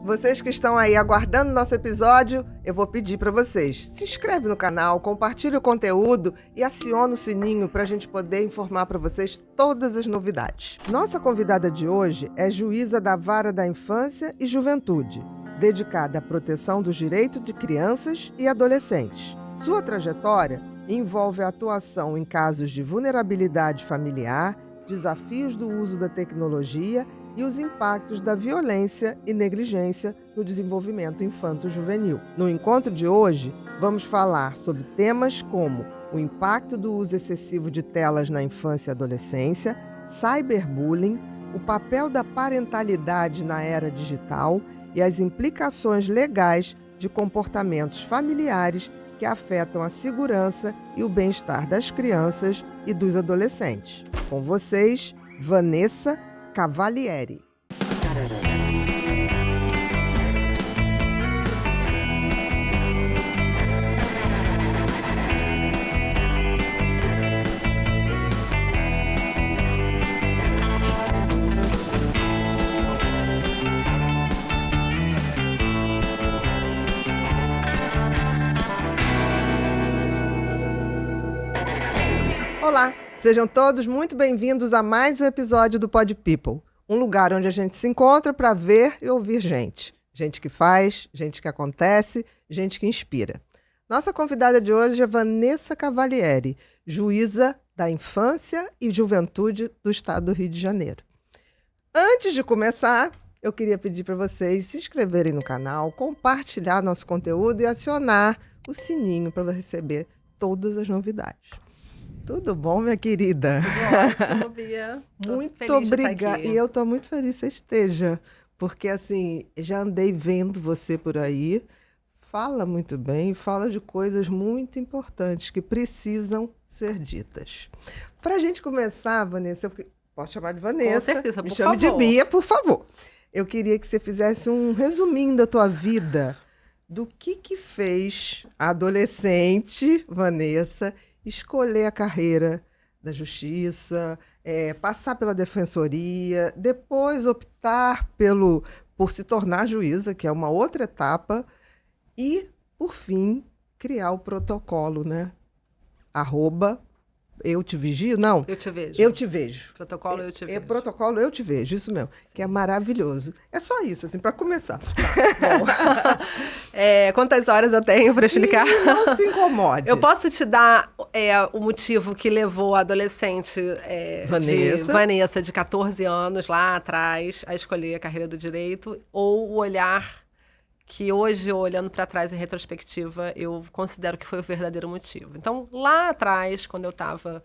Vocês que estão aí aguardando nosso episódio, eu vou pedir para vocês, se inscreve no canal, compartilhe o conteúdo e aciona o sininho para a gente poder informar para vocês todas as novidades. Nossa convidada de hoje é juíza da Vara da Infância e Juventude, dedicada à proteção dos direitos de crianças e adolescentes. Sua trajetória envolve a atuação em casos de vulnerabilidade familiar, desafios do uso da tecnologia e os impactos da violência e negligência no desenvolvimento infanto-juvenil. No encontro de hoje, vamos falar sobre temas como o impacto do uso excessivo de telas na infância e adolescência, cyberbullying, o papel da parentalidade na era digital e as implicações legais de comportamentos familiares que afetam a segurança e o bem-estar das crianças e dos adolescentes. Com vocês, Vanessa Cavalieri. Olá, sejam todos muito bem-vindos a mais um episódio do Pod People, um lugar onde a gente se encontra para ver e ouvir gente. Gente que faz, gente que acontece, gente que inspira. Nossa convidada de hoje é Vanessa Cavalieri, juíza da Infância e Juventude do Estado do Rio de Janeiro. Antes de começar, eu queria pedir para vocês se inscreverem no canal, compartilhar nosso conteúdo e acionar o sininho para receber todas as novidades. Tudo bom, minha querida? Tudo ótimo, Bia. Muito obrigada. E eu estou muito feliz que você esteja, porque assim, já andei vendo você por aí, fala muito bem, fala de coisas muito importantes que precisam ser ditas. Para a gente começar, Vanessa, posso chamar de Vanessa? Com certeza, me por chame favor. de Bia, por favor. Eu queria que você fizesse um resuminho da tua vida, do que fez a adolescente Vanessa escolher a carreira da justiça, passar pela defensoria, depois optar por se tornar juíza, que é uma outra etapa, e, por fim, criar o protocolo, né? @eu te vigio? Não. Eu te vejo. Eu te vejo. Protocolo eu te vejo. Protocolo eu te vejo, isso mesmo. Sim. Que é maravilhoso. É só isso, assim, para começar. Bom. Quantas horas eu tenho para explicar? Não se incomode. Eu posso te dar o motivo que levou a adolescente Vanessa, de 14 anos, lá atrás, a escolher a carreira do direito, ou o olhar que hoje, olhando para trás em retrospectiva, eu considero que foi o verdadeiro motivo. Então, lá atrás, quando eu estava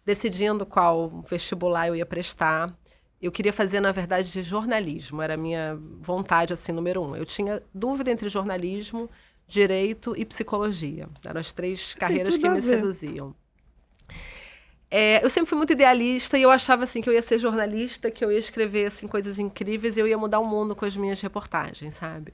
decidindo qual vestibular eu ia prestar, eu queria fazer, na verdade, de jornalismo. Era a minha vontade, assim, número 1. Eu tinha dúvida entre jornalismo, direito e psicologia. Eram as 3 carreiras que me seduziam. Eu sempre fui muito idealista e eu achava assim, que eu ia ser jornalista, que eu ia escrever assim, coisas incríveis e eu ia mudar o mundo com as minhas reportagens, sabe?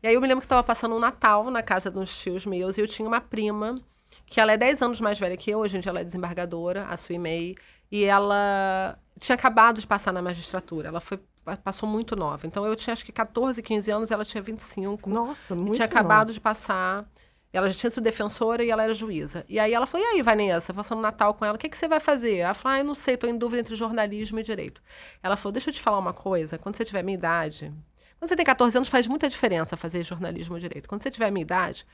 E aí eu me lembro que estava passando um Natal na casa de uns tios meus e eu tinha uma prima, que ela é 10 anos mais velha que eu, hoje em dia ela é desembargadora, a Suimei, e ela tinha acabado de passar na magistratura, passou muito nova. Então eu tinha acho que 14, 15 anos, ela tinha 25. Nossa, muito tinha acabado de passar. Ela já tinha sido defensora e ela era juíza. E aí ela falou, e aí, Vanessa, passando Natal com ela, o que você vai fazer? Ela falou, eu não sei, estou em dúvida entre jornalismo e direito. Ela falou, deixa eu te falar uma coisa, quando você tiver minha idade, quando você tem 14 anos faz muita diferença fazer jornalismo ou direito. Quando você tiver minha idade,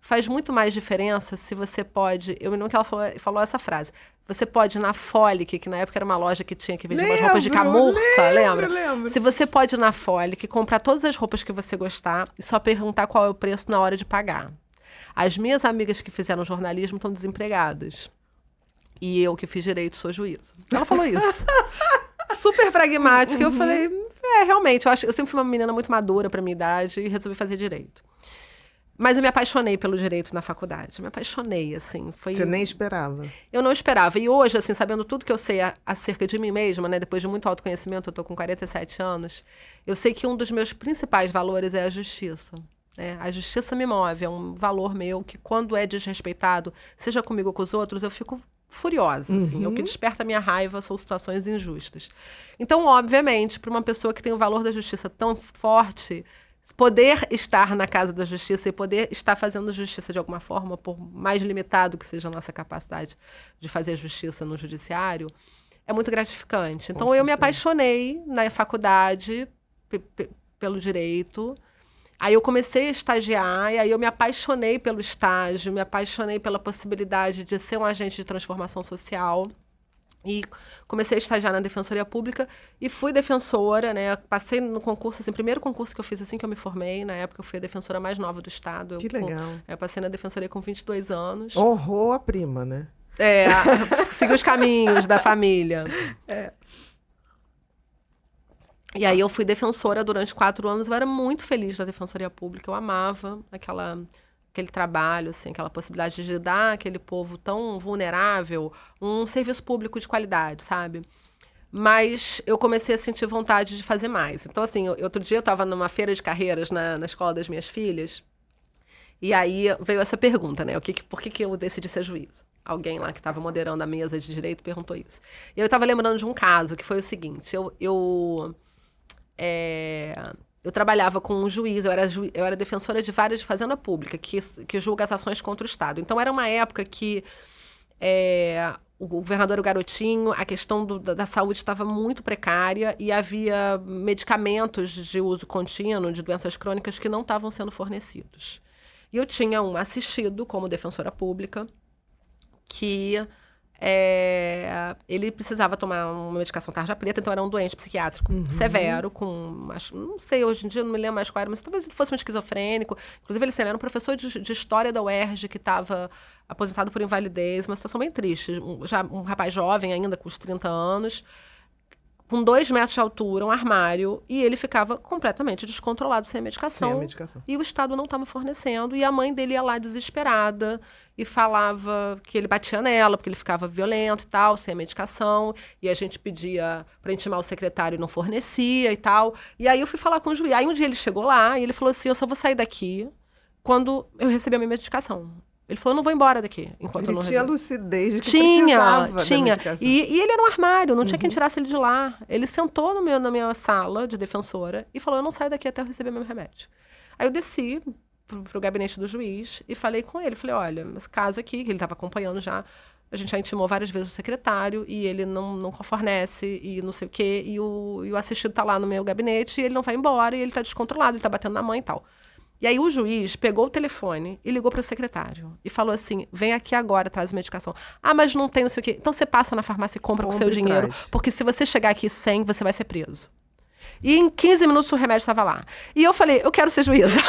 faz muito mais diferença se você pode... Eu me lembro que ela falou essa frase. Você pode ir na Folic, que na época era uma loja que tinha que vender umas roupas de camurça, lembra? Lembro. Se você pode ir na Folic, comprar todas as roupas que você gostar e só perguntar qual é o preço na hora de pagar. As minhas amigas que fizeram jornalismo estão desempregadas. E eu que fiz direito sou juíza. Ela falou isso. Super pragmática. Eu falei, realmente, eu sempre fui uma menina muito madura para minha idade e resolvi fazer direito. Mas eu me apaixonei pelo direito na faculdade. Me apaixonei, assim. Você nem esperava? Eu não esperava. E hoje, assim, sabendo tudo que eu sei acerca de mim mesma, né? Depois de muito autoconhecimento, eu tô com 47 anos, eu sei que um dos meus principais valores é a justiça. A justiça me move, é um valor meu que quando é desrespeitado, seja comigo ou com os outros, eu fico furiosa, assim. O que desperta a minha raiva são situações injustas. Então, obviamente, para uma pessoa que tem o valor da justiça tão forte, poder estar na casa da justiça e poder estar fazendo justiça de alguma forma, por mais limitado que seja a nossa capacidade de fazer justiça no judiciário, é muito gratificante. Então, eu me apaixonei na faculdade pelo direito. Aí eu comecei a estagiar, e aí eu me apaixonei pelo estágio, me apaixonei pela possibilidade de ser um agente de transformação social. E comecei a estagiar na Defensoria Pública e fui defensora, né? Passei no concurso, assim, primeiro concurso que eu fiz assim que eu me formei. Na época eu fui a defensora mais nova do estado. Que legal. Eu passei na Defensoria com 22 anos. Honrou a prima, né? Segui os caminhos da família. E aí eu fui defensora durante 4 anos. Eu era muito feliz na Defensoria Pública. Eu amava aquele trabalho, assim, aquela possibilidade de dar àquele povo tão vulnerável um serviço público de qualidade, sabe? Mas eu comecei a sentir vontade de fazer mais. Então, assim, outro dia eu estava numa feira de carreiras na escola das minhas filhas, e aí veio essa pergunta, né? Por que eu decidi ser juíza? Alguém lá que estava moderando a mesa de direito perguntou isso. E eu estava lembrando de um caso, que foi o seguinte, eu trabalhava com um juiz, eu era defensora de várias de fazenda pública, que julga as ações contra o Estado. Então, era uma época que o governador era o garotinho, a questão da saúde estava muito precária e havia medicamentos de uso contínuo de doenças crônicas que não estavam sendo fornecidos. E eu tinha um assistido como defensora pública que ele precisava tomar uma medicação tarja preta, então era um doente psiquiátrico severo, não sei, hoje em dia não me lembro mais qual era, mas talvez ele fosse um esquizofrênico. Inclusive, ele era um professor de história da UERJ que estava aposentado por invalidez, uma situação bem triste. Um rapaz jovem ainda, com os 30 anos, com 2 metros de altura, um armário, e ele ficava completamente descontrolado, sem a medicação. Sem a medicação. E o Estado não estava fornecendo, e a mãe dele ia lá desesperada e falava que ele batia nela, porque ele ficava violento e tal, sem a medicação, e a gente pedia para intimar o secretário e não fornecia e tal. E aí eu fui falar com o juiz. Aí um dia ele chegou lá e ele falou assim, eu só vou sair daqui quando eu receber a minha medicação. Ele falou, eu não vou embora daqui enquanto eu não tinha receber. lucidez de que precisava Tinha. da medicação. E ele era um armário, não tinha quem tirasse ele de lá. Ele sentou na minha sala de defensora e falou, eu não saio daqui até eu receber meu remédio. Aí eu desci pro gabinete do juiz e falei com ele. Falei, olha, esse caso aqui, que ele estava acompanhando já, a gente já intimou várias vezes o secretário e ele não fornece e não sei o quê. E o assistido tá lá no meu gabinete e ele não vai embora e ele tá descontrolado, ele tá batendo na mãe e tal. E aí o juiz pegou o telefone e ligou para o secretário e falou assim, vem aqui agora, traz medicação. Ah, mas não tem não sei o quê. Então você passa na farmácia e compra com o seu dinheiro, porque se você chegar aqui sem, você vai ser preso. E em 15 minutos o remédio estava lá. E eu falei, eu quero ser juíza.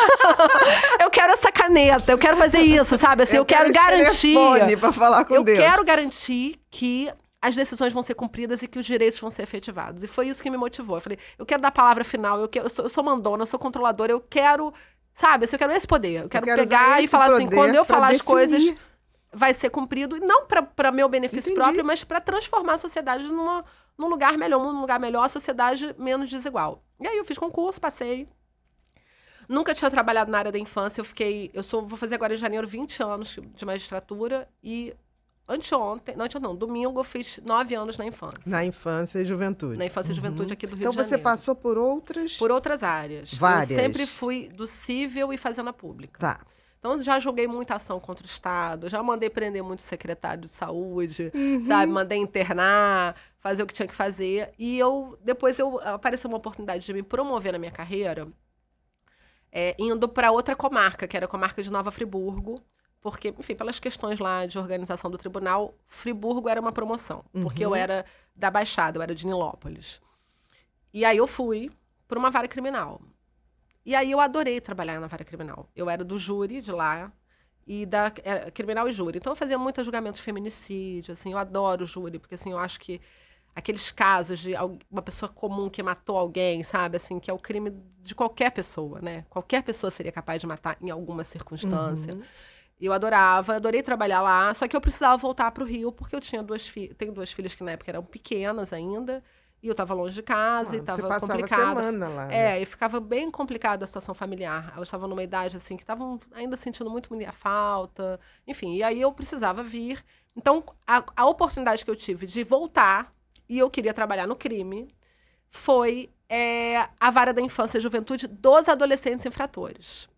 Eu quero essa caneta, eu quero fazer isso, sabe? Assim, eu quero garantir. Pra falar com Deus. Eu quero garantir que as decisões vão ser cumpridas e que os direitos vão ser efetivados. E foi isso que me motivou. Eu falei, eu quero dar a palavra final, eu sou mandona, eu sou controladora, eu quero... Sabe, assim, eu quero esse poder. Eu quero pegar e falar assim, quando eu falar as coisas, vai ser cumprido. E não para meu benefício próprio, mas para transformar a sociedade num lugar melhor, a sociedade menos desigual. E aí eu fiz concurso, passei. Nunca tinha trabalhado na área da infância. Vou fazer agora em janeiro 20 anos de magistratura. E domingo eu fiz 9 anos na infância. Na infância e juventude. Na infância e juventude aqui do Rio de Janeiro. Então você passou por outras... Por outras áreas. Várias. Eu sempre fui do civil e fazenda pública. Tá. Então, já joguei muita ação contra o Estado, já mandei prender muito secretário de saúde, sabe? Mandei internar, fazer o que tinha que fazer. E depois apareceu uma oportunidade de me promover na minha carreira, indo para outra comarca, que era a comarca de Nova Friburgo. Porque, enfim, pelas questões lá de organização do tribunal, Friburgo era uma promoção. Porque eu era da Baixada, eu era de Nilópolis. E aí eu fui para uma vara criminal. E aí eu adorei trabalhar na vara criminal. Eu era do júri de lá, criminal e júri. Então eu fazia muitos julgamentos de feminicídio, assim, eu adoro o júri, porque assim, eu acho que aqueles casos de uma pessoa comum que matou alguém, sabe, assim, que é o crime de qualquer pessoa, né? Qualquer pessoa seria capaz de matar em alguma circunstância. Eu adorei trabalhar lá, só que eu precisava voltar para o Rio, porque eu tenho 2 filhas que na época eram pequenas ainda, e eu estava longe de casa, e estava complicado. Você passava semana lá, né? E ficava bem complicada a situação familiar. Elas estavam numa idade, assim, que estavam ainda sentindo muito minha falta. Enfim, e aí eu precisava vir. Então, a oportunidade que eu tive de voltar, e eu queria trabalhar no crime, foi a vara da infância e juventude dos adolescentes infratores.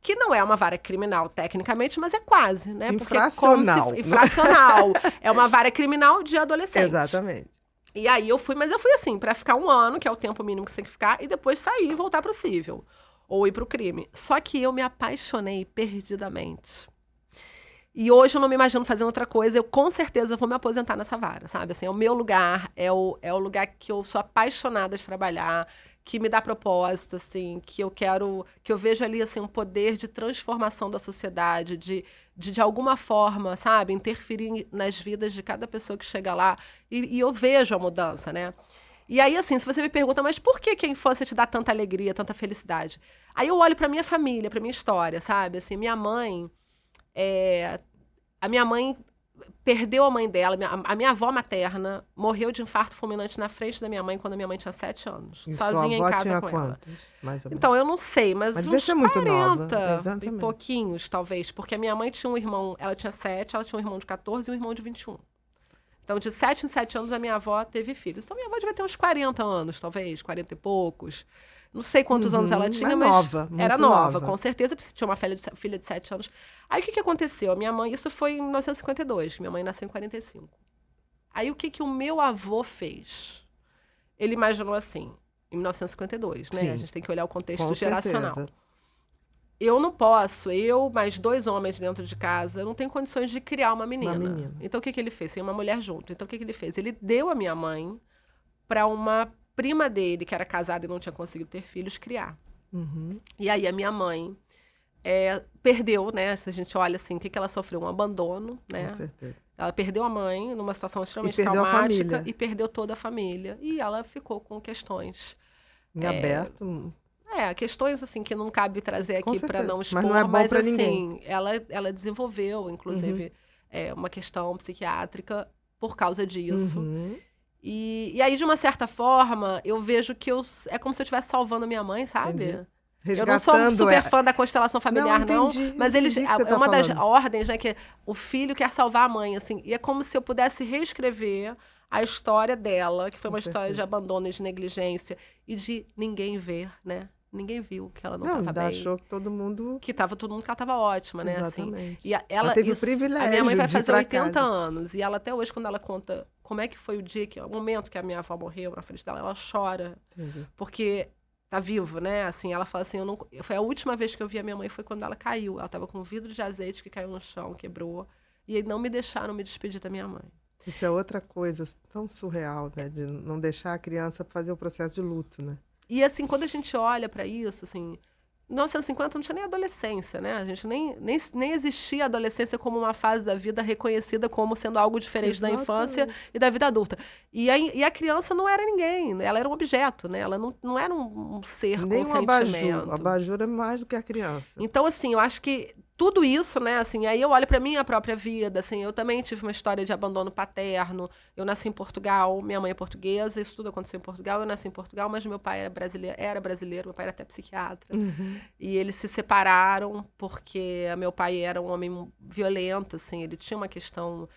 Que não é uma vara criminal, tecnicamente, mas é quase, né? Infracional. Infracional. É uma vara criminal de adolescente. Exatamente. E aí eu fui assim, pra ficar 1 ano, que é o tempo mínimo que você tem que ficar, e depois sair e voltar pro cível. Ou ir pro crime. Só que eu me apaixonei perdidamente. E hoje eu não me imagino fazendo outra coisa. Eu com certeza vou me aposentar nessa vara, sabe? Assim, é o meu lugar, é o lugar que eu sou apaixonada de trabalhar, que me dá propósito, assim, que eu vejo ali, assim, um poder de transformação da sociedade, de alguma forma, sabe, interferir nas vidas de cada pessoa que chega lá, e eu vejo a mudança, né? E aí, assim, se você me pergunta, mas por que a infância te dá tanta alegria, tanta felicidade? Aí eu olho pra minha família, pra minha história, sabe? Assim, minha mãe, a minha mãe perdeu a mãe dela, a minha avó materna morreu de infarto fulminante na frente da minha mãe quando a minha mãe tinha 7 anos. E sozinha em casa tinha com quantos, ela. Mais ou menos? Então, eu não sei, mas devia uns ser muito 40 nova. e pouquinhos, talvez. Porque a minha mãe tinha um irmão, ela tinha 7, ela tinha um irmão de 14 e um irmão de 21. Então, de 7 em 7 anos, a minha avó teve filhos. Então, minha avó devia ter uns 40 anos, talvez, 40 e poucos. Não sei quantos anos ela tinha, mas nova, era nova, com certeza, porque tinha uma filha de 7 anos. Aí, o que aconteceu? A minha mãe, isso foi em 1952, minha mãe nasceu em 45. Aí, o que o meu avô fez? Ele imaginou assim, em 1952, né? Sim, a gente tem que olhar o contexto com geracional. certeza. Eu não posso, mais 2 homens dentro de casa, eu não tenho condições de criar uma menina. Então, o que ele fez? Tem uma mulher junto. Então, o que ele fez? Ele deu a minha mãe para uma prima dele, que era casada e não tinha conseguido ter filhos, criar. Uhum. E aí, a minha mãe perdeu, né? Se a gente olha assim, o que ela sofreu? Um abandono, né? Com certeza. Ela perdeu a mãe numa situação extremamente perdeu traumática e perdeu toda a família. E ela ficou com questões em aberto. Questões assim que não cabe trazer aqui para não expor, mas não é bom mas pra assim, ninguém. ela desenvolveu, inclusive, uma questão psiquiátrica por causa disso. Uhum. E aí, de uma certa forma, eu vejo que é como se eu estivesse salvando a minha mãe, sabe? Entendi. Eu não sou super fã da constelação familiar, não. Mas é uma das ordens, né? Que o filho quer salvar a mãe, assim. E é como se eu pudesse reescrever a história dela, que foi uma história de abandono e de negligência. E de ninguém ver, né? Ninguém viu que ela não estava bem. Achou que todo mundo... Que todo mundo que ela estava ótima, né? Exatamente. Assim. E ela teve o privilégio. A minha mãe vai fazer 80 anos. E ela até hoje, quando ela conta como é que foi o momento que a minha avó morreu na frente dela, ela chora. Entendi. Porque tá vivo, né? Assim, ela fala assim, foi a última vez que eu vi a minha mãe foi quando ela caiu. Ela estava com um vidro de azeite que caiu no chão, quebrou. E aí não me deixaram me despedir da minha mãe. Isso é outra coisa tão surreal, né? De não deixar a criança fazer o processo de luto, né? E assim, quando a gente olha para isso, assim, em 1950 não tinha nem adolescência, né? A gente nem existia a adolescência como uma fase da vida reconhecida como sendo algo diferente da infância e da vida adulta. E a criança não era ninguém, ela era um objeto, né? Ela não era um ser nem com sentimento. O abajur é mais do que a criança. Então, assim, eu acho que tudo isso, né, assim, aí eu olho para minha própria vida, assim, eu também tive uma história de abandono paterno, eu nasci em Portugal, minha mãe é portuguesa, isso tudo aconteceu em Portugal, eu nasci em Portugal, mas meu pai era brasileiro, meu pai era até psiquiatra, e eles se separaram porque meu pai era um homem violento, assim, ele tinha uma questão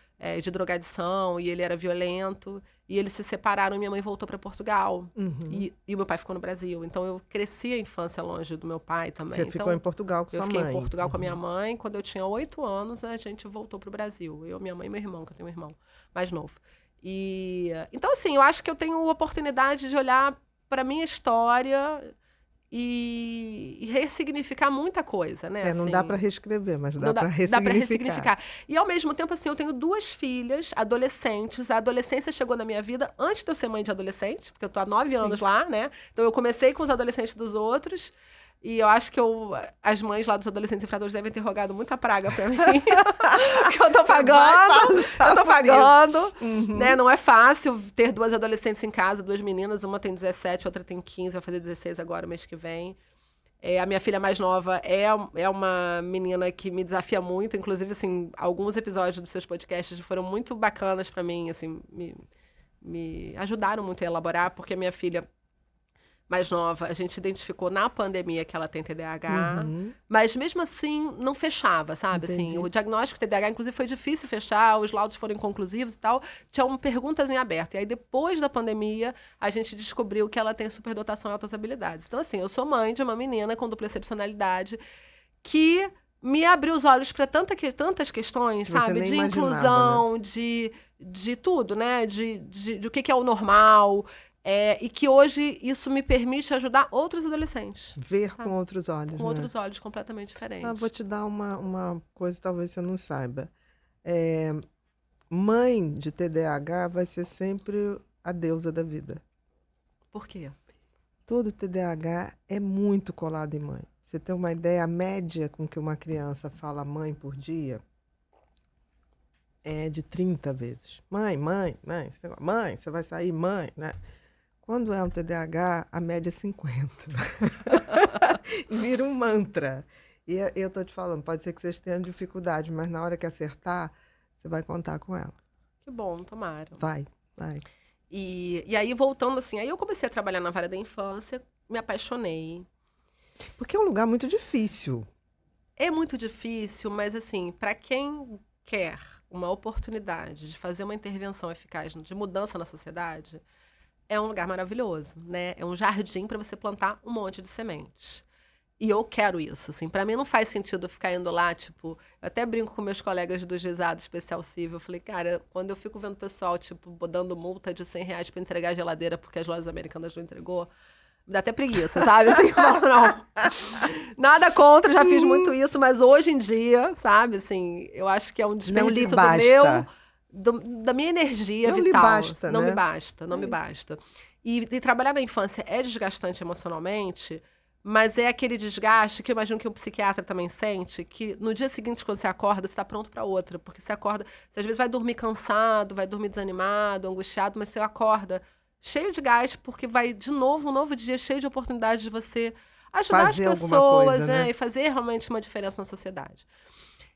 de drogadição, e ele era violento, e eles se separaram e minha mãe voltou para Portugal. E o meu pai ficou no Brasil. Então, eu cresci a infância longe do meu pai também. Você ficou em Portugal com sua mãe? Eu fiquei em Portugal com a minha mãe. Quando eu tinha 8 anos, a gente voltou para o Brasil. Eu, minha mãe e meu irmão, que eu tenho um irmão mais novo. Então, assim, eu acho que eu tenho oportunidade de olhar para minha história e ressignificar muita coisa, né? Não assim, dá para reescrever, mas dá para ressignificar. Dá para ressignificar. E, ao mesmo tempo, assim, eu tenho 2 filhas adolescentes. A adolescência chegou na minha vida antes de eu ser mãe de adolescente, porque eu tô há 9 anos lá, né? Então, eu comecei com os adolescentes dos outros. E eu acho que as mães lá dos adolescentes infratores devem ter rogado muita praga pra mim. Que eu tô pagando. Né? Não é fácil ter 2 adolescentes em casa, 2 meninas. Uma tem 17, outra tem 15, vai fazer 16 agora, mês que vem. A minha filha mais nova é uma menina que me desafia muito. Inclusive, assim, alguns episódios dos seus podcasts foram muito bacanas pra mim, assim, me ajudaram muito a elaborar, porque a minha filha mais nova, a gente identificou na pandemia que ela tem TDAH, mas mesmo assim não fechava, sabe? Assim, o diagnóstico de TDAH, inclusive, foi difícil fechar, os laudos foram inconclusivos e tal, tinham perguntas em aberto. E aí, depois da pandemia, a gente descobriu que ela tem superdotação e altas habilidades. Então, assim, eu sou mãe de uma menina com dupla excepcionalidade que me abriu os olhos para tantas questões, sabe? De inclusão, né? de tudo, né? De o que é o normal. E que hoje isso me permite ajudar outros adolescentes. Ver com outros olhos, com outros olhos completamente diferentes. Vou te dar uma coisa que talvez você não saiba. Mãe de TDAH vai ser sempre a deusa da vida. Por quê? Todo TDAH é muito colado em mãe. Você tem uma ideia, a média com que uma criança fala mãe por dia é de 30 vezes. Mãe, você vai sair, mãe, né? Quando é um TDAH, a média é 50. Vira um mantra. E eu tô te falando, pode ser que vocês tenham dificuldade, mas na hora que acertar, você vai contar com ela. Que bom, tomara. Vai. E aí, voltando assim, aí eu comecei a trabalhar na vara da infância, me apaixonei. Porque é um lugar muito difícil. É muito difícil, mas assim, para quem quer uma oportunidade de fazer uma intervenção eficaz de mudança na sociedade, é um lugar maravilhoso, né? É um jardim para você plantar um monte de sementes. E eu quero isso, assim. Para mim não faz sentido ficar indo lá, tipo... Eu até brinco com meus colegas do Juizado Especial Civil. Eu falei, cara, quando eu fico vendo o pessoal, tipo, dando multa de R$100 para entregar a geladeira porque as lojas americanas não entregou, me dá até preguiça, sabe? Assim, eu falo, não. Nada contra, já fiz muito isso, mas hoje em dia, sabe? Assim, eu acho que é um desperdício da minha energia não vital. Não me basta. E trabalhar na infância é desgastante emocionalmente, mas é aquele desgaste que eu imagino que o psiquiatra também sente, que no dia seguinte, quando você acorda, você está pronto para outra. Porque você acorda, você às vezes vai dormir cansado, vai dormir desanimado, angustiado, mas você acorda cheio de gás, porque vai de novo, um novo dia cheio de oportunidades de você ajudar as pessoas, né? E fazer realmente uma diferença na sociedade.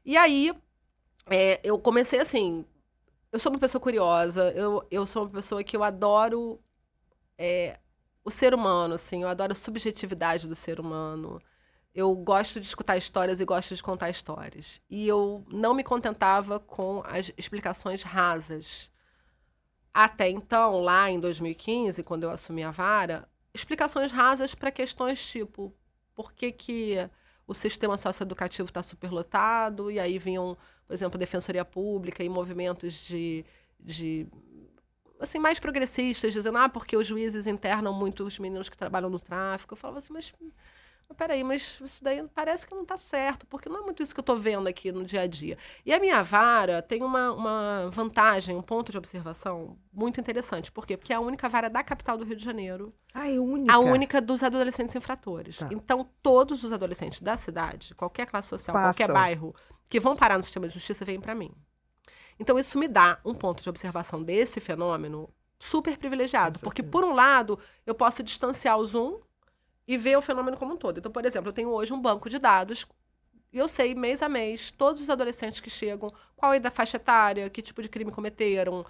E aí, eu comecei assim... Eu sou uma pessoa curiosa, eu sou uma pessoa que eu adoro o ser humano, assim, eu adoro a subjetividade do ser humano. Eu gosto de escutar histórias e gosto de contar histórias. E eu não me contentava com as explicações rasas. Até então, lá em 2015, quando eu assumi a vara, explicações rasas para questões tipo, por que o sistema socioeducativo está superlotado, e aí vinham, por exemplo, Defensoria Pública e movimentos de assim, mais progressistas, dizendo, porque os juízes internam muito os meninos que trabalham no tráfico. Eu falava assim, mas peraí, mas isso daí parece que não está certo, porque não é muito isso que eu estou vendo aqui no dia a dia. E a minha vara tem uma vantagem, um ponto de observação muito interessante. Por quê? Porque é a única vara da capital do Rio de Janeiro. É única? A única dos adolescentes infratores. Tá. Então, todos os adolescentes da cidade, qualquer classe social, qualquer bairro, que vão parar no sistema de justiça, vêm para mim. Então, isso me dá um ponto de observação desse fenômeno super privilegiado. Porque, por um lado, eu posso distanciar o Zoom e ver o fenômeno como um todo. Então, por exemplo, eu tenho hoje um banco de dados e eu sei, mês a mês, todos os adolescentes que chegam, qual é a faixa etária, que tipo de crime cometeram,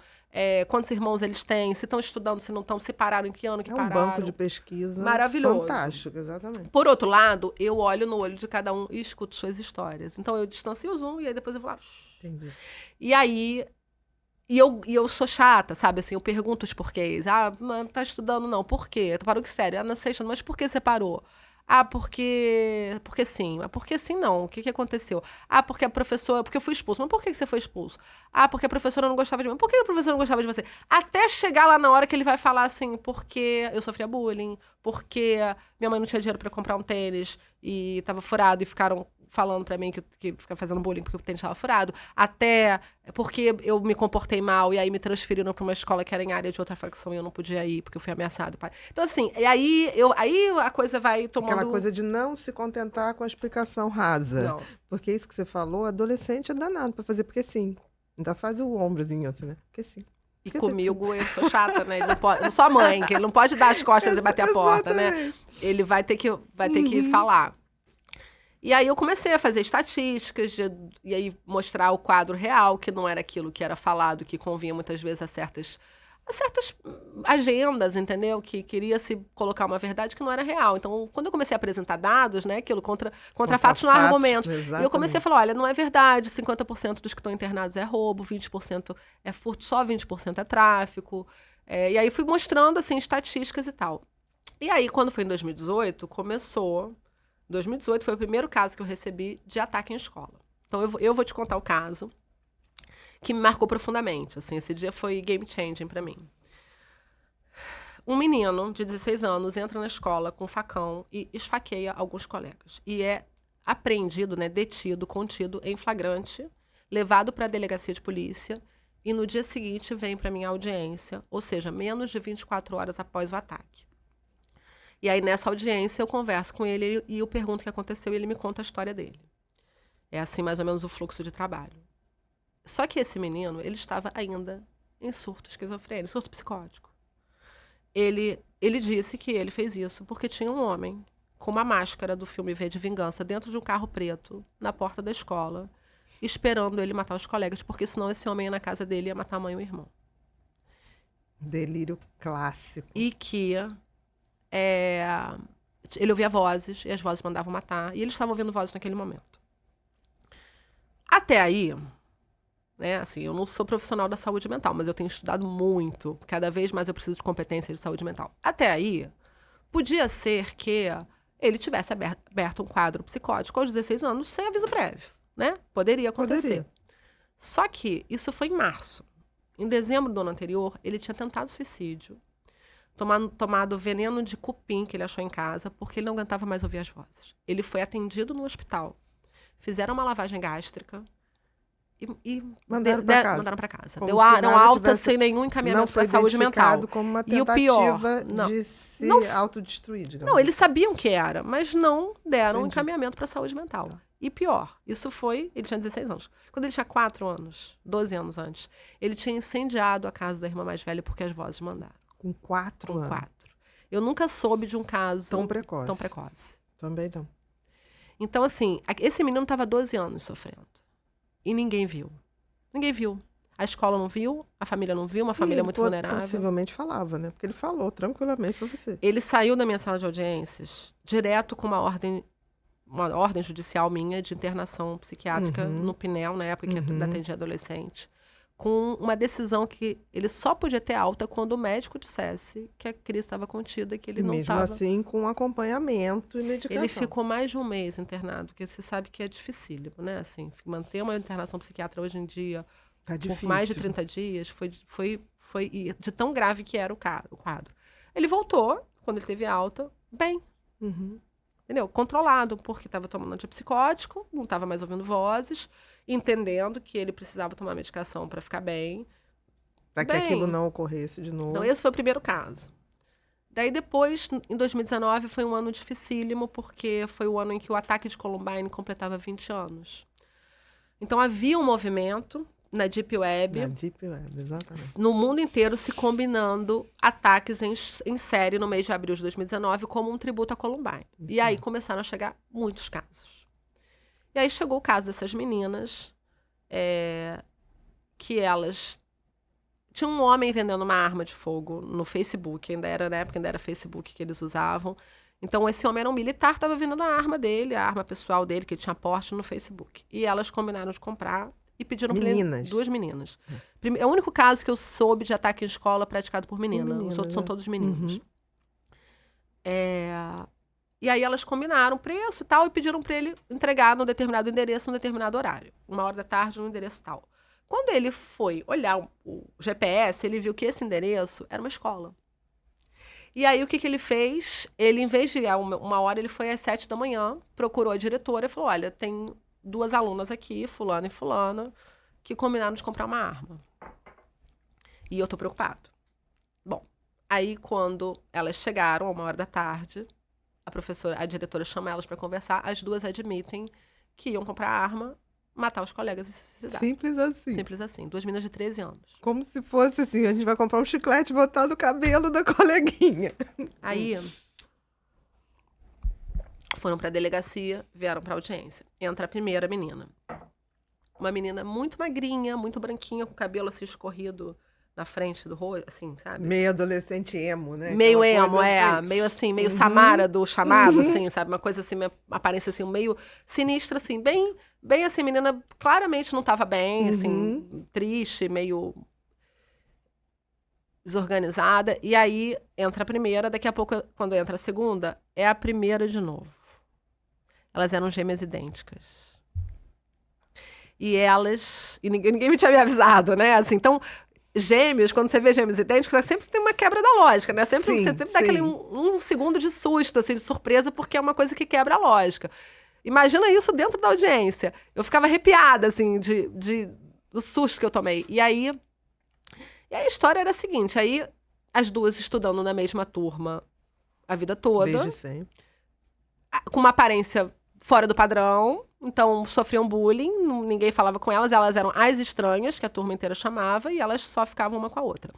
quantos irmãos eles têm, se estão estudando, se não estão, se pararam, em que ano que pararam. É um banco de pesquisa maravilhoso. Fantástico, exatamente. Por outro lado, eu olho no olho de cada um e escuto suas histórias. Então, eu distancio o Zoom e aí depois eu vou lá... Entendi. E aí... E eu sou chata, sabe? Assim, eu pergunto os porquês. Mas tá estudando? Não. Por quê? Tu parou que sério? Não sei, mas por que você parou? Porque sim. Mas por que sim, não? O que aconteceu? Porque a professora... Porque eu fui expulso. Mas por que você foi expulso? Porque a professora não gostava de mim. Por que a professora não gostava de você? Até chegar lá na hora que ele vai falar assim, porque eu sofria bullying, porque minha mãe não tinha dinheiro pra comprar um tênis e tava furado e ficaram falando pra mim que fica fazendo bullying porque o tênis estava furado, até porque eu me comportei mal e aí me transferiram pra uma escola que era em área de outra facção e eu não podia ir porque eu fui ameaçado. Então, assim, e aí a coisa vai tomando... Aquela coisa de não se contentar com a explicação rasa. Não. Porque isso que você falou, adolescente é danado pra fazer porque sim. Ainda faz o ombrozinho assim, né? Porque sim. E comigo eu sou chata, né? Ele não pode, eu sou a mãe, que ele não pode dar as costas e bater a porta, né? Ele vai ter que falar. E aí eu comecei a fazer estatísticas e aí mostrar o quadro real, que não era aquilo que era falado, que convinha muitas vezes a certas agendas, entendeu? Que queria se colocar uma verdade que não era real. Então, quando eu comecei a apresentar dados, né, aquilo contra fatos não há argumentos. E eu comecei a falar, olha, não é verdade, 50% dos que estão internados é roubo, 20% é furto, só 20% é tráfico. E aí fui mostrando, assim, estatísticas e tal. E aí, quando foi em 2018, começou... 2018 foi o primeiro caso que eu recebi de ataque em escola. Então, eu vou te contar o caso que me marcou profundamente. Assim, esse dia foi game changing pra mim. Um menino de 16 anos entra na escola com um facão e esfaqueia alguns colegas. E é apreendido, né, detido, contido em flagrante, levado para a delegacia de polícia e no dia seguinte vem para minha audiência, ou seja, menos de 24 horas após o ataque. E aí, nessa audiência, eu converso com ele e eu pergunto o que aconteceu e ele me conta a história dele. É assim, mais ou menos, o fluxo de trabalho. Só que esse menino, ele estava ainda em surto esquizofrênico, surto psicótico. Ele disse que ele fez isso porque tinha um homem com uma máscara do filme V de Vingança dentro de um carro preto, na porta da escola, esperando ele matar os colegas, porque senão esse homem ia na casa dele e ia matar a mãe e o irmão. Delírio clássico. E que ele ouvia vozes, e as vozes mandavam matar, e eles estavam ouvindo vozes naquele momento. Até aí, né, assim, eu não sou profissional da saúde mental, mas eu tenho estudado muito, cada vez mais eu preciso de competência de saúde mental. Até aí, podia ser que ele tivesse aberto um quadro psicótico aos 16 anos sem aviso prévio, né? Poderia acontecer. Só que isso foi em março. Em dezembro do ano anterior, ele tinha tentado suicídio, tomado veneno de cupim que ele achou em casa, porque ele não aguentava mais ouvir as vozes. Ele foi atendido no hospital, fizeram uma lavagem gástrica e mandaram para casa. Deram alta sem nenhum encaminhamento para a saúde mental. Como uma tentativa de se autodestruir, digamos. Não, eles sabiam que era, mas não deram encaminhamento para a saúde mental. E pior, isso foi... Ele tinha 16 anos. Quando ele tinha 4 anos, 12 anos antes, ele tinha incendiado a casa da irmã mais velha porque as vozes mandaram. Com 4 anos? Com 4. Eu nunca soube de um caso... Tão precoce. Também não. Então, assim, esse menino estava 12 anos sofrendo. E ninguém viu. Ninguém viu. A escola não viu, a família não viu, uma família muito vulnerável. Possivelmente falava, né? Porque ele falou tranquilamente para você. Ele saiu da minha sala de audiências direto com uma ordem judicial minha de internação psiquiátrica no Pinel, na época que eu atendia adolescente, com uma decisão que ele só podia ter alta quando o médico dissesse que a crise estava contida e que ele não estava... Mesmo assim, com acompanhamento e medicação. Ele ficou mais de um mês internado, porque você sabe que é dificílimo, né? Assim, manter uma internação psiquiátrica hoje em dia por mais de 30 dias foi de tão grave que era o quadro. Ele voltou, quando ele teve alta, bem. Entendeu? Controlado, porque estava tomando antipsicótico, não estava mais ouvindo vozes, entendendo que ele precisava tomar medicação para ficar bem. Para que aquilo não ocorresse de novo. Então, esse foi o primeiro caso. Daí, depois, em 2019, foi um ano dificílimo, porque foi o ano em que o ataque de Columbine completava 20 anos. Então, havia um movimento na Deep Web, exatamente, no mundo inteiro, se combinando ataques em série no mês de abril de 2019 como um tributo a Columbine. E aí começaram a chegar muitos casos. E aí chegou o caso dessas meninas, que elas... Tinha um homem vendendo uma arma de fogo no Facebook, na época ainda era Facebook que eles usavam. Então, esse homem era um militar, estava vendendo a arma dele, a arma pessoal dele, que ele tinha porte no Facebook. E elas combinaram de comprar e pediram para ele... Duas meninas. É o único caso que eu soube de ataque em escola praticado por menina. Os outros são todos meninos. E aí elas combinaram o preço e tal e pediram para ele entregar num determinado endereço, num determinado horário. 13h, num endereço tal. Quando ele foi olhar o GPS, ele viu que esse endereço era uma escola. E aí o que ele fez? Ele, em vez de ir uma hora, ele foi às 7h, procurou a diretora e falou, olha, tem 2 alunas aqui, fulana e fulana, que combinaram de comprar uma arma. E eu tô preocupado. Bom, aí quando elas chegaram, 13h, a diretora chama elas para conversar, as 2 admitem que iam comprar arma, matar os colegas e se suicidar. Simples assim. Simples assim. 2 meninas de 13 anos. Como se fosse assim, a gente vai comprar um chiclete e botar no cabelo da coleguinha. Aí... foram para a delegacia, vieram para a audiência. Entra a primeira menina. Uma menina muito magrinha, muito branquinha, com o cabelo assim escorrido na frente do rosto, assim, sabe? Meio adolescente emo, né? Meio Aquela emo, assim. Meio assim, meio Samara do Chamado, assim, sabe? Uma coisa assim, uma aparência assim, meio sinistra, assim, bem assim, menina claramente não tava bem, assim, triste, meio desorganizada. E aí entra a primeira, daqui a pouco, quando entra a segunda, é a primeira de novo. Elas eram gêmeas idênticas. E ninguém me tinha me avisado, né? Assim, então, gêmeos, quando você vê gêmeos idênticos, sempre tem uma quebra da lógica, né? Você sempre dá aquele um segundo de susto, assim, de surpresa, porque é uma coisa que quebra a lógica. Imagina isso dentro da audiência. Eu ficava arrepiada, assim, do susto que eu tomei. E aí a história era a seguinte, aí as duas estudando na mesma turma a vida toda. Desde sempre. Com uma aparência fora do padrão, então sofriam bullying, ninguém falava com elas eram as estranhas, que a turma inteira chamava, e elas só ficavam uma com a outra.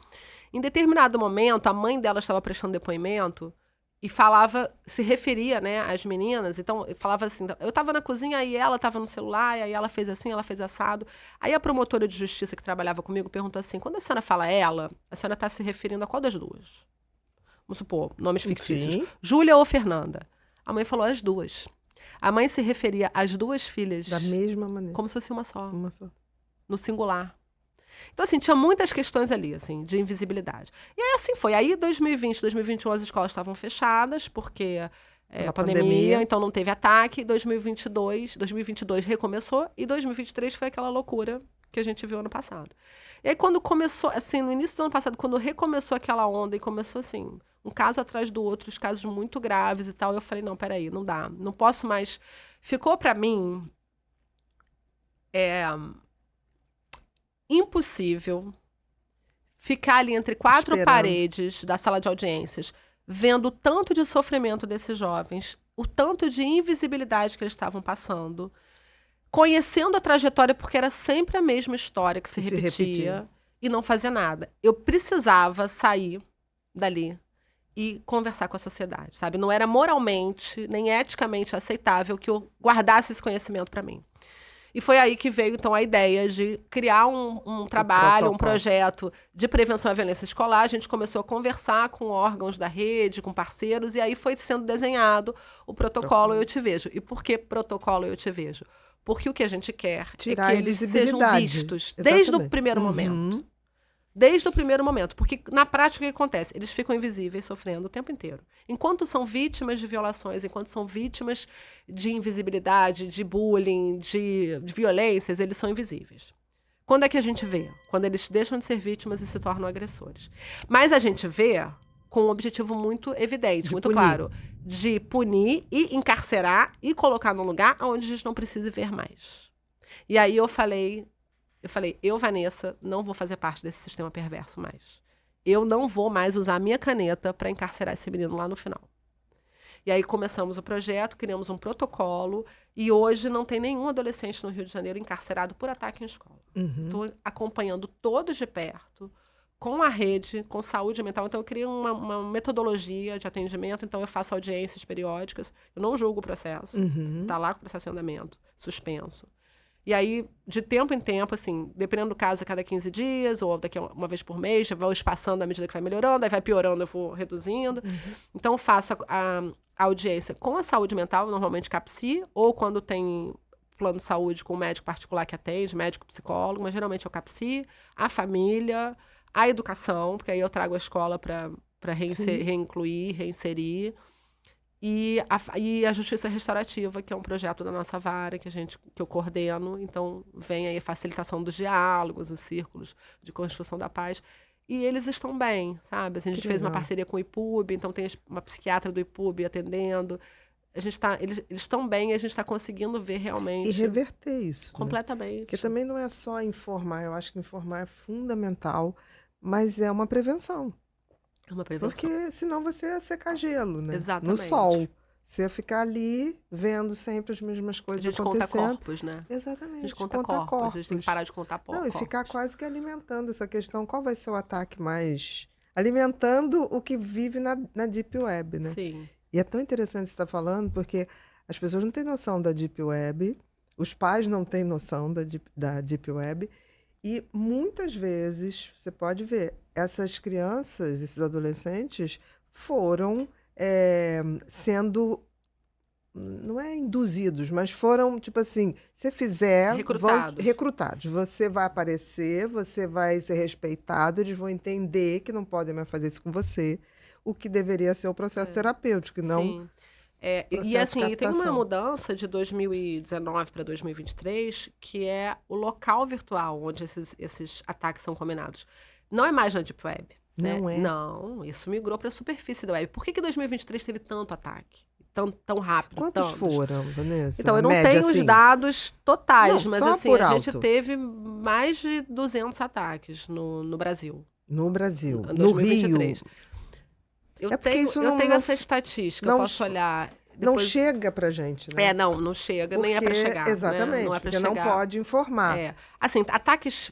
Em determinado momento, a mãe dela estava prestando depoimento e se referia, né, às meninas, então falava assim, eu estava na cozinha e ela estava no celular, e aí ela fez assim, ela fez assado. Aí a promotora de justiça que trabalhava comigo perguntou assim, quando a senhora fala ela, a senhora está se referindo a qual das duas? Vamos supor, nomes fictícios. Sim. Júlia ou Fernanda? A mãe falou as duas. A mãe se referia às duas filhas... Da mesma maneira. Como se fosse uma só. Uma só. No singular. Então, assim, tinha muitas questões ali, assim, de invisibilidade. E aí, assim, foi. Aí, 2020, 2021, as escolas estavam fechadas, porque a pandemia, então não teve ataque. 2022 recomeçou, e 2023 foi aquela loucura que a gente viu ano passado. E aí, quando começou, assim, no início do ano passado, quando recomeçou aquela onda, e começou, assim, um caso atrás do outro, os casos muito graves e tal, eu falei, não, peraí, não dá, não posso mais... Ficou pra mim impossível ficar ali entre quatro paredes da sala de audiências, vendo o tanto de sofrimento desses jovens, o tanto de invisibilidade que eles estavam passando, conhecendo a trajetória, porque era sempre a mesma história que se repetia, e não fazia nada. Eu precisava sair dali e conversar com a sociedade, sabe? Não era moralmente, nem eticamente aceitável que eu guardasse esse conhecimento para mim. E foi aí que veio, então, a ideia de criar um trabalho, um projeto de prevenção à violência escolar. A gente começou a conversar com órgãos da rede, com parceiros, e aí foi sendo desenhado o protocolo Eu Te Vejo. E por que protocolo Eu Te Vejo? Porque o que a gente quer tirar é que eles sejam vistos desde o primeiro momento. Desde o primeiro momento. Porque, na prática, o que acontece? Eles ficam invisíveis, sofrendo o tempo inteiro. Enquanto são vítimas de violações, enquanto são vítimas de invisibilidade, de bullying, de violências, eles são invisíveis. Quando é que a gente vê? Quando eles deixam de ser vítimas e se tornam agressores. Mas a gente vê com um objetivo muito evidente, muito claro. De punir e encarcerar e colocar num lugar onde a gente não precise ver mais. E aí eu falei, Vanessa, não vou fazer parte desse sistema perverso mais. Eu não vou mais usar a minha caneta para encarcerar esse menino lá no final. E aí começamos o projeto, criamos um protocolo, e hoje não tem nenhum adolescente no Rio de Janeiro encarcerado por ataque em escola. Estou acompanhando todos de perto, com a rede, com saúde mental. Então eu criei uma metodologia de atendimento, então eu faço audiências periódicas, eu não julgo o processo, está lá com o processo em andamento, suspenso. E aí, de tempo em tempo, assim, dependendo do caso, a cada 15 dias, ou daqui uma vez por mês, já vou espaçando à medida que vai melhorando, aí vai piorando, eu vou reduzindo. Então, eu faço a audiência com a saúde mental, normalmente CAPSI, ou quando tem plano de saúde com um médico particular que atende, médico psicólogo, mas geralmente é o CAPSI, a família, a educação, porque aí eu trago a escola para reincluir, reinserir. E a Justiça Restaurativa, que é um projeto da nossa vara, que eu coordeno. Então, vem aí a facilitação dos diálogos, os círculos de construção da paz. E eles estão bem, sabe? Assim, a gente fez uma parceria com o IPUB, então tem uma psiquiatra do IPUB atendendo. Eles estão bem e a gente está conseguindo ver realmente... E reverter isso. Completamente. Né? Porque também não é só informar, eu acho que informar é fundamental, mas é uma prevenção. Uma prevenção. Porque senão você ia secar gelo, né? Exatamente. No sol. Você ia ficar ali vendo sempre as mesmas coisas acontecendo. A gente conta corpos, né? Exatamente. A gente conta corpos. A gente tem que parar de contar corpos. Não, e ficar quase que alimentando essa questão. Qual vai ser o ataque mais... Alimentando o que vive na Deep Web, né? Sim. E é tão interessante você estar falando, porque as pessoas não têm noção da Deep Web, os pais não têm noção da Deep Web, E muitas vezes, você pode ver, essas crianças, esses adolescentes, foram sendo, não é induzidos, mas foram, tipo assim, se fizer, recrutados. Você vai aparecer, você vai ser respeitado, eles vão entender que não podem mais fazer isso com você, o que deveria ser o processo terapêutico, não... Sim. E assim, tem uma mudança de 2019 para 2023, que é o local virtual onde esses ataques são combinados. Não é mais na Deep Web. Não né? é? Não, isso migrou para a superfície da web. Por que 2023 teve tanto ataque? Tão rápido? Quantos foram, Vanessa? Então, eu não média, tenho assim? os dados totais, Não, mas só assim, por a gente alto. teve mais de 200 ataques no Brasil. No Brasil. Em 2023. No Rio. Eu tenho essa estatística, eu posso olhar. Não chega pra gente, né? Não chega, nem é pra chegar. Exatamente, né? Não é pra porque chegar. não pode informar. Assim, ataques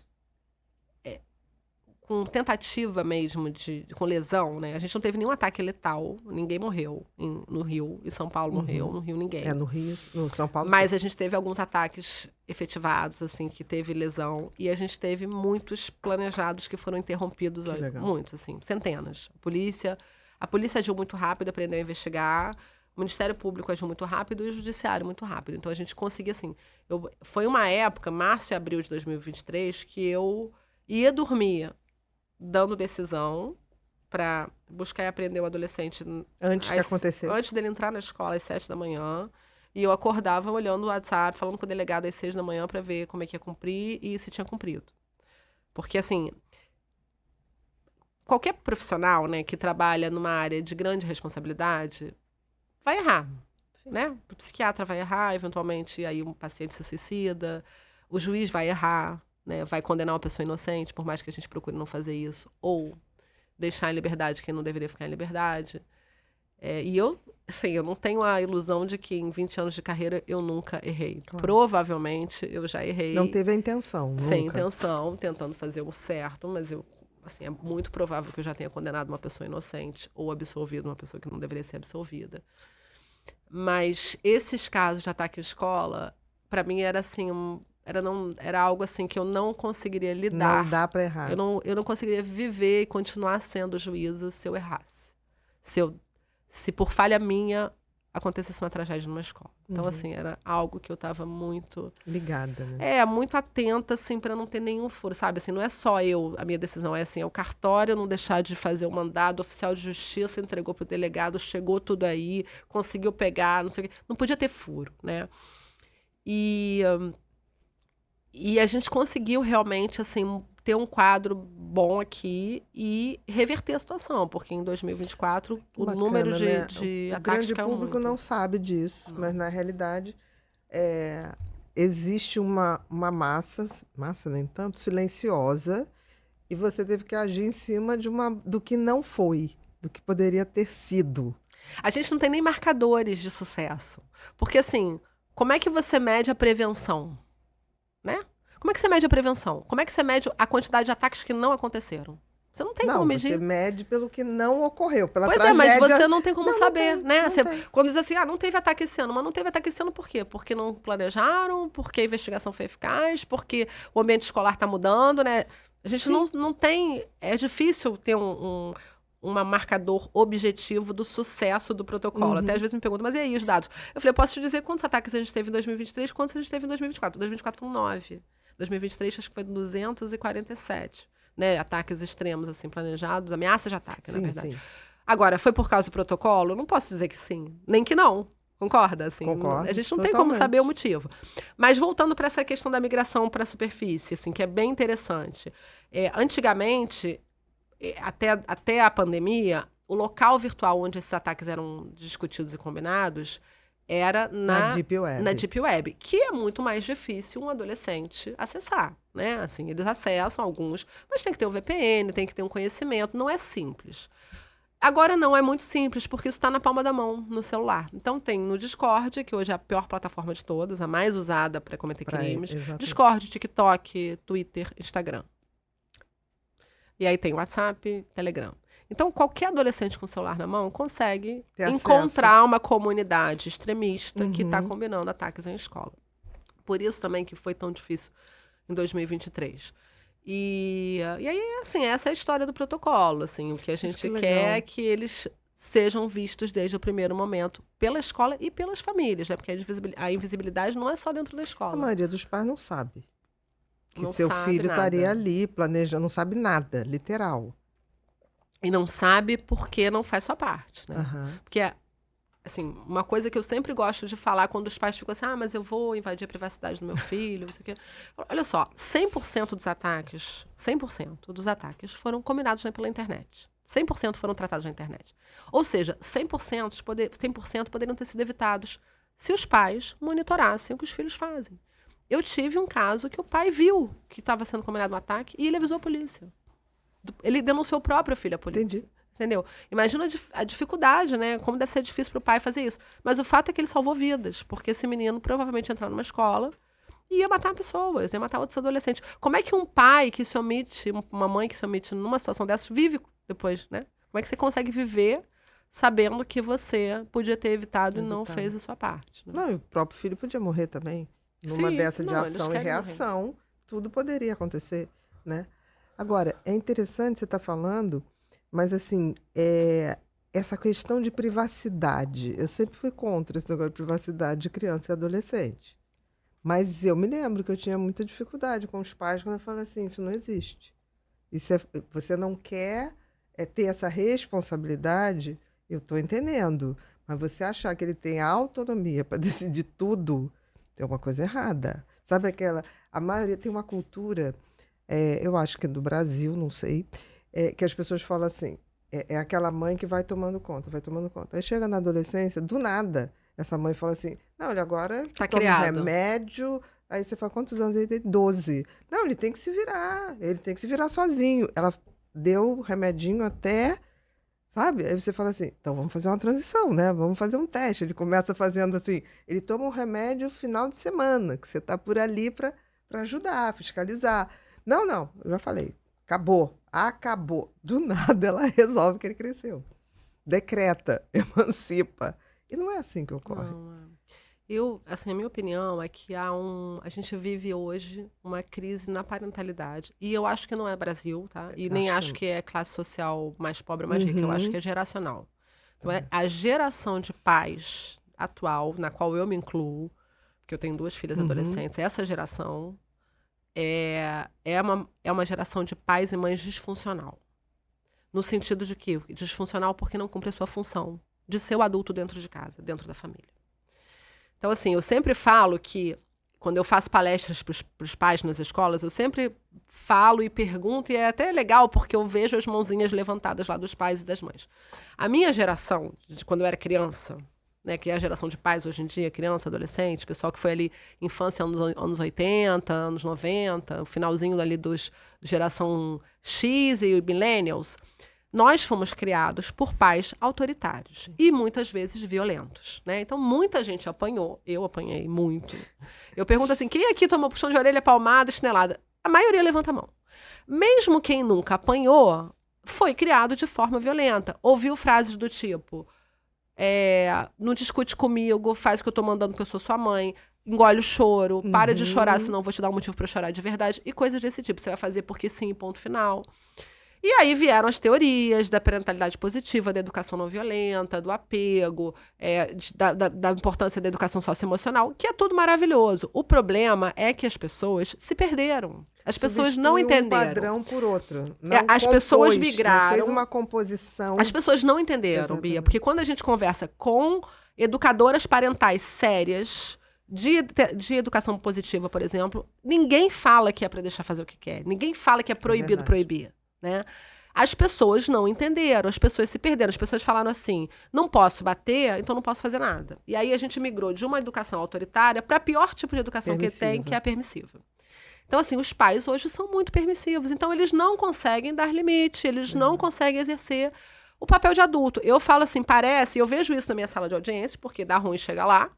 com tentativa mesmo, com lesão, né? A gente não teve nenhum ataque letal, ninguém morreu no Rio, em São Paulo morreu, no Rio ninguém. No Rio, no São Paulo. Mas sim. a gente teve alguns ataques efetivados, assim, que teve lesão, e a gente teve muitos planejados que foram interrompidos, muitos, assim, centenas. A polícia agiu muito rápido, aprendeu a investigar, o Ministério Público agiu muito rápido e o Judiciário muito rápido. Então, a gente conseguia, assim... Foi uma época, março e abril de 2023, que eu ia dormir dando decisão para buscar e aprender o adolescente... Antes que acontecesse. Antes dele entrar na escola às 7 da manhã. E eu acordava olhando o WhatsApp, falando com o delegado às 6 da manhã para ver como é que ia cumprir e se tinha cumprido. Porque, assim... Qualquer profissional, né, que trabalha numa área de grande responsabilidade vai errar, né? O psiquiatra vai errar, eventualmente, aí um paciente se suicida, o juiz vai errar, né? Vai condenar uma pessoa inocente, por mais que a gente procure não fazer isso, ou deixar em liberdade quem não deveria ficar em liberdade. E eu não tenho a ilusão de que em 20 anos de carreira eu nunca errei. Claro. Provavelmente eu já errei. Não teve a intenção, nunca. Sem intenção, tentando fazer o certo, mas assim, é muito provável que eu já tenha condenado uma pessoa inocente ou absolvido uma pessoa que não deveria ser absolvida. Mas esses casos de ataque à escola, para mim era assim, era algo assim que eu não conseguiria lidar. Não dá para errar. Eu não conseguiria viver e continuar sendo juíza se eu errasse. Se por falha minha acontecesse uma tragédia numa escola. Então, assim, era algo que eu estava muito... ligada, né? Muito atenta, assim, para não ter nenhum furo, sabe? Assim, não é só a minha decisão, é o cartório não deixar de fazer o mandado, o oficial de justiça entregou para o delegado, chegou tudo aí, conseguiu pegar, não sei o quê. Não podia ter furo, né? E a gente conseguiu realmente, assim, ter um quadro bom aqui e reverter a situação, porque em 2024 o número de ataques caiu muito. O grande público não sabe disso, mas na realidade existe uma massa nem tanto, silenciosa, e você teve que agir em cima do que não foi, do que poderia ter sido. A gente não tem nem marcadores de sucesso, porque assim, como é que você mede a prevenção, né? Como é que você mede a prevenção? Como é que você mede a quantidade de ataques que não aconteceram? Você não tem como medir. Você mede pelo que não ocorreu, pela tragédia. Mas você não tem como saber, né? Quando diz assim, não teve ataque esse ano. Mas não teve ataque esse ano por quê? Porque não planejaram, porque a investigação foi eficaz, porque o ambiente escolar está mudando, né? A gente não tem... É difícil ter um marcador objetivo do sucesso do protocolo. Até às vezes me perguntam, mas e aí os dados? Eu falei, eu posso te dizer quantos ataques a gente teve em 2023 e quantos a gente teve em 2024. 2024 foram 9. 2023 acho que foi 247, né? Ataques extremos, assim, planejados, ameaças de ataque, na verdade. Sim. Agora, foi por causa do protocolo? Não posso dizer que sim, nem que não. Concorda? Assim, concordo. A gente não tem como saber o motivo. Mas voltando para essa questão da migração para a superfície, assim, que é bem interessante. Antigamente, até a pandemia, o local virtual onde esses ataques eram discutidos e combinados era na Deep Web, que é muito mais difícil um adolescente acessar, né? Assim, eles acessam alguns, mas tem que ter um VPN, tem que ter um conhecimento, não é simples. Agora não é muito simples, porque isso está na palma da mão, no celular. Então tem no Discord, que hoje é a pior plataforma de todas, a mais usada para cometer crimes. Discord, TikTok, Twitter, Instagram. E aí tem WhatsApp, Telegram. Então, qualquer adolescente com celular na mão consegue encontrar uma comunidade extremista que está combinando ataques em escola. Por isso também que foi tão difícil em 2023. E aí, assim, essa é a história do protocolo, assim, o que a gente quer é que eles sejam vistos desde o primeiro momento pela escola e pelas famílias, né? Porque a invisibilidade não é só dentro da escola. A maioria dos pais não sabe que não seu sabe filho nada. estaria ali planejando, não sabe nada, literal. E não sabe porque não faz sua parte, né? Uhum. Porque, assim, uma coisa que eu sempre gosto de falar quando os pais ficam assim, mas eu vou invadir a privacidade do meu filho, não sei o quê. Olha só, 100% dos ataques foram combinados pela internet. 100% foram tratados na internet. Ou seja, 100% poderiam ter sido evitados se os pais monitorassem o que os filhos fazem. Eu tive um caso que o pai viu que estava sendo combinado um ataque e ele avisou a polícia. Ele denunciou o próprio filho à polícia. Entendi. Entendeu? Imagina a dificuldade, né? Como deve ser difícil para o pai fazer isso. Mas o fato é que ele salvou vidas, porque esse menino provavelmente ia entrar numa escola e ia matar pessoas, ia matar outros adolescentes. Como é que um pai que se omite, uma mãe que se omite numa situação dessas, vive depois, né? Como é que você consegue viver sabendo que você podia ter evitado e não fez a sua parte? Né? Não, e o próprio filho podia morrer também. Numa dessa de ação e reação, tudo poderia acontecer, né? Agora, é interessante você estar falando, mas assim, essa questão de privacidade, eu sempre fui contra esse negócio de privacidade de criança e adolescente. Mas eu me lembro que eu tinha muita dificuldade com os pais quando eu falei assim, isso não existe. Você não quer ter essa responsabilidade, eu estou entendendo, mas você achar que ele tem autonomia para decidir tudo, tem uma coisa errada. Sabe a maioria tem uma cultura, eu acho que é do Brasil, não sei, que as pessoas falam assim, é aquela mãe que vai tomando conta. Aí chega na adolescência, do nada, essa mãe fala assim, não, ele agora toma um remédio, aí você fala, quantos anos ele tem? 12. Não, ele tem que se virar sozinho. Ela deu o remedinho até, sabe? Aí você fala assim, então vamos fazer uma transição, né? Vamos fazer um teste. Ele começa fazendo assim, ele toma um remédio final de semana, que você tá por ali para ajudar, fiscalizar. Não, eu já falei, acabou. Do nada ela resolve que ele cresceu. Decreta, emancipa. E não é assim que ocorre. Não, a minha opinião é que a gente vive hoje uma crise na parentalidade. E eu acho que não é Brasil, tá? E nem acho que é classe social mais pobre ou mais rica. Eu acho que é geracional. Então, a geração de pais atual, na qual eu me incluo, porque eu tenho 2 filhas adolescentes, essa geração é uma geração de pais e mães disfuncional. No sentido de que disfuncional porque não cumpre a sua função de ser o adulto dentro de casa, dentro da família. Então, assim, eu sempre falo que, quando eu faço palestras para os pais nas escolas, eu sempre falo e pergunto, e é até legal, porque eu vejo as mãozinhas levantadas lá dos pais e das mães. A minha geração, de quando eu era criança, né, que é a geração de pais hoje em dia, criança, adolescente, pessoal que foi ali infância anos 80, anos 90, o finalzinho ali dos geração X e millennials, nós fomos criados por pais autoritários e muitas vezes violentos, né? Então, muita gente apanhou. Eu apanhei muito. Eu pergunto assim, quem aqui tomou puxão de orelha, palmada, chinelada? A maioria levanta a mão. Mesmo quem nunca apanhou, foi criado de forma violenta. Ouviu frases do tipo, não discute comigo, faz o que eu tô mandando porque eu sou sua mãe, engole o choro, para de chorar, senão eu vou te dar um motivo para chorar de verdade, e coisas desse tipo. Você vai fazer porque sim, ponto final. E aí vieram as teorias da parentalidade positiva, da educação não violenta, do apego, da importância da educação socioemocional, que é tudo maravilhoso. O problema é que as pessoas se perderam. As pessoas não entenderam. Um padrão por outro. As pessoas migraram. Não fez uma composição. As pessoas não entenderam, exatamente. Bia, porque quando a gente conversa com educadoras parentais sérias, de educação positiva, por exemplo, ninguém fala que é para deixar fazer o que quer. Ninguém fala que é proibido proibir. Né? As pessoas não entenderam, as pessoas se perderam, as pessoas falaram assim, não posso bater, então não posso fazer nada. E aí a gente migrou de uma educação autoritária para pior tipo de educação permissiva. Que tem, que é a permissiva. Então, assim, os pais hoje são muito permissivos, então eles não conseguem dar limite, eles não conseguem exercer o papel de adulto. Eu falo assim, eu vejo isso na minha sala de audiência, porque dá ruim chegar lá,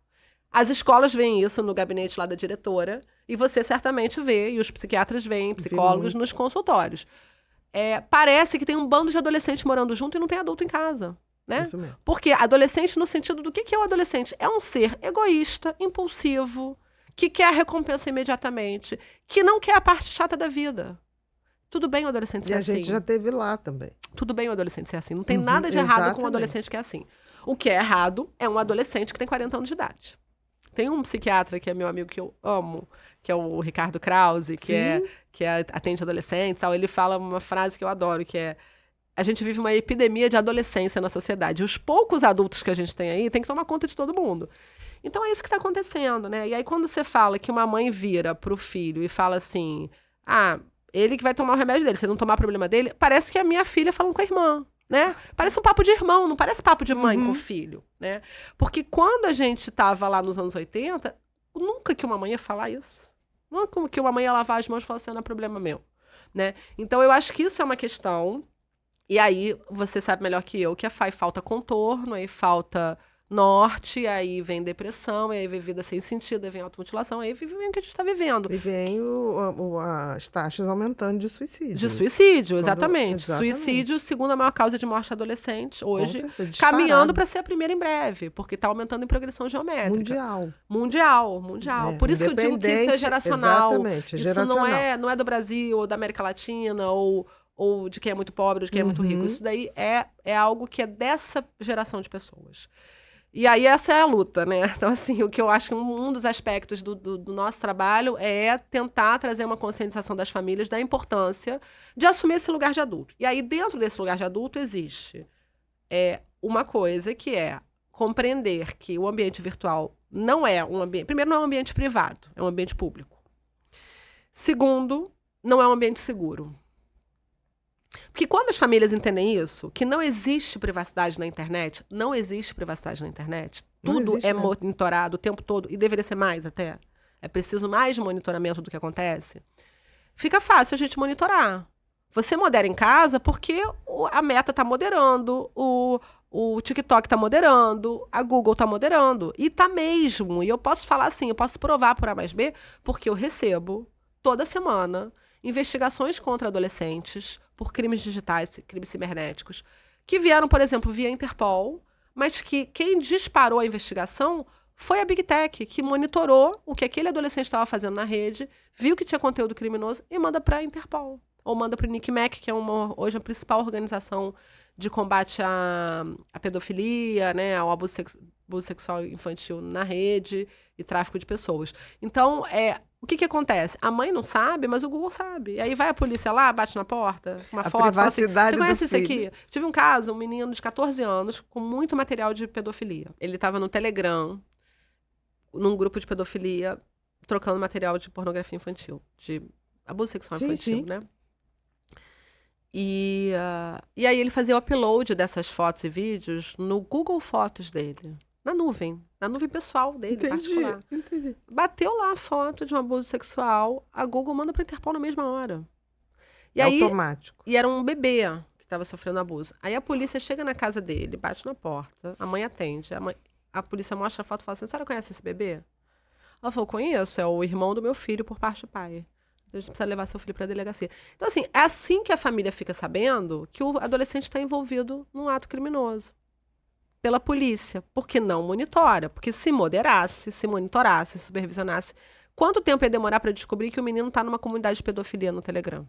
as escolas veem isso no gabinete lá da diretora, e você certamente vê, e os psiquiatras veem, psicólogos nos consultórios. Parece que tem um bando de adolescentes morando junto e não tem adulto em casa, né? Isso mesmo. Porque adolescente, no sentido do que é o adolescente? É um ser egoísta, impulsivo, que quer a recompensa imediatamente, que não quer a parte chata da vida. Tudo bem o adolescente ser assim. E a gente já teve lá também. Tudo bem o adolescente ser assim. Não tem nada de errado com um adolescente que é assim. O que é errado é um adolescente que tem 40 anos de idade. Tem um psiquiatra que é meu amigo que eu amo, que é o Ricardo Krause, que atende adolescentes e tal. Ele fala uma frase que eu adoro, que é: a gente vive uma epidemia de adolescência na sociedade. Os poucos adultos que a gente tem aí tem que tomar conta de todo mundo. Então é isso que está acontecendo, né? E aí quando você fala que uma mãe vira pro filho e fala assim: ele que vai tomar o remédio dele, se ele não tomar o problema dele, parece que é a minha filha falando com a irmã, né? Parece um papo de irmão, não parece papo de mãe com filho, né? Porque quando a gente tava lá nos anos 80, nunca que uma mãe ia falar isso. Nunca que uma mãe ia lavar as mãos e falar assim: não é problema meu, né? Então eu acho que isso é uma questão, e aí você sabe melhor que eu, que aí falta contorno, aí falta norte, aí vem depressão, aí vem vida sem sentido, aí vem automutilação, aí vem o que a gente está vivendo. E vem as taxas aumentando de suicídio. De suicídio, exatamente. Suicídio, segunda maior causa de morte adolescente, hoje, caminhando para ser a primeira em breve, porque está aumentando em progressão geométrica. Mundial. Por isso que eu digo que isso é geracional. Exatamente, geracional. Isso não é do Brasil, ou da América Latina, ou de quem é muito pobre, ou de quem é muito rico. Isso daí é algo que é dessa geração de pessoas. E aí essa é a luta, né? Então, assim, o que eu acho que um dos aspectos do nosso trabalho é tentar trazer uma conscientização das famílias da importância de assumir esse lugar de adulto. E aí, dentro desse lugar de adulto, existe uma coisa que é compreender que o ambiente virtual não é um ambiente... Primeiro, não é um ambiente privado, é um ambiente público. Segundo, não é um ambiente seguro. Porque quando as famílias entendem isso, que não existe privacidade na internet, tudo é monitorado o tempo todo, e deveria ser mais até, é preciso mais monitoramento do que acontece, fica fácil a gente monitorar. Você modera em casa porque a Meta está moderando, o TikTok está moderando, a Google está moderando, e está mesmo. E eu posso falar assim, eu posso provar por A mais B, porque eu recebo toda semana investigações contra adolescentes por crimes digitais, crimes cibernéticos, que vieram, por exemplo, via Interpol, mas que quem disparou a investigação foi a Big Tech, que monitorou o que aquele adolescente estava fazendo na rede, viu que tinha conteúdo criminoso e manda para a Interpol. Ou manda para o NICMEC, que é hoje a principal organização de combate à pedofilia, né, ao abuso sexual infantil na rede e tráfico de pessoas. Então, o que acontece? A mãe não sabe, mas o Google sabe. E aí vai a polícia lá, bate na porta, uma foto, privacidade fala assim: você conhece filho. Aqui? Tive um caso, um menino de 14 anos com muito material de pedofilia. Ele estava no Telegram, num grupo de pedofilia, trocando material de pornografia infantil, de abuso sexual infantil, né? E aí ele fazia o upload dessas fotos e vídeos no Google Fotos dele. Na nuvem pessoal dele, particular. Entendi. Bateu lá a foto de um abuso sexual, a Google manda para a Interpol na mesma hora. E automático. E era um bebê que estava sofrendo abuso. Aí a polícia chega na casa dele, bate na porta, a mãe atende, a polícia mostra a foto e fala assim: a senhora conhece esse bebê? Ela falou: conheço, é o irmão do meu filho por parte do pai. A gente precisa levar seu filho para a delegacia. Então, assim, é assim que a família fica sabendo que o adolescente está envolvido num ato criminoso. Pela polícia, porque não monitora, porque se moderasse, se monitorasse, supervisionasse, quanto tempo ia demorar para descobrir que o menino está numa comunidade de pedofilia no Telegram,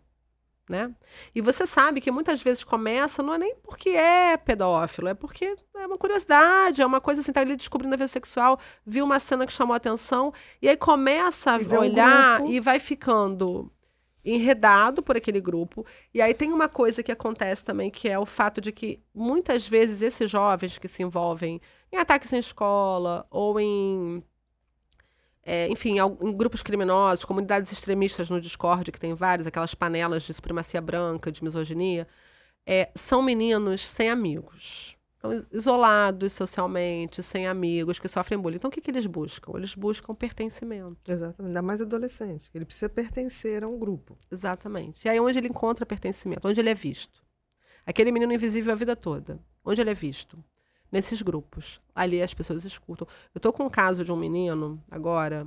né? E você sabe que muitas vezes começa, não é nem porque é pedófilo, é porque é uma curiosidade, é uma coisa assim, tá ali descobrindo a vida sexual, viu uma cena que chamou a atenção, e aí começa a olhar e vai ficando enredado por aquele grupo. E aí tem uma coisa que acontece também, que é o fato de que muitas vezes esses jovens que se envolvem em ataques em escola ou em grupos criminosos, comunidades extremistas no Discord, que tem várias, aquelas panelas de supremacia branca, de misoginia, são meninos sem amigos. Então, isolados socialmente, sem amigos, que sofrem bullying. Então, o que eles buscam? Eles buscam pertencimento. Exatamente. Ainda mais adolescente. Ele precisa pertencer a um grupo. Exatamente. E aí, onde ele encontra pertencimento? Onde ele é visto? Aquele menino invisível a vida toda. Onde ele é visto? Nesses grupos. Ali as pessoas escutam. Eu estou com um caso de um menino, agora,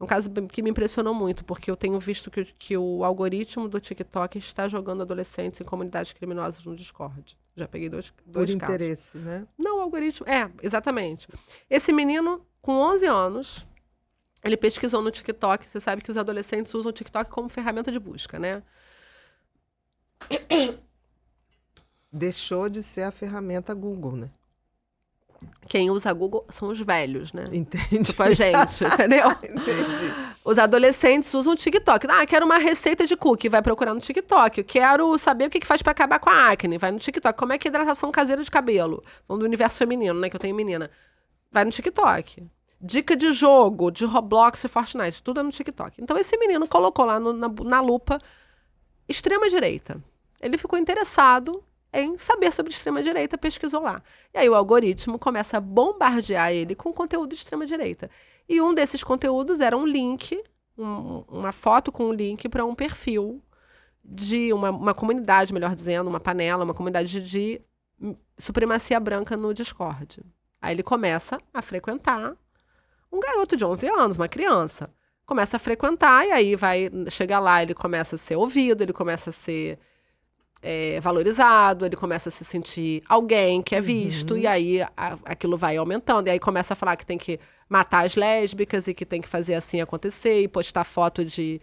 um caso que me impressionou muito, porque eu tenho visto que o algoritmo do TikTok está jogando adolescentes em comunidades criminosas no Discord. Já peguei dois casos. Por interesse, né? Não, o algoritmo... exatamente. Esse menino, com 11 anos, ele pesquisou no TikTok. Você sabe que os adolescentes usam o TikTok como ferramenta de busca, né? Deixou de ser a ferramenta Google, né? Quem usa Google são os velhos, né? Entendi. Tipo a gente, entendeu? Entendi. Os adolescentes usam o TikTok. Quero uma receita de cookie, vai procurar no TikTok. Eu quero saber o que faz pra acabar com a acne, vai no TikTok. Como é que é hidratação caseira de cabelo? Vamos do universo feminino, né? Que eu tenho menina. Vai no TikTok. Dica de jogo, de Roblox e Fortnite, tudo é no TikTok. Então esse menino colocou lá na lupa extrema-direita. Ele ficou interessado em saber sobre extrema-direita, pesquisou lá. E aí o algoritmo começa a bombardear ele com conteúdo de extrema-direita. E um desses conteúdos era um link, uma foto com um link para um perfil de uma comunidade, melhor dizendo, uma panela, uma comunidade de supremacia branca no Discord. Aí ele começa a frequentar um garoto de 11 anos, uma criança. Começa a frequentar e aí vai chegar lá, ele começa a ser ouvido, ele começa a ser valorizado, ele começa a se sentir alguém que é visto, e aí aquilo vai aumentando, e aí começa a falar que tem que matar as lésbicas e que tem que fazer assim acontecer, e postar foto de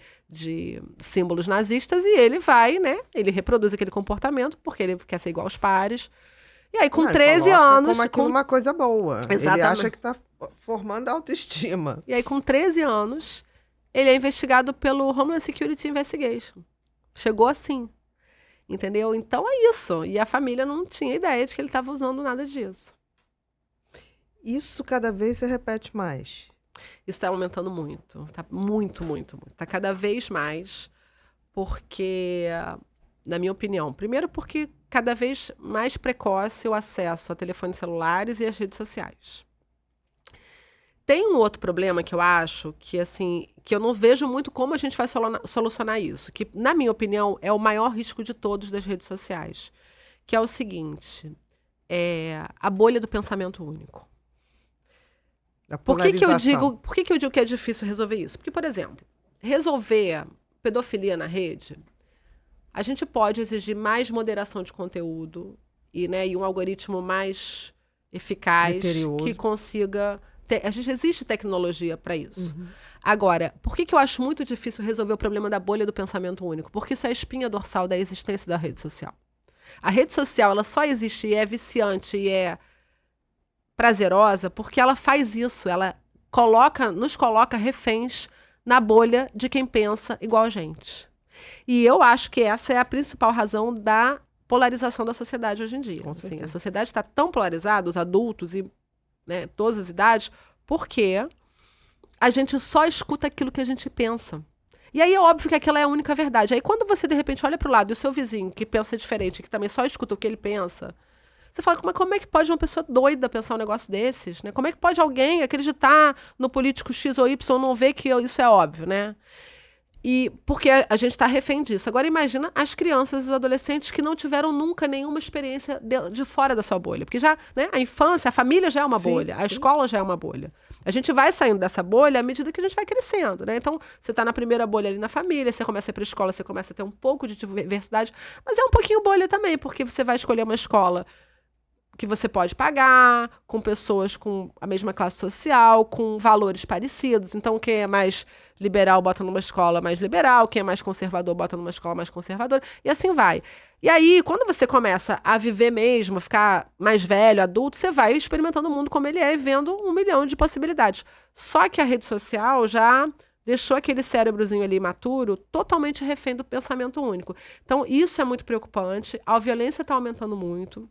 símbolos nazistas, e ele vai, né, ele reproduz aquele comportamento, porque ele quer ser igual aos pares. E aí com 13 anos... Como aquilo uma coisa boa. Exatamente. Ele acha que está formando autoestima. E aí com 13 anos, ele é investigado pelo Homeland Security Investigation. Chegou assim. Entendeu? Então é isso. E a família não tinha ideia de que ele estava usando nada disso. Isso cada vez se repete mais. Isso está aumentando muito. Está muito, muito, muito. Está cada vez mais, porque, na minha opinião, primeiro porque cada vez mais precoce o acesso a telefones celulares e às redes sociais. Tem um outro problema que eu acho que, assim, que eu não vejo muito como a gente vai solucionar isso, que, na minha opinião, é o maior risco de todos das redes sociais, que é o seguinte, a bolha do pensamento único. Por que eu digo que é difícil resolver isso? Porque, por exemplo, resolver pedofilia na rede, a gente pode exigir mais moderação de conteúdo e um algoritmo mais eficaz que consiga... Existe tecnologia para isso. Agora, por que eu acho muito difícil resolver o problema da bolha do pensamento único? Porque isso é a espinha dorsal da existência da rede social. A rede social ela só existe e é viciante e é prazerosa porque ela faz isso. Ela nos coloca reféns na bolha de quem pensa igual a gente. E eu acho que essa é a principal razão da polarização da sociedade hoje em dia. Assim, a sociedade está tão polarizada, os adultos e todas as idades, porque a gente só escuta aquilo que a gente pensa. E aí é óbvio que aquela é a única verdade. Aí quando você, de repente, olha para o lado e o seu vizinho, que pensa diferente, que também só escuta o que ele pensa, você fala, como é que pode uma pessoa doida pensar um negócio desses? Né? Como é que pode alguém acreditar no político X ou Y e não ver que isso é óbvio, né? E porque a gente está refém disso. Agora imagina as crianças e os adolescentes que não tiveram nunca nenhuma experiência de fora da sua bolha. Porque já, a infância, a família já é uma bolha, a escola já é uma bolha. A gente vai saindo dessa bolha à medida que a gente vai crescendo, né? Então, você está na primeira bolha ali na família, você começa a ir para a escola, você começa a ter um pouco de diversidade, mas é um pouquinho bolha também, porque você vai escolher uma escola que você pode pagar, com pessoas com a mesma classe social, com valores parecidos. Então, quem é mais liberal bota numa escola mais liberal, quem é mais conservador bota numa escola mais conservadora, e assim vai. E aí, quando você começa a viver mesmo, a ficar mais velho, adulto, você vai experimentando o mundo como ele é e vendo 1 milhão de possibilidades. Só que a rede social já deixou aquele cérebrozinho ali imaturo totalmente refém do pensamento único. Então, isso é muito preocupante. A violência está aumentando muito.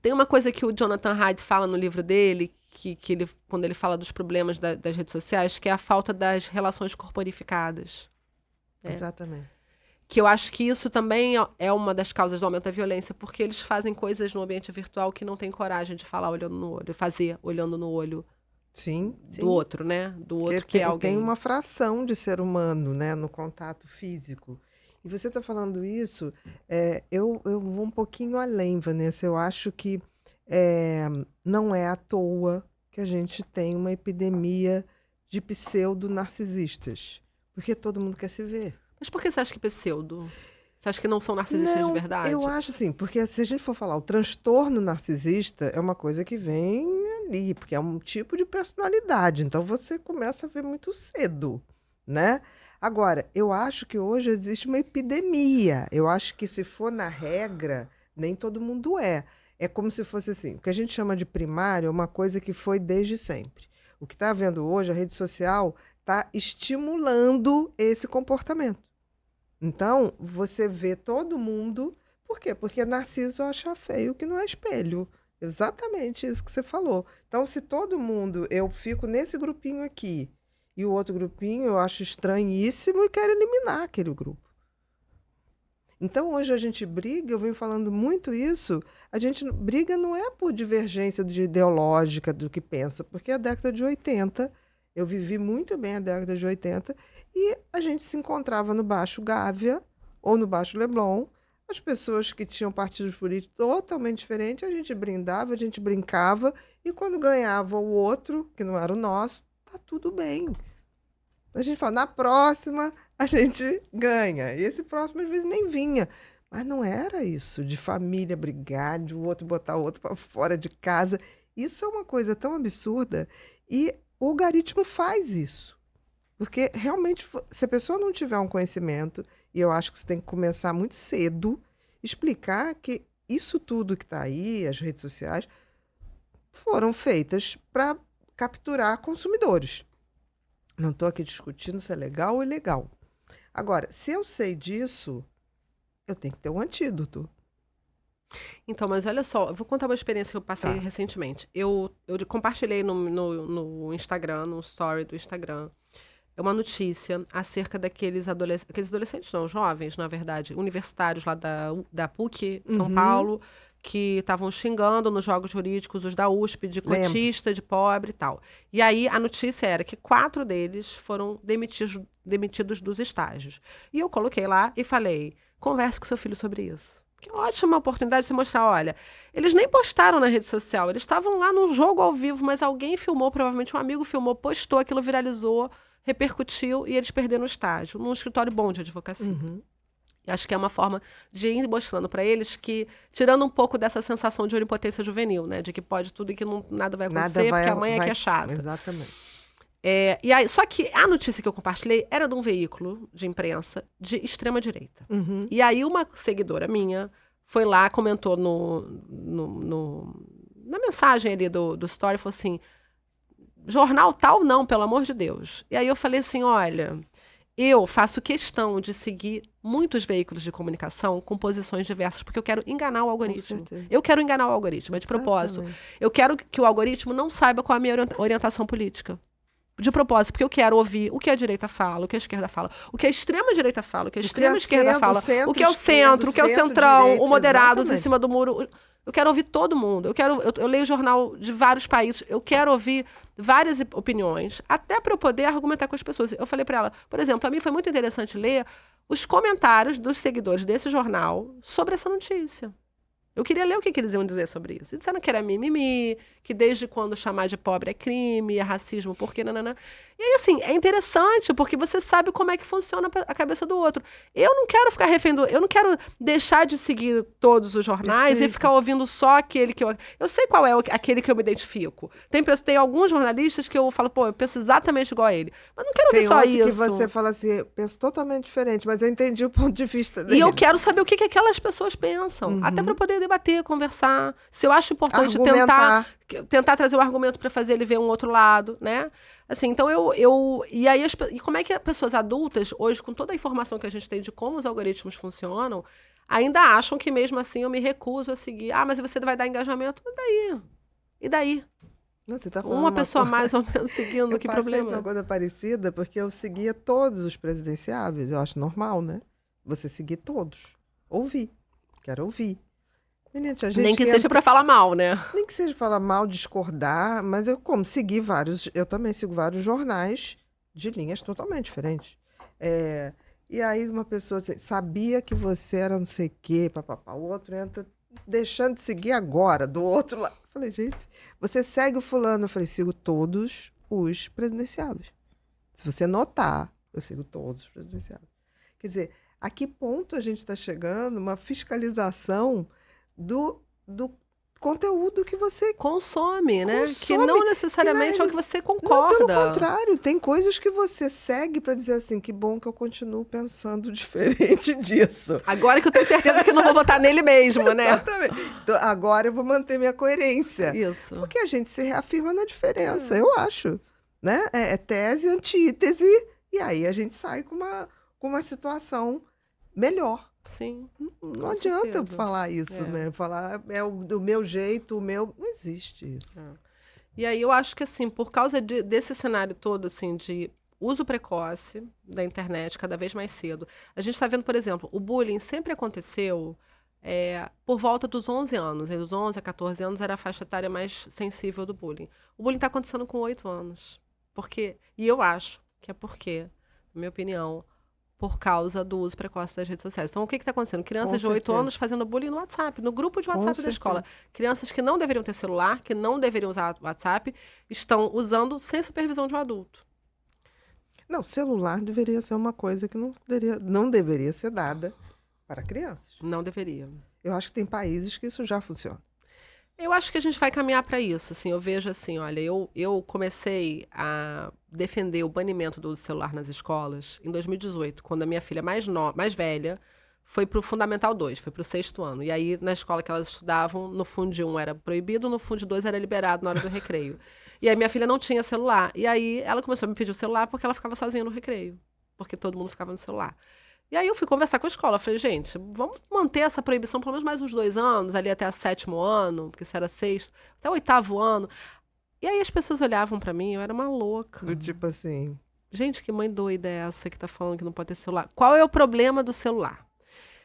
Tem uma coisa que o Jonathan Haidt fala no livro dele, que ele, quando ele fala dos problemas das redes sociais, que é a falta das relações corporificadas. Exatamente. Que eu acho que isso também é uma das causas do aumento da violência, porque eles fazem coisas no ambiente virtual que não tem coragem de falar olhando no olho, fazer olhando no olho do outro, né? Do outro que é alguém. Tem uma fração de ser humano, né, no contato físico. E você está falando isso, eu vou um pouquinho além, Vanessa. Eu acho que não é à toa que a gente tem uma epidemia de pseudo-narcisistas. Porque todo mundo quer se ver. Mas por que você acha que pseudo? Você acha que não são narcisistas de verdade? Eu acho assim, porque se a gente for falar, o transtorno narcisista é uma coisa que vem ali, porque é um tipo de personalidade. Então você começa a ver muito cedo. né? Agora, eu acho que hoje existe uma epidemia. Eu acho que se for na regra, nem todo mundo é. É como se fosse assim, o que a gente chama de primário é uma coisa que foi desde sempre. O que está havendo hoje, a rede social está estimulando esse comportamento. Então, você vê todo mundo... Por quê? Porque Narciso acha feio que não é espelho. Exatamente isso que você falou. Então, se todo mundo... Eu fico nesse grupinho aqui e o outro grupinho eu acho estranhíssimo e quero eliminar aquele grupo. Então, hoje a gente briga, eu venho falando muito isso, a gente briga não é por divergência ideológica do que pensa, porque a década de 80, eu vivi muito bem a década de 80, e a gente se encontrava no Baixo Gávea ou no Baixo Leblon, as pessoas que tinham partidos políticos totalmente diferentes, a gente brindava, a gente brincava, e quando ganhava o outro, que não era o nosso, tá tudo bem. A gente fala, na próxima a gente ganha. E esse próximo às vezes nem vinha. Mas não era isso, de família brigar, de o outro botar o outro para fora de casa. Isso é uma coisa tão absurda. E o algoritmo faz isso. Porque realmente, se a pessoa não tiver um conhecimento, e eu acho que você tem que começar muito cedo, explicar que isso tudo que está aí, as redes sociais, foram feitas para capturar consumidores. Não estou aqui discutindo se é legal ou ilegal. Agora, se eu sei disso, eu tenho que ter um antídoto. Então, mas olha só, eu vou contar uma experiência que eu passei recentemente. Eu compartilhei no Instagram, no story do Instagram, uma notícia acerca daqueles adolescentes, não, jovens, na verdade, universitários lá da PUC, São Paulo, que estavam xingando nos jogos jurídicos os da USP, de cotista, de pobre e tal. E aí a notícia era que 4 deles foram demitidos dos estágios. E eu coloquei lá e falei, converse com seu filho sobre isso. Que ótima oportunidade de você mostrar, olha, eles nem postaram na rede social, eles estavam lá num jogo ao vivo, mas alguém filmou, provavelmente um amigo filmou, postou, aquilo viralizou, repercutiu e eles perderam o estágio, num escritório bom de advocacia. Acho que é uma forma de ir mostrando para eles que, tirando um pouco dessa sensação de onipotência juvenil, né? De que pode tudo e que nada vai acontecer, porque a mãe é que é chata. Exatamente. E aí, só que a notícia que eu compartilhei era de um veículo de imprensa de extrema-direita. E aí uma seguidora minha foi lá, comentou na mensagem ali do story, falou assim, jornal tal não, pelo amor de Deus. E aí eu falei assim, olha... Eu faço questão de seguir muitos veículos de comunicação com posições diversas, porque eu quero enganar o algoritmo. Eu quero enganar o algoritmo, é de propósito. Eu quero que o algoritmo não saiba qual é a minha orientação política. De propósito, porque eu quero ouvir o que a direita fala, o que a esquerda fala, o que a extrema-direita fala, o que a extrema-esquerda fala, o que é o centro, o que é o centrão, o moderados em cima do muro. Eu quero ouvir todo mundo. Eu leio jornal de vários países. Eu quero ouvir várias opiniões, até para eu poder argumentar com as pessoas. Eu falei para ela, por exemplo, a mim foi muito interessante ler os comentários dos seguidores desse jornal sobre essa notícia. Eu queria ler o que eles iam dizer sobre isso. E disseram que era mimimi, que desde quando chamar de pobre é crime, é racismo, porque nanana. E aí, assim, é interessante, porque você sabe como é que funciona a cabeça do outro. Eu não quero ficar refém eu não quero deixar de seguir todos os jornais e ficar ouvindo só aquele que eu... Eu sei qual é aquele que eu me identifico. Tem alguns jornalistas que eu falo, pô, eu penso exatamente igual a ele. Mas não quero ouvir só isso. Tem outro que você fala assim, eu penso totalmente diferente, mas eu entendi o ponto de vista dele. E eu quero saber o que aquelas pessoas pensam. Até para poder debater, conversar. Se eu acho importante tentar trazer um argumento para fazer ele ver um outro lado, né? Assim, então e como é que as pessoas adultas, hoje, com toda a informação que a gente tem de como os algoritmos funcionam, ainda acham que mesmo assim eu me recuso a seguir. Ah, mas você vai dar engajamento? E daí? Não, você tá uma pessoa mais ou menos seguindo, que problema? Eu passei uma coisa parecida, porque eu seguia todos os presidenciáveis. Eu acho normal, né? Você seguir todos. Quero ouvir. Menina, a gente nem que seja para falar mal, né? Nem que seja falar mal, discordar, mas eu também sigo vários jornais de linhas totalmente diferentes. E aí uma pessoa assim, sabia que você era não sei o quê, papapá, o outro entra deixando de seguir agora, do outro lado. Eu falei, gente, você segue o fulano? Eu falei, sigo todos os presidenciáveis. Se você notar, eu sigo todos os presidenciáveis. Quer dizer, a que ponto a gente está chegando, uma fiscalização do conteúdo que você consome, né? Que não necessariamente é o que você concorda. Não, pelo contrário, tem coisas que você segue para dizer assim, que bom que eu continuo pensando diferente disso. Agora que eu tenho certeza que não vou votar nele mesmo, né? Exatamente. Então, agora eu vou manter minha coerência. Isso. Porque a gente se reafirma na diferença, eu acho. Né? É tese, antítese, e aí a gente sai com uma situação melhor. Sim. Não adianta falar isso, né? Falar do meu jeito, o meu... Não existe isso. E aí eu acho que, assim, por causa desse cenário todo, assim, de uso precoce da internet cada vez mais cedo, a gente está vendo, por exemplo, o bullying sempre aconteceu por volta dos 11 anos. Dos 11 a 14 anos era a faixa etária mais sensível do bullying. O bullying está acontecendo com 8 anos. E eu acho que é porque, na minha opinião, por causa do uso precoce das redes sociais. Então, o que está acontecendo? Crianças de 8 anos fazendo bullying no WhatsApp, no grupo de WhatsApp da escola. Crianças que não deveriam ter celular, que não deveriam usar WhatsApp, estão usando sem supervisão de um adulto. Não, celular deveria ser uma coisa que não deveria ser dada para crianças. Não deveria. Eu acho que tem países que isso já funciona. Eu acho que a gente vai caminhar para isso. Assim, eu vejo assim, olha, eu comecei a defender o banimento do celular nas escolas em 2018, quando a minha filha mais velha foi para o Fundamental 2, foi para o 6º ano. E aí, na escola que elas estudavam, no Fundo 1 era proibido, no Fundo 2 era liberado na hora do recreio. E aí minha filha não tinha celular. E aí ela começou a me pedir o celular porque ela ficava sozinha no recreio, porque todo mundo ficava no celular. E aí eu fui conversar com a escola, falei, gente, vamos manter essa proibição pelo menos mais uns 2 anos, ali até o 7º ano, porque isso era 6º, até o 8º ano. E aí as pessoas olhavam pra mim, eu era uma louca. Do tipo assim... Gente, que mãe doida é essa que tá falando que não pode ter celular? Qual é o problema do celular?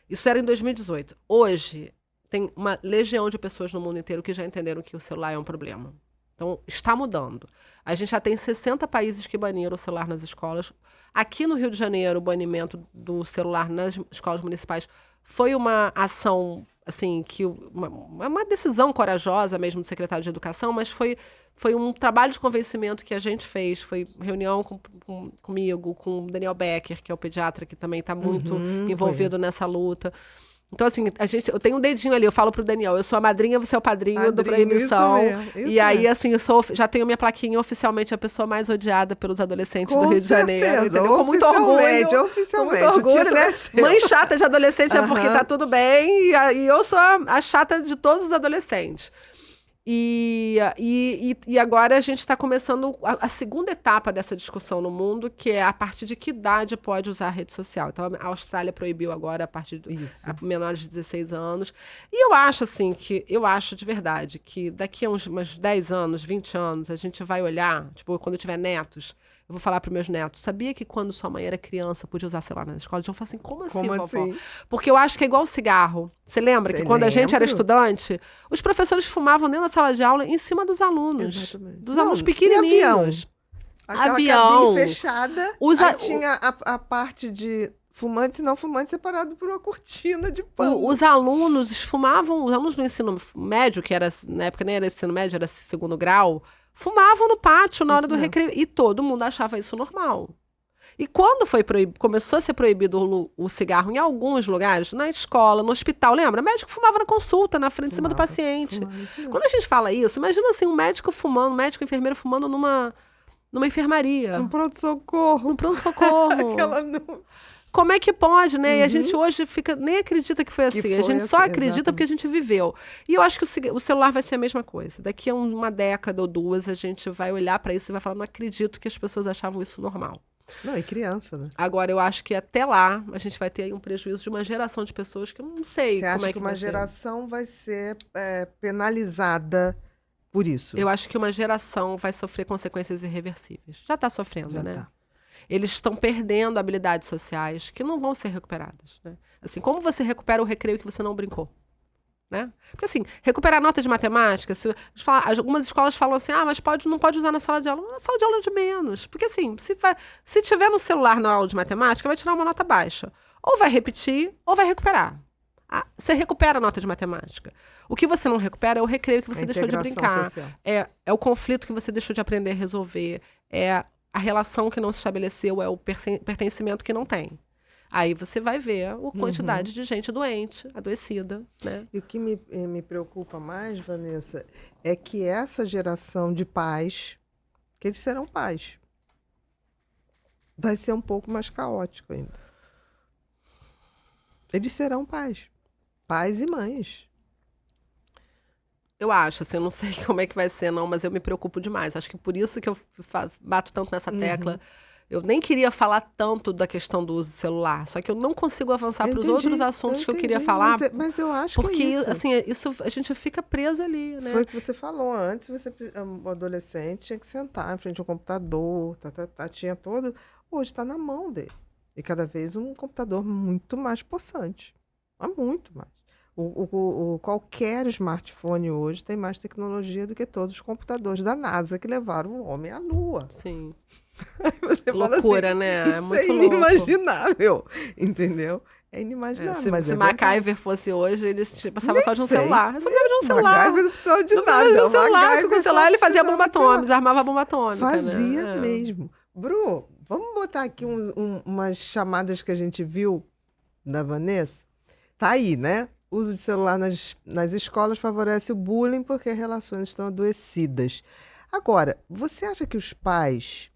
Isso era em 2018. Hoje, tem uma legião de pessoas no mundo inteiro que já entenderam que o celular é um problema. Então, está mudando. A gente já tem 60 países que baniram o celular nas escolas. Aqui no Rio de Janeiro, o banimento do celular nas escolas municipais foi uma ação, assim, uma decisão corajosa mesmo do secretário de Educação, mas foi um trabalho de convencimento que a gente fez. Foi reunião comigo, com o Daniel Becker, que é o pediatra que também está muito envolvido nessa luta. Então, assim, eu tenho um dedinho ali, eu falo pro Daniel, eu sou a madrinha, você é o padrinho do Proibição. Isso e aí, assim, já tenho minha plaquinha oficialmente a pessoa mais odiada pelos adolescentes do Rio de Janeiro. Com muito orgulho. Oficialmente. Com muito orgulho, né? Mãe chata de adolescente é porque tá tudo bem, e eu sou a chata de todos os adolescentes. E agora a gente está começando a segunda etapa dessa discussão no mundo, que é a partir de que idade pode usar a rede social. Então, a Austrália proibiu agora a partir de menores de 16 anos. E eu acho, assim, eu acho de verdade que daqui a uns 10 anos, 20 anos, a gente vai olhar, tipo, quando eu tiver netos, eu vou falar para meus netos, sabia que quando sua mãe era criança podia usar celular na escola? Eles vão falar assim, como assim, vovó? Assim? Porque eu acho que é igual o cigarro. Você lembra que quando a gente era estudante, os professores fumavam dentro da sala de aula em cima dos alunos. Exatamente. Dos alunos pequenininhos. Aquela cabine fechada, aí tinha a parte de fumantes e não fumantes separado por uma cortina de pano. Os alunos fumavam, os alunos do ensino médio, que era, na época nem era ensino médio, era 2º grau, fumavam no pátio na hora do recreio. E todo mundo achava isso normal. E quando começou a ser proibido o cigarro em alguns lugares, na escola, no hospital, lembra? O médico fumava na consulta, na frente, em cima do paciente. Quando a gente fala isso, imagina assim, um médico enfermeiro fumando numa enfermaria. Um pronto-socorro. Aquela Como é que pode, né? E a gente hoje nem acredita que foi assim. A gente só acredita porque a gente viveu. E eu acho que o celular vai ser a mesma coisa. Daqui a uma década ou 2, a gente vai olhar para isso e vai falar, não acredito que as pessoas achavam isso normal. Não, e criança, né? Agora, eu acho que até lá, a gente vai ter aí um prejuízo de uma geração de pessoas que eu não sei como é que vai ser. Você acha que uma geração vai ser penalizada por isso? Eu acho que uma geração vai sofrer consequências irreversíveis. Já está sofrendo, né? Tá. Eles estão perdendo habilidades sociais que não vão ser recuperadas, né? Assim, como você recupera o recreio que você não brincou? Né? Porque assim, recuperar nota de matemática, algumas escolas falam assim, mas não pode usar na sala de aula. Na sala de aula é de menos. Porque assim, se tiver no celular na aula de matemática, vai tirar uma nota baixa. Ou vai repetir, ou vai recuperar. Você recupera a nota de matemática. O que você não recupera é o recreio que você deixou de brincar. É o conflito que você deixou de aprender a resolver. É a relação que não se estabeleceu, é o pertencimento que não tem. Aí você vai ver a quantidade de gente doente, adoecida, né? E o que me preocupa mais, Vanessa, é que essa geração de pais, que eles serão pais, vai ser um pouco mais caótico ainda. Eles serão pais. Pais e mães. Eu acho, assim, eu não sei como é que vai ser, não, mas eu me preocupo demais. Acho que por isso que eu bato tanto nessa tecla. Eu nem queria falar tanto da questão do uso do celular, só que eu não consigo avançar para os outros assuntos que eu queria falar. Mas eu acho porque, que é isso. Assim, isso a gente fica preso ali, né? Foi o que você falou antes, o adolescente tinha que sentar em frente ao computador, tinha todo. Hoje está na mão dele. E cada vez um computador muito mais possante. Há muito mais. Qualquer smartphone hoje tem mais tecnologia do que todos os computadores da NASA que levaram o homem à Lua. Sim. Loucura, assim, né? Isso é muito inimaginável, entendeu? É inimaginável. Se MacGyver fosse hoje, ele passava só de um celular. Ele só precisava de um celular. MacGyver não precisava de nada. De um celular, porque com o celular ele fazia bomba atômica, desarmava a bomba atômica. Fazia mesmo. Bru, vamos botar aqui umas chamadas que a gente viu da Vanessa? Tá aí, né? O uso de celular nas escolas favorece o bullying porque as relações estão adoecidas. Agora, você acha que os pais...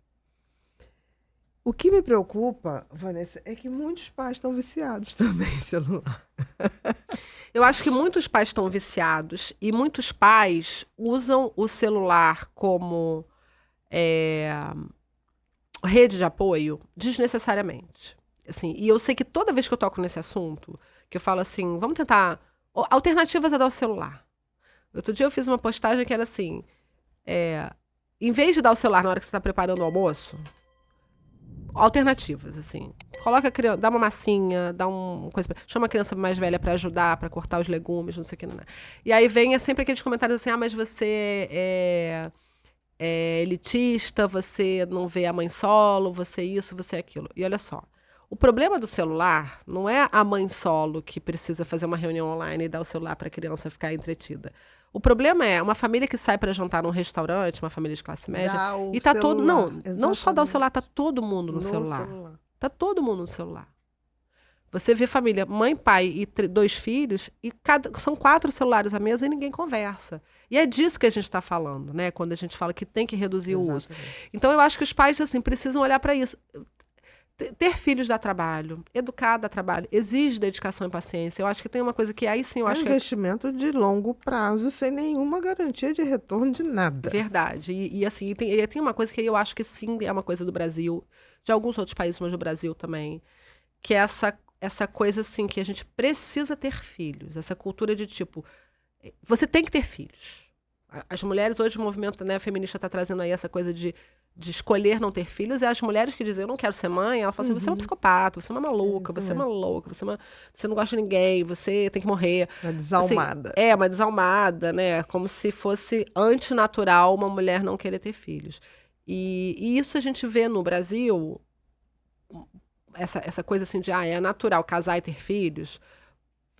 O que me preocupa, Vanessa, é que muitos pais estão viciados também em celular. Eu acho que muitos pais estão viciados e muitos pais usam o celular como rede de apoio desnecessariamente. Assim, e eu sei que toda vez que eu toco nesse assunto, que eu falo assim, vamos tentar... Alternativas a dar o celular. Outro dia eu fiz uma postagem que era assim, em vez de dar o celular na hora que você está preparando o almoço... Alternativas, assim. Coloca a criança, dá uma massinha, dá uma coisa. Chama a criança mais velha para ajudar, para cortar os legumes, não sei o que. Não. E aí vem sempre aqueles comentários assim: mas você é elitista, você não vê a mãe solo, você isso, você aquilo. E olha só. O problema do celular não é a mãe solo que precisa fazer uma reunião online e dar o celular para a criança ficar entretida. O problema é uma família que sai para jantar num restaurante, uma família de classe média, e tá todo... Não só dá o celular, tá todo mundo no celular. Tá todo mundo no celular. Você vê família, mãe, pai e 2 filhos, e são 4 celulares à mesa e ninguém conversa. E é disso que a gente está falando, né? Quando a gente fala que tem que reduzir o uso. Então eu acho que os pais assim, precisam olhar para isso. Ter filhos dá trabalho, educar dá trabalho, exige dedicação e paciência. Eu acho que tem uma coisa que aí sim eu acho que é investimento de longo prazo, sem nenhuma garantia de retorno de nada. Verdade. E assim, tem uma coisa que eu acho que sim é uma coisa do Brasil, de alguns outros países, mas do Brasil também, que é essa coisa assim, que a gente precisa ter filhos, essa cultura de tipo, você tem que ter filhos. As mulheres hoje, o movimento, né, feminista está trazendo aí essa coisa de escolher não ter filhos, e as mulheres que dizem, eu não quero ser mãe, ela fala assim, você é uma psicopata, você é uma maluca, você é uma louca, você não gosta de ninguém, você tem que morrer. Uma desalmada. Assim, uma desalmada, né? Como se fosse antinatural uma mulher não querer ter filhos. E isso a gente vê no Brasil, essa coisa assim de, é natural casar e ter filhos,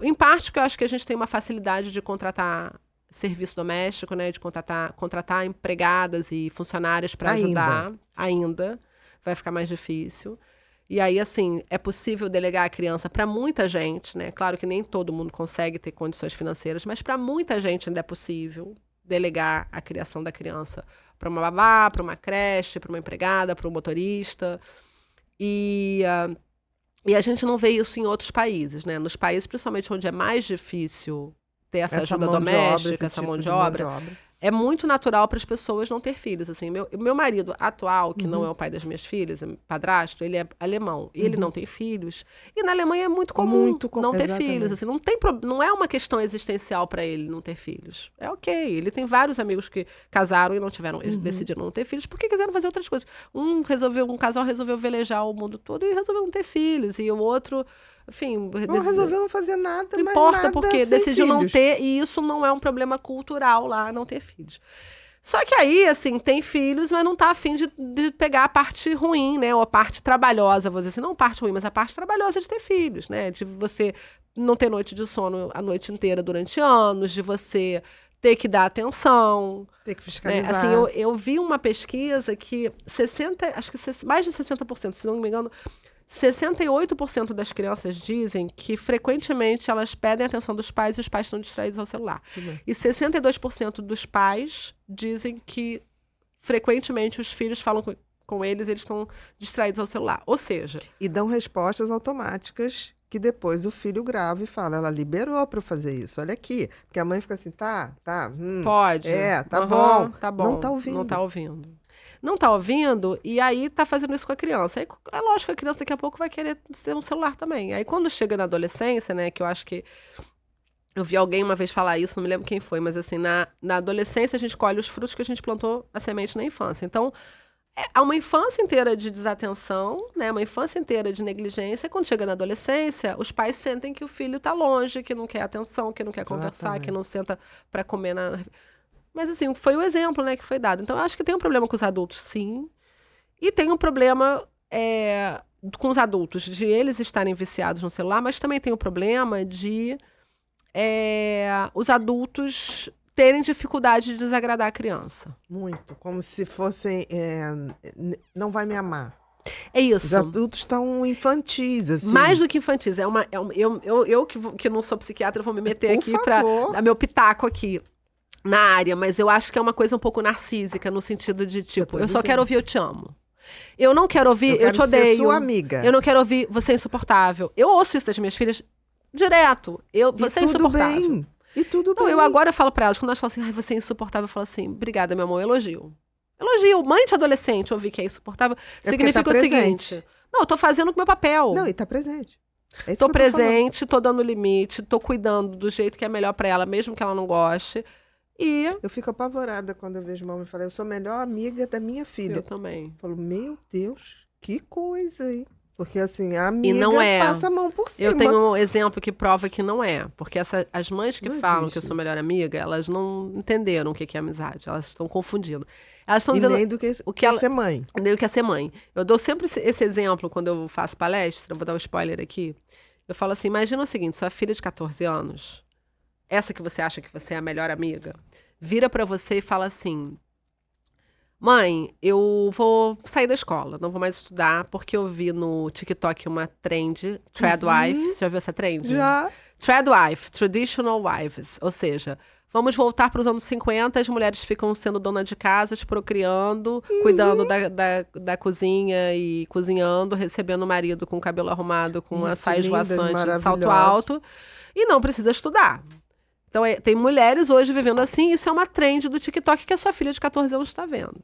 em parte porque eu acho que a gente tem uma facilidade de contratar serviço doméstico, né, de contratar empregadas e funcionárias para ajudar. Ainda vai ficar mais difícil. E aí, assim, é possível delegar a criança para muita gente, né? Claro que nem todo mundo consegue ter condições financeiras, mas para muita gente ainda é possível delegar a criação da criança para uma babá, para uma creche, para uma empregada, para um motorista. E a gente não vê isso em outros países, né? Nos países, principalmente onde é mais difícil ter essa ajuda doméstica, essa mão de obra, é muito natural para as pessoas não ter filhos. Assim, meu marido atual, que não é o pai das minhas filhas, é padrasto, ele é alemão. E ele não tem filhos. E na Alemanha é muito comum não ter filhos. Assim, não é uma questão existencial para ele não ter filhos. É ok. Ele tem vários amigos que casaram e não tiveram, eles decidiram não ter filhos porque quiseram fazer outras coisas. Um casal resolveu velejar o mundo todo e resolveu não ter filhos. E o outro... Enfim, resolveu não fazer nada, não importa, porque decidiu não ter, e isso não é um problema cultural lá, não ter filhos. Só que aí, assim, tem filhos, mas não tá afim de pegar a parte ruim, né? Ou a parte trabalhosa, vou dizer assim, não a parte ruim, mas a parte trabalhosa de ter filhos, né? De você não ter noite de sono a noite inteira durante anos, de você ter que dar atenção. Ter que fiscalizar. Assim, eu vi uma pesquisa que mais de 60%, se não me engano, 68% das crianças dizem que frequentemente elas pedem a atenção dos pais e os pais estão distraídos ao celular. Sim. E 62% dos pais dizem que frequentemente os filhos falam com eles e eles estão distraídos ao celular. Ou seja... E dão respostas automáticas que depois o filho grava e fala, ela liberou para fazer isso, olha aqui. Porque a mãe fica assim, pode. Tá bom. Tá bom. Não tá ouvindo. Não tá ouvindo e aí tá fazendo isso com a criança. Aí, é lógico que a criança daqui a pouco vai querer ter um celular também. Aí quando chega na adolescência, né, que eu acho que... Eu vi alguém uma vez falar isso, não me lembro quem foi, mas assim, na adolescência a gente colhe os frutos que a gente plantou a semente na infância. Então, há uma infância inteira de desatenção, né, uma infância inteira de negligência. E quando chega na adolescência, os pais sentem que o filho tá longe, que não quer atenção, que não quer conversar, que não senta para comer na... Mas, assim, foi o exemplo, né, que foi dado. Então, eu acho que tem um problema com os adultos, sim. E tem um problema com os adultos, de eles estarem viciados no celular, mas também tem o problema de os adultos terem dificuldade de desagradar a criança. Muito. Como se fossem... não vai me amar. É isso. Os adultos estão infantis, assim. Mais do que infantis. Eu que não sou psiquiatra, vou me meter aqui para dar meu pitaco aqui. Na área, mas eu acho que é uma coisa um pouco narcísica, no sentido de, tipo, eu só quero ouvir eu te amo. Eu não quero ouvir eu te odeio. Ser sua amiga. Eu não quero ouvir você é insuportável. Eu ouço isso das minhas filhas direto. Você é insuportável. Bem. E tudo bem. Eu agora falo pra elas, quando elas falam assim, você é insuportável, eu falo assim, obrigada, meu amor, elogio. Elogio. Mãe de adolescente ouvir que é insuportável significa o seguinte. Não, eu tô fazendo o meu papel. Não, e tá presente. Tô presente, tô dando limite, tô cuidando do jeito que é melhor pra ela, mesmo que ela não goste. E... Eu fico apavorada quando eu vejo mamãe falar, eu sou a melhor amiga da minha filha. Eu também. Eu falo, meu Deus, que coisa, hein? Porque assim, a amiga passa a mão por cima. Eu tenho um exemplo que prova que não é. Porque as mães que falam que eu sou a melhor amiga, elas não entenderam o que é amizade. Elas estão confundindo. Elas estão dizendo nem do que é ser mãe. Nem o que é ser mãe. Eu dou sempre esse exemplo quando eu faço palestra, vou dar um spoiler aqui. Eu falo assim, imagina o seguinte, sua filha de 14 anos... Essa que você acha que você é a melhor amiga, vira pra você e fala assim, mãe, eu vou sair da escola, não vou mais estudar, porque eu vi no TikTok uma trend, Tradwife, você já viu essa trend? Já. Tradwife, Traditional Wives, ou seja, vamos voltar para os anos 50, as mulheres ficam sendo dona de casas, procriando, cuidando da cozinha e cozinhando, recebendo o marido com o cabelo arrumado, com a saia esvoaçante de salto alto, e não precisa estudar. Então, tem mulheres hoje vivendo assim, isso é uma trend do TikTok que a sua filha de 14 anos está vendo.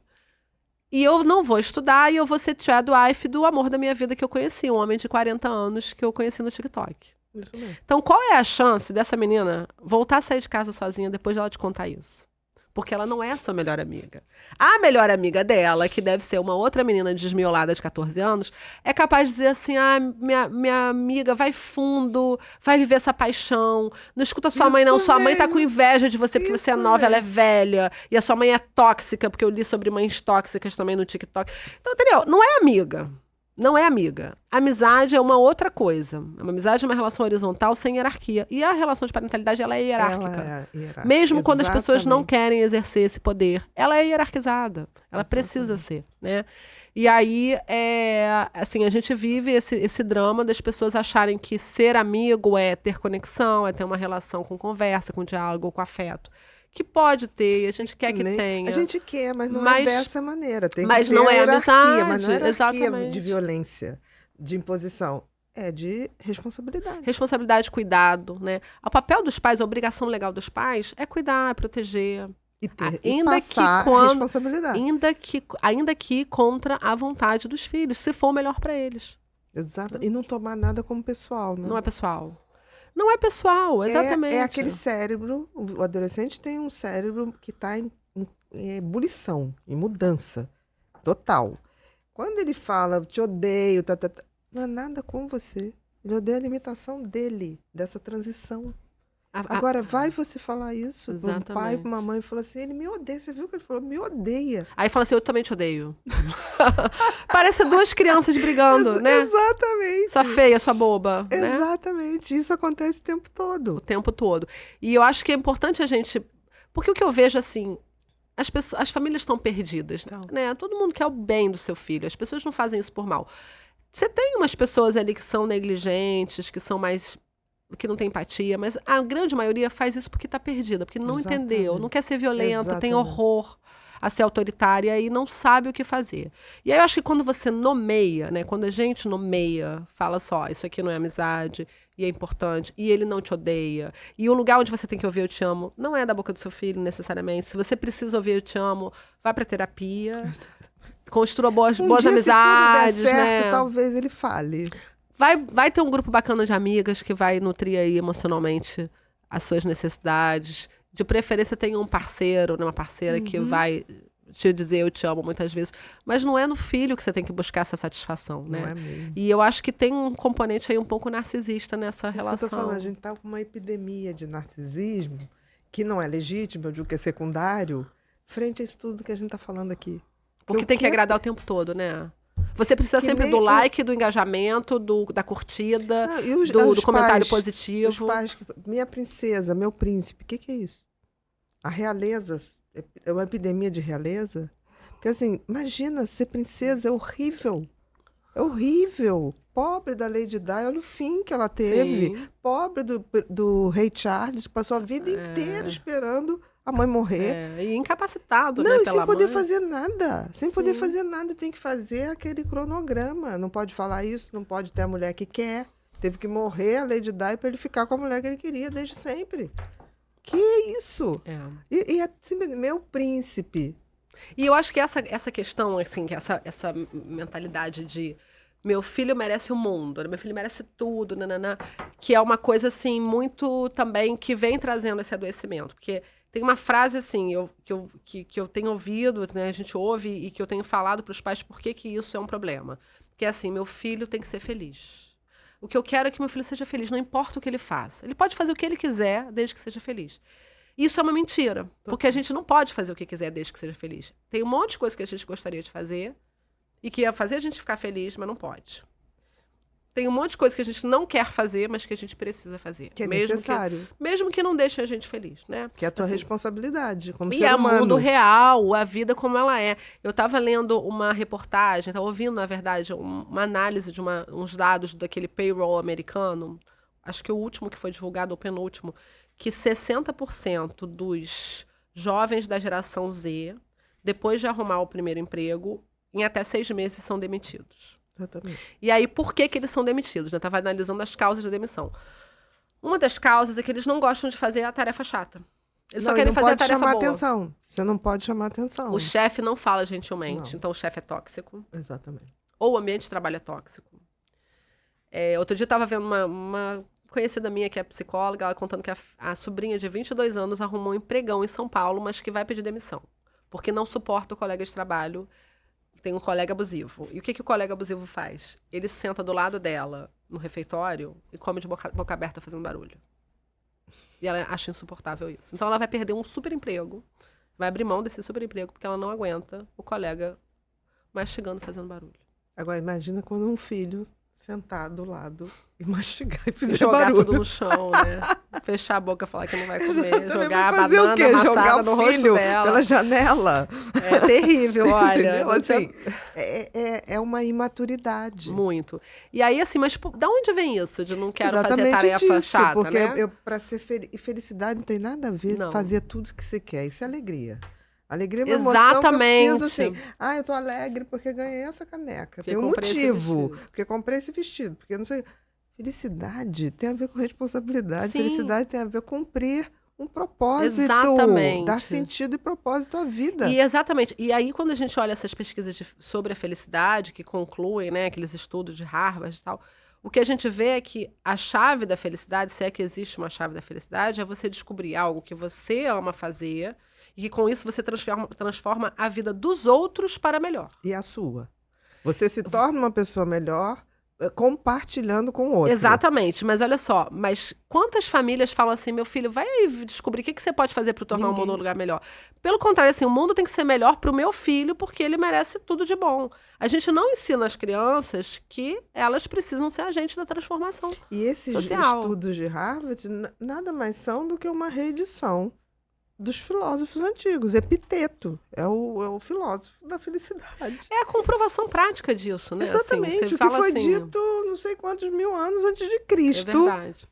E eu não vou estudar e eu vou ser tradwife do amor da minha vida que eu conheci, um homem de 40 anos que eu conheci no TikTok. Isso mesmo. Então, qual é a chance dessa menina voltar a sair de casa sozinha depois de ela te contar isso? Porque ela não é a sua melhor amiga. A melhor amiga dela, que deve ser uma outra menina desmiolada de 14 anos, é capaz de dizer assim, minha amiga, vai fundo, vai viver essa paixão, não escuta sua mãe não, sua mãe tá com inveja de você porque você é nova, ela é velha, e a sua mãe é tóxica, porque eu li sobre mães tóxicas também no TikTok. Então, entendeu? Não é amiga. Não é amiga. Amizade é uma outra coisa. Uma amizade é uma relação horizontal sem hierarquia. E a relação de parentalidade, ela é hierárquica. Mesmo quando as pessoas não querem exercer esse poder, ela é hierarquizada. Ela precisa ser, né? E aí, assim, a gente vive esse drama das pessoas acharem que ser amigo é ter conexão, é ter uma relação com conversa, com diálogo, com afeto. Que pode ter, a gente quer que tenha. A gente quer, mas não é dessa maneira. Tem mas que ter não é amizade, mas não é hierarquia exatamente. De violência, de imposição. É de responsabilidade. Responsabilidade, cuidado, né? O papel dos pais, a obrigação legal dos pais é cuidar, é proteger. E passar responsabilidade. Ainda que contra a vontade dos filhos, se for o melhor para eles. Exato. E não tomar nada como pessoal, né? Não é pessoal. Não é pessoal, exatamente. É aquele cérebro, o adolescente tem um cérebro que está em ebulição, em mudança total. Quando ele fala, te odeio, não é nada com você. Ele odeia a limitação dele, dessa transição. Agora, vai você falar isso para um pai, para uma mãe, e fala assim, ele me odeia. Você viu que ele falou? Me odeia. Aí fala assim, eu também te odeio. Parece duas crianças brigando, né? Exatamente. Sua feia, sua boba. Exatamente. Né? Isso acontece o tempo todo. O tempo todo. E eu acho que é importante a gente... Porque o que eu vejo, assim, as famílias estão perdidas, né? Todo mundo quer o bem do seu filho. As pessoas não fazem isso por mal. Você tem umas pessoas ali que são negligentes, que são mais... que não tem empatia, mas a grande maioria faz isso porque está perdida, porque não entendeu, não quer ser violenta, tem horror a ser autoritária e não sabe o que fazer. E aí eu acho que quando você nomeia, né, quando a gente nomeia, fala só, isso aqui não é amizade, e é importante, e ele não te odeia, e o lugar onde você tem que ouvir eu te amo não é da boca do seu filho, necessariamente. Se você precisa ouvir eu te amo, vá para terapia, construa boas amizades, se tudo der certo, né? Talvez ele fale. Vai ter um grupo bacana de amigas que vai nutrir aí emocionalmente as suas necessidades. De preferência, tenha um parceiro, né, uma parceira que vai te dizer eu te amo muitas vezes. Mas não é no filho que você tem que buscar essa satisfação, né? Não é mesmo. E eu acho que tem um componente aí um pouco narcisista nessa relação. Eu tô falando, a gente tá com uma epidemia de narcisismo, que não é legítimo, eu digo que é secundário, frente a isso tudo que a gente tá falando aqui. Porque tem que agradar o tempo todo, né? Você precisa sempre do like, do engajamento, da curtida, do comentário positivo. Os pais, minha princesa, meu príncipe, o que é isso? A realeza, é uma epidemia de realeza? Porque assim, imagina, ser princesa é horrível. É horrível. Pobre da Lady Di, olha o fim que ela teve. Sim. Pobre do rei Charles, passou a vida inteira esperando a mãe morrer. E incapacitado, não, né, pela sem poder mãe. Fazer nada. Sem poder fazer nada, tem que fazer aquele cronograma. Não pode falar isso, não pode ter a mulher que quer. Teve que morrer a Lady Di para ele ficar com a mulher que ele queria desde sempre. Que isso? E é sempre meu príncipe. E eu acho que essa questão, assim, essa mentalidade de meu filho merece o mundo, meu filho merece tudo, nananã, que é uma coisa, assim, muito também que vem trazendo esse adoecimento. Porque tem uma frase, assim, que eu tenho ouvido, né, a gente ouve e que eu tenho falado para os pais por que isso é um problema. Que é assim, meu filho tem que ser feliz. O que eu quero é que meu filho seja feliz, não importa o que ele faça. Ele pode fazer o que ele quiser, desde que seja feliz. Isso é uma mentira, porque a gente não pode fazer o que quiser, desde que seja feliz. Tem um monte de coisa que a gente gostaria de fazer e que ia fazer a gente ficar feliz, mas não pode. Tem um monte de coisa que a gente não quer fazer, mas que a gente precisa fazer. Que é necessário. Mesmo que não deixe a gente feliz, né? Que é a tua responsabilidade como ser humano. E é o mundo real, a vida como ela é. Eu estava lendo uma reportagem, estava ouvindo, na verdade, uma análise de uns dados daquele payroll americano, acho que o último que foi divulgado, o penúltimo, que 60% dos jovens da geração Z, depois de arrumar o primeiro emprego, em até 6 meses são demitidos. Exatamente. E aí, por que eles são demitidos? Eu estava analisando as causas da demissão. Uma das causas é que eles não gostam de fazer a tarefa chata. Eles só querem fazer a tarefa boa. Atenção. Você não pode chamar atenção. O chefe não fala gentilmente, então o chefe é tóxico. Exatamente. Ou o ambiente de trabalho é tóxico. Outro dia eu estava vendo uma conhecida minha que é psicóloga, ela contando que a sobrinha de 22 anos arrumou um empregão em São Paulo, mas que vai pedir demissão. Porque não suporta o colega de trabalho. Tem um colega abusivo. E o que o colega abusivo faz? Ele senta do lado dela, no refeitório, e come de boca aberta fazendo barulho. E ela acha insuportável isso. Então ela vai perder um super emprego, vai abrir mão desse super emprego, porque ela não aguenta o colega mastigando, fazendo barulho. Agora, imagina quando um filho sentar do lado e mastigar e fazer jogar barulho. Tudo no chão, né? Fechar a boca, falar que não vai comer, jogar a fazer banana o quê? amassada Jogar no o filho rosto dela. Pela janela. É terrível, olha. Assim, é uma imaturidade. Muito. E aí, assim, mas da onde vem isso? De não quero exatamente fazer tarefa disso, chata, porque né? Para ser felicidade não tem nada a ver com fazer tudo que você quer. Isso é alegria. Alegria é uma emoção que eu preciso, assim. Eu tô alegre porque ganhei essa caneca. Tem um motivo. Porque comprei esse vestido. Porque não sei. Felicidade tem a ver com responsabilidade. Sim. Felicidade tem a ver com cumprir um propósito. Exatamente. Dar sentido e propósito à vida. Exatamente. E aí, quando a gente olha essas pesquisas sobre a felicidade, que concluem, né, aqueles estudos de Harvard e tal, o que a gente vê é que a chave da felicidade, se é que existe uma chave da felicidade, é você descobrir algo que você ama fazer e que com isso você transforma a vida dos outros para melhor. E a sua. Você se torna uma pessoa melhor compartilhando com o outro. Exatamente. Mas olha só, quantas famílias falam assim, meu filho, vai descobrir o que você pode fazer para tornar o mundo um lugar melhor. Pelo contrário, assim, o mundo tem que ser melhor para o meu filho porque ele merece tudo de bom. A gente não ensina as crianças que elas precisam ser agentes da transformação social. E esses estudos de Harvard nada mais são do que uma reedição dos filósofos antigos. Epiteto é o filósofo da felicidade. É a comprovação prática disso, né? Exatamente, assim, o que foi assim, dito não sei quantos mil anos antes de Cristo. É verdade.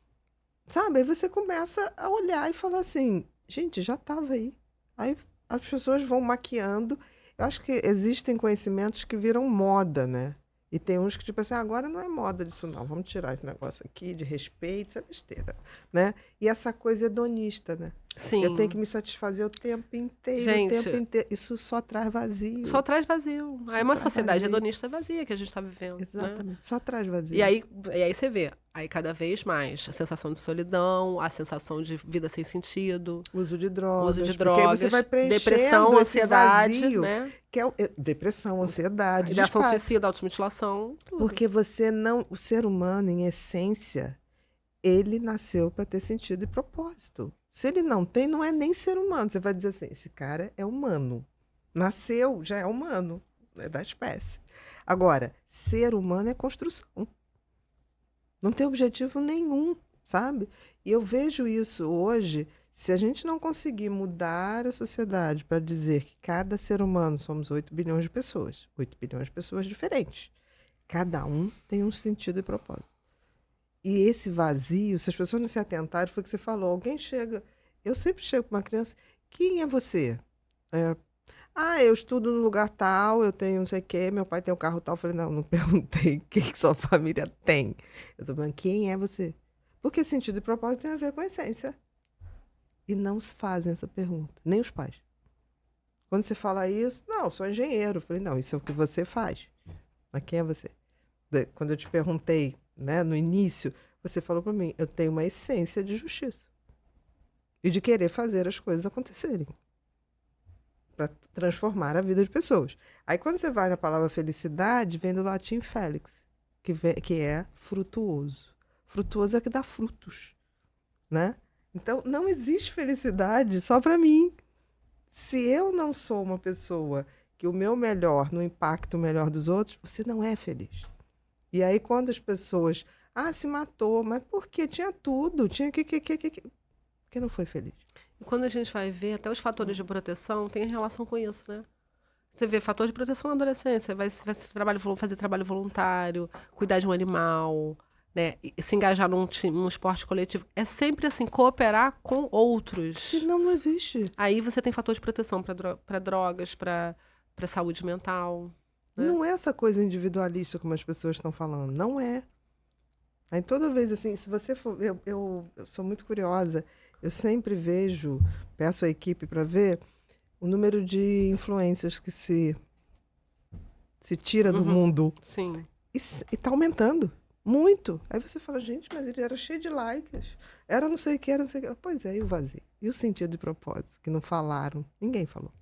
Sabe? Aí você começa a olhar e falar assim, gente, já estava aí. Aí as pessoas vão maquiando. Eu acho que existem conhecimentos que viram moda, né? E tem uns que, tipo assim, agora não é moda disso, não. Vamos tirar esse negócio aqui de respeito, isso é besteira, né? E essa coisa hedonista, né? Sim. Eu tenho que me satisfazer o tempo inteiro, Gente, o tempo inteiro. Isso só traz vazio. Só traz vazio. Só É uma traz sociedade vazio. hedonista vazia que a gente está vivendo. Exatamente. Né? Só traz vazio. E aí você vê, aí cada vez mais a sensação de solidão, a sensação de vida sem sentido. Uso de drogas. Uso de Porque aí você vai preenchendo depressão, esse ansiedade, vazio, né? Que é depressão, ansiedade, Ideação disparo. suicida, automutilação. Tudo. Porque você não... O ser humano, em essência, ele nasceu para ter sentido e propósito. Se ele não tem, não é nem ser humano. Você vai dizer assim, esse cara é humano. Nasceu, já é humano. É da espécie. Agora, ser humano é construção. Não tem objetivo nenhum, sabe? E eu vejo isso hoje, se a gente não conseguir mudar a sociedade para dizer que cada ser humano, somos 8 bilhões de pessoas, 8 bilhões de pessoas diferentes. Cada um tem um sentido e propósito. E esse vazio, se as pessoas não se atentarem, foi o que você falou, alguém chega, eu sempre chego para uma criança, quem é você? Eu estudo no lugar tal, eu tenho não sei o quê, meu pai tem um carro tal. Eu falei, não perguntei quem que sua família tem. Eu tô falando, quem é você? Porque sentido e propósito tem a ver com a essência. E não se fazem essa pergunta, nem os pais. Quando você fala isso, não, eu sou engenheiro. Eu falei, não, isso é o que você faz. Mas quem é você? Quando eu te perguntei, né, no início, você falou para mim, eu tenho uma essência de justiça. E de querer fazer as coisas acontecerem. Para transformar a vida de pessoas. Aí, quando você vai na palavra felicidade, vem do latim felix, que é frutuoso. Frutuoso é que dá frutos, né? Então, não existe felicidade só para mim. Se eu não sou uma pessoa que o meu melhor não impacta o melhor dos outros, você não é feliz. E aí, quando as pessoas... se matou, mas por quê? Tinha tudo, tinha que... Porque não foi feliz. E quando a gente vai ver, até os fatores de proteção têm relação com isso, né? Você vê fator de proteção na adolescência, vai fazer trabalho voluntário, cuidar de um animal, né? E se engajar num esporte coletivo. É sempre assim, cooperar com outros. Senão não existe. Aí você tem fator de proteção para drogas, para saúde mental. Né? Não é essa coisa individualista como as pessoas estão falando. Não é. Aí toda vez assim, se você for... Eu sou muito curiosa. Eu sempre peço à equipe para ver o número de influências que se tira do mundo. Sim. E está aumentando. Muito. Aí você fala, gente, mas ele era cheio de likes. Era não sei o que, era não sei o que. Pois é, e o vazio? E o sentido de propósito? Que não falaram. Ninguém falou.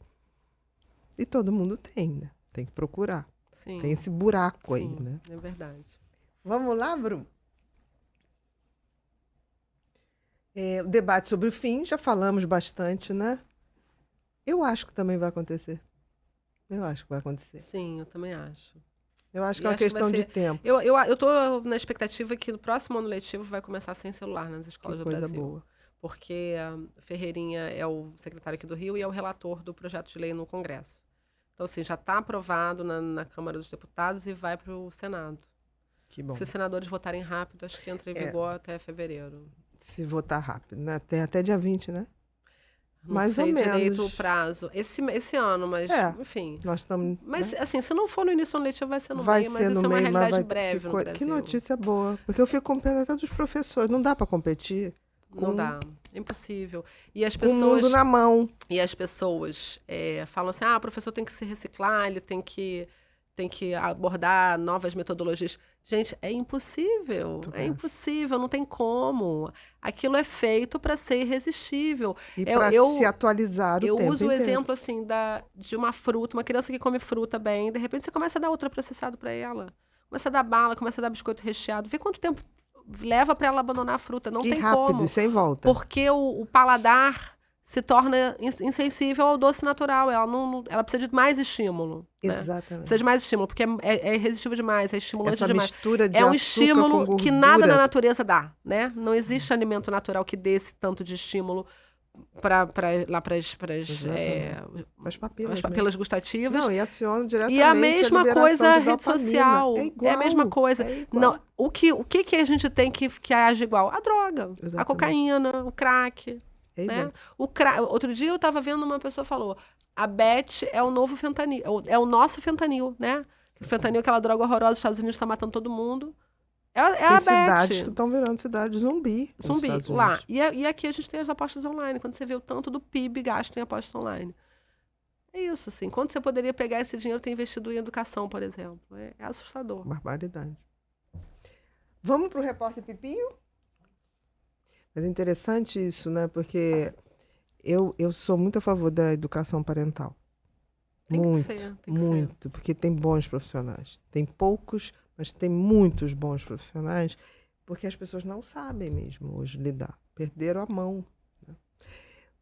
E todo mundo tem, né? Tem que procurar. Sim. Tem esse buraco aí, Sim, né? é verdade. Vamos lá, Bru? O debate sobre o fim, já falamos bastante, né? Eu acho que também vai acontecer. Eu acho que vai acontecer. Sim, eu também acho. Eu acho que é uma questão de tempo. Eu tô na expectativa que no próximo ano letivo vai começar sem celular nas escolas do Brasil. Coisa boa. Porque Ferreirinha é o secretário aqui do Rio e é o relator do projeto de lei no Congresso. Então, assim, já está aprovado na Câmara dos Deputados e vai para o Senado. Que bom. Se os senadores votarem rápido, acho que entra em vigor até fevereiro. Se votar rápido, né? Tem até dia 20, né? Não Mais sei ou menos. direito o prazo. Esse ano, mas, enfim. Nós estamos... Mas, né? assim, se não for no início do ano letivo, vai ser no vai meio, ser mas isso no é uma meio, realidade breve no Brasil. Que notícia boa. Porque eu fico com pena até dos professores. Não dá para competir. Não dá. É impossível. E as Com o pessoas... mundo na mão. E as pessoas falam assim, o professor tem que se reciclar, ele tem que abordar novas metodologias. Gente, é impossível. Impossível, não tem como. Aquilo é feito para ser irresistível. E para se atualizar o tempo Eu uso o inteiro. exemplo assim, de uma fruta, uma criança que come fruta bem, de repente você começa a dar ultraprocessado para ela. Começa a dar bala, começa a dar biscoito recheado. Vê quanto tempo leva para ela abandonar a fruta. Não tem rápido, como. E sem volta. Porque o paladar se torna insensível ao doce natural. Ela precisa de mais estímulo. Né? Exatamente. Precisa de mais estímulo, porque é irresistível demais, é estimulante Essa demais. mistura de é um açúcar estímulo com que nada na natureza dá, né? Não existe alimento natural que dê esse tanto de estímulo lá para as papilas, gustativas. Não, e aciona diretamente e a mesma coisa a rede social. Igual, é a mesma coisa. Não, o que a gente tem que age igual? A droga, Exatamente. a cocaína, o crack. Né? Outro dia eu estava vendo uma pessoa falou, a Bet é o novo fentanil, é o nosso fentanil, né? O fentanil é aquela droga horrorosa, os Estados Unidos está matando todo mundo. É a Bet. Tem cidades que estão virando cidade zumbi. Zumbi, lá. E aqui a gente tem as apostas online, quando você vê o tanto do PIB gasto em apostas online. É isso, assim. Quanto você poderia pegar esse dinheiro e ter investido em educação, por exemplo? É assustador. Barbaridade. Vamos para o repórter Pipinho? Mas é interessante isso, né? Porque eu sou muito a favor da educação parental. Tem muito, que ser. muito. Porque tem bons profissionais. Tem poucos, mas tem muitos bons profissionais, porque as pessoas não sabem mesmo hoje lidar. Perderam a mão. Né?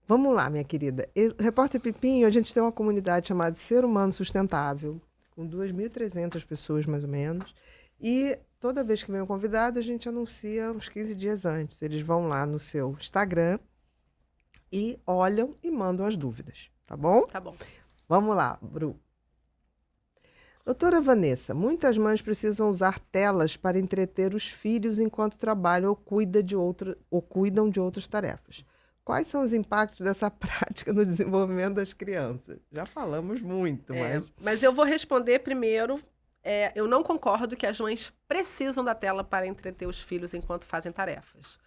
Vamos lá, minha querida. Repórter Pipinho, a gente tem uma comunidade chamada Ser Humano Sustentável, com 2.300 pessoas, mais ou menos. E toda vez que vem um convidado, a gente anuncia uns 15 dias antes. Eles vão lá no seu Instagram e olham e mandam as dúvidas. Tá bom? Tá bom. Vamos lá, Bru. Doutora Vanessa, muitas mães precisam usar telas para entreter os filhos enquanto trabalham ou cuidam de outras tarefas. Quais são os impactos dessa prática no desenvolvimento das crianças? Já falamos muito, mas eu vou responder primeiro. Eu não concordo que as mães precisam da tela para entreter os filhos enquanto fazem tarefas.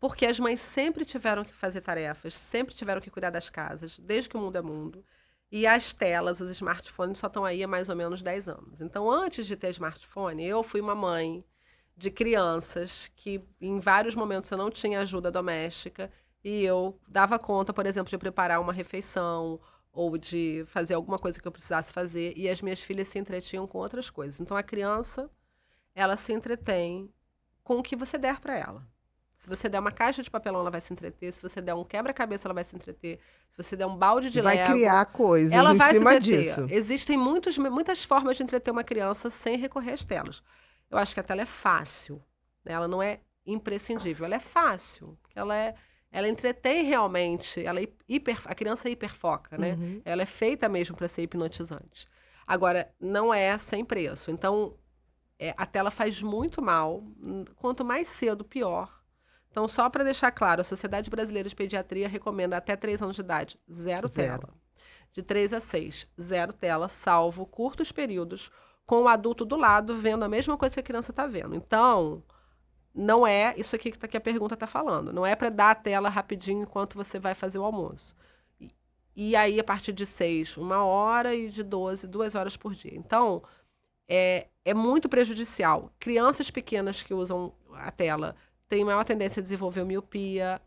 Porque as mães sempre tiveram que fazer tarefas, sempre tiveram que cuidar das casas, desde que o mundo é mundo. E as telas, os smartphones, só estão aí há mais ou menos 10 anos. Então, antes de ter smartphone, eu fui uma mãe de crianças que, em vários momentos, eu não tinha ajuda doméstica e eu dava conta, por exemplo, de preparar uma refeição ou de fazer alguma coisa que eu precisasse fazer e as minhas filhas se entretinham com outras coisas. Então, a criança, ela se entretém com o que você der para ela. Se você der uma caixa de papelão, ela vai se entreter. Se você der um quebra-cabeça, ela vai se entreter. Se você der um balde de Lego... Vai criar coisas ela em vai cima se entreter. disso. Existem muitas formas de entreter uma criança sem recorrer às telas. Eu acho que a tela é fácil. Né? Ela não é imprescindível. Ela é fácil. Ela entretém realmente. A criança hiperfoca. Né? Uhum. Ela é feita mesmo para ser hipnotizante. Agora, não é sem preço. Então, a tela faz muito mal. Quanto mais cedo, pior. Então, só para deixar claro, a Sociedade Brasileira de Pediatria recomenda até 3 anos de idade, zero tela. De 3 a 6, zero tela, salvo curtos períodos, com o adulto do lado, vendo a mesma coisa que a criança está vendo. Então, não é isso aqui que a pergunta está falando. Não é para dar a tela rapidinho enquanto você vai fazer o almoço. E aí, a partir de 6, 1 hora, e de 12, 2 horas por dia. Então, é muito prejudicial. Crianças pequenas que usam a tela tem maior tendência a desenvolver miopia,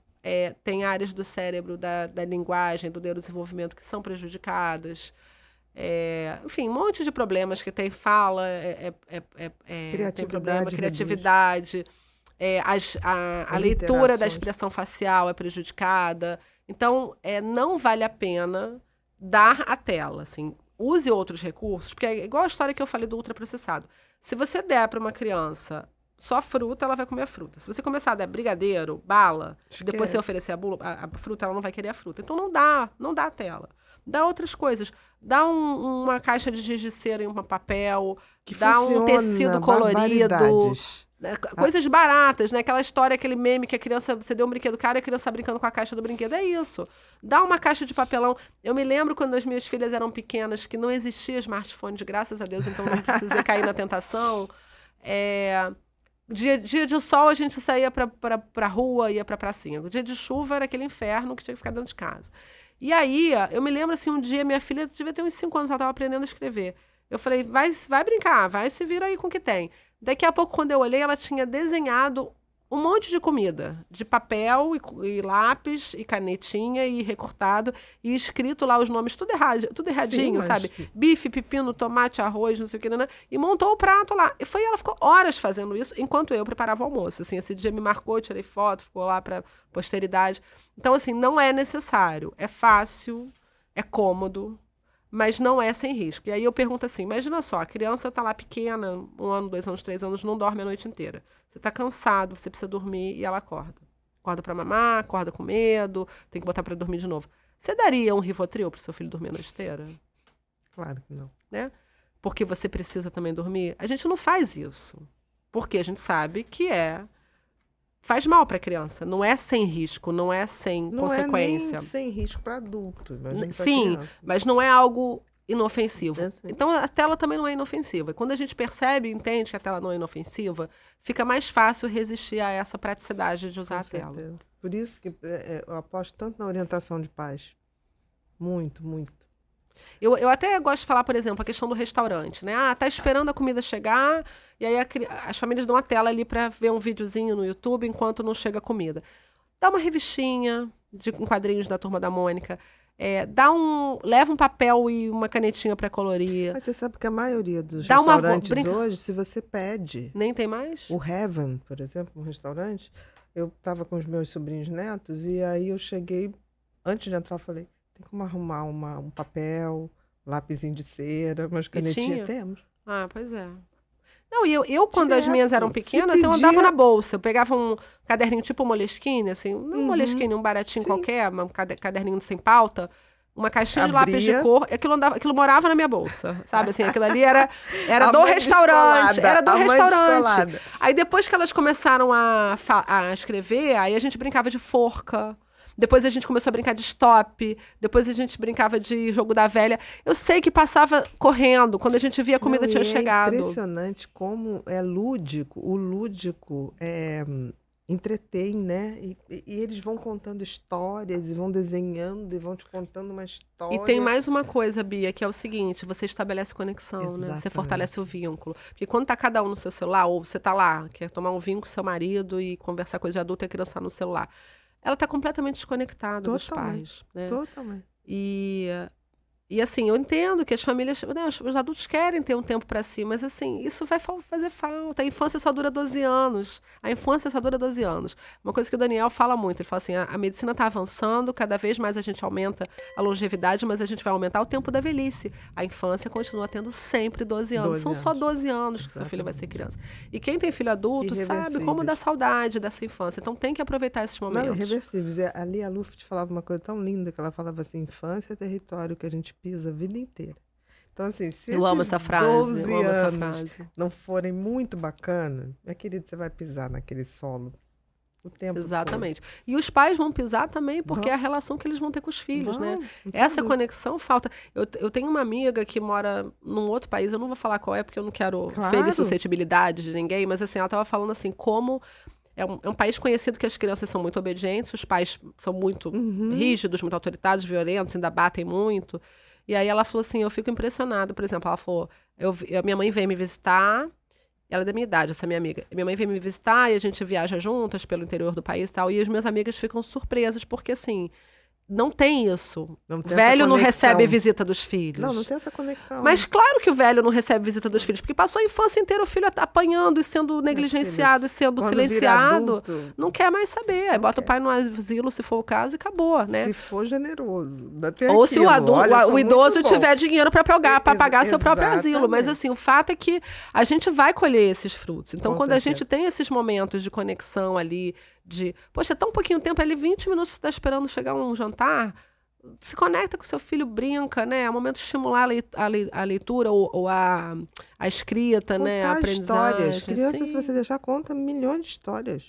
tem áreas do cérebro, da linguagem, do neurodesenvolvimento que são prejudicadas. Enfim, um monte de problemas que tem fala, tem problema, criatividade, a leitura da expressão facial é prejudicada. Então, não vale a pena dar a tela, assim. Use outros recursos, porque é igual a história que eu falei do ultraprocessado. Se você der para uma criança só fruta, ela vai comer a fruta. Se você começar a dar brigadeiro, bala, depois você oferecer a fruta, ela não vai querer a fruta. Então não dá a tela. Dá outras coisas. Dá uma caixa de giz de cera em um papel, dá um tecido colorido. Coisas baratas, né? Aquela história, aquele meme que a criança, você deu um brinquedo cara e a criança tá brincando com a caixa do brinquedo. É isso. Dá uma caixa de papelão. Eu me lembro quando as minhas filhas eram pequenas, que não existia smartphone, graças a Deus, então não precisei cair na tentação. Dia de sol, a gente saía pra rua, ia pra pracinha. O dia de chuva era aquele inferno que tinha que ficar dentro de casa. E aí, eu me lembro assim, um dia, minha filha devia ter uns 5 anos, ela estava aprendendo a escrever. Eu falei, vai brincar, vai se vira aí com o que tem. Daqui a pouco, quando eu olhei, ela tinha desenhado um monte de comida, de papel e lápis e canetinha e recortado e escrito lá os nomes tudo erradinho, sim, sabe? Bife, pepino, tomate, arroz, não sei o que, né? E montou o prato lá. Ela ficou horas fazendo isso enquanto eu preparava o almoço. Assim, esse dia me marcou, tirei foto, ficou lá para posteridade. Então, assim, não é necessário. É fácil, é cômodo, mas não é sem risco. E aí eu pergunto assim, imagina só, a criança tá lá pequena, 1 ano, 2 anos, 3 anos, não dorme a noite inteira. Você tá cansado, você precisa dormir e ela acorda. acorda pra mamar, acorda com medo, tem que botar pra dormir de novo. Você daria um Rivotril pro seu filho dormir a noite inteira? Claro que não. Né? Porque você precisa também dormir? A gente não faz isso. Porque a gente sabe que faz mal para a criança. Não é sem risco, não é sem consequência. Não é nem sem risco para adulto. Sim, mas não é algo inofensivo. Então, a tela também não é inofensiva. E quando a gente percebe e entende que a tela não é inofensiva, fica mais fácil resistir a essa praticidade de usar a tela. Por isso que eu aposto tanto na orientação de pais. Muito, muito. Eu até gosto de falar, por exemplo, a questão do restaurante, né? Tá esperando a comida chegar, e aí as famílias dão a tela ali para ver um videozinho no YouTube enquanto não chega a comida. Dá uma revistinha com quadrinhos da Turma da Mônica, leva um papel e uma canetinha para colorir. Mas você sabe que a maioria dos restaurantes hoje, se você pede... Nem tem mais? O Heaven, por exemplo, um restaurante, eu estava com os meus sobrinhos netos, e aí eu cheguei, antes de entrar, eu falei... Tem como arrumar um papel, lápisinho de cera, umas canetinhas? Temos. Pois é. Não, e eu quando as minhas eram pequenas, eu andava na bolsa. Eu pegava um caderninho tipo Moleskine, assim, não um Moleskine, um baratinho qualquer, um caderninho sem pauta, uma caixinha de lápis de cor, aquilo morava na minha bolsa, sabe? Assim, aquilo ali era do restaurante. Era do restaurante. Aí depois que elas começaram a escrever, aí a gente brincava de forca. Depois a gente começou a brincar de stop. Depois a gente brincava de jogo da velha. Eu sei que passava correndo. Quando a gente via a comida tinha chegado. É impressionante como é lúdico. O lúdico entretém, né? E eles vão contando histórias, e vão desenhando, e vão te contando uma história. E tem mais uma coisa, Bia, que é o seguinte. Você estabelece conexão, exatamente, né? Você fortalece o vínculo. Porque quando tá cada um no seu celular, ou você tá lá, quer tomar um vinho com seu marido e conversar coisa de adulto e a criança no celular. Ela está completamente desconectada dos pais. Né? Totalmente. E assim, eu entendo que as famílias, né, os adultos querem ter um tempo para si, mas assim, isso vai fazer falta. A infância só dura 12 anos. A infância só dura 12 anos. Uma coisa que o Daniel fala muito, ele fala assim, a medicina está avançando, cada vez mais a gente aumenta a longevidade, mas a gente vai aumentar o tempo da velhice. A infância continua tendo sempre 12 anos. São só 12 anos que seu filho vai ser criança. E quem tem filho adulto sabe como dá saudade dessa infância. Então tem que aproveitar esses momentos. Não, irreversíveis. Ali a Luft falava uma coisa tão linda, que ela falava assim, infância é território que a gente pisa a vida inteira. Então, assim, se eu amo essa frase, 12 anos não forem muito bacanas, meu querido, você vai pisar naquele solo o tempo exatamente. Todo. E os pais vão pisar também, porque é a relação que eles vão ter com os filhos, né? Essa conexão falta. Eu tenho uma amiga que mora num outro país, eu não vou falar qual é, porque eu não quero ferir suscetibilidade de ninguém, mas assim, ela estava falando assim, como... É um país conhecido que as crianças são muito obedientes, os pais são muito rígidos, muito autoritários, violentos, ainda batem muito. E aí ela falou assim, eu fico impressionada. Por exemplo, ela falou, a minha mãe veio me visitar, ela é da minha idade, essa minha amiga. Minha mãe veio me visitar e a gente viaja juntas pelo interior do país e tal. E as minhas amigas ficam surpresas, porque assim... Não tem isso. O velho não recebe visita dos filhos. Não tem essa conexão. Mas claro que o velho não recebe visita dos filhos, porque passou a infância inteira o filho apanhando e sendo negligenciado e sendo silenciado. Não quer mais saber. Aí bota o pai no asilo, se for o caso, e acabou, né? Se for generoso. Ou se o idoso tiver dinheiro para pagar seu próprio asilo. Mas assim, o fato é que a gente vai colher esses frutos. Então, quando a gente tem esses momentos de conexão ali, poxa, tão pouquinho tempo, ali 20 minutos você está esperando chegar um jantar, se conecta com seu filho, brinca, né? É um momento de estimular a leitura ou a escrita, né? A aprendizagem. Histórias. Criança, se você deixar, conta milhões de histórias.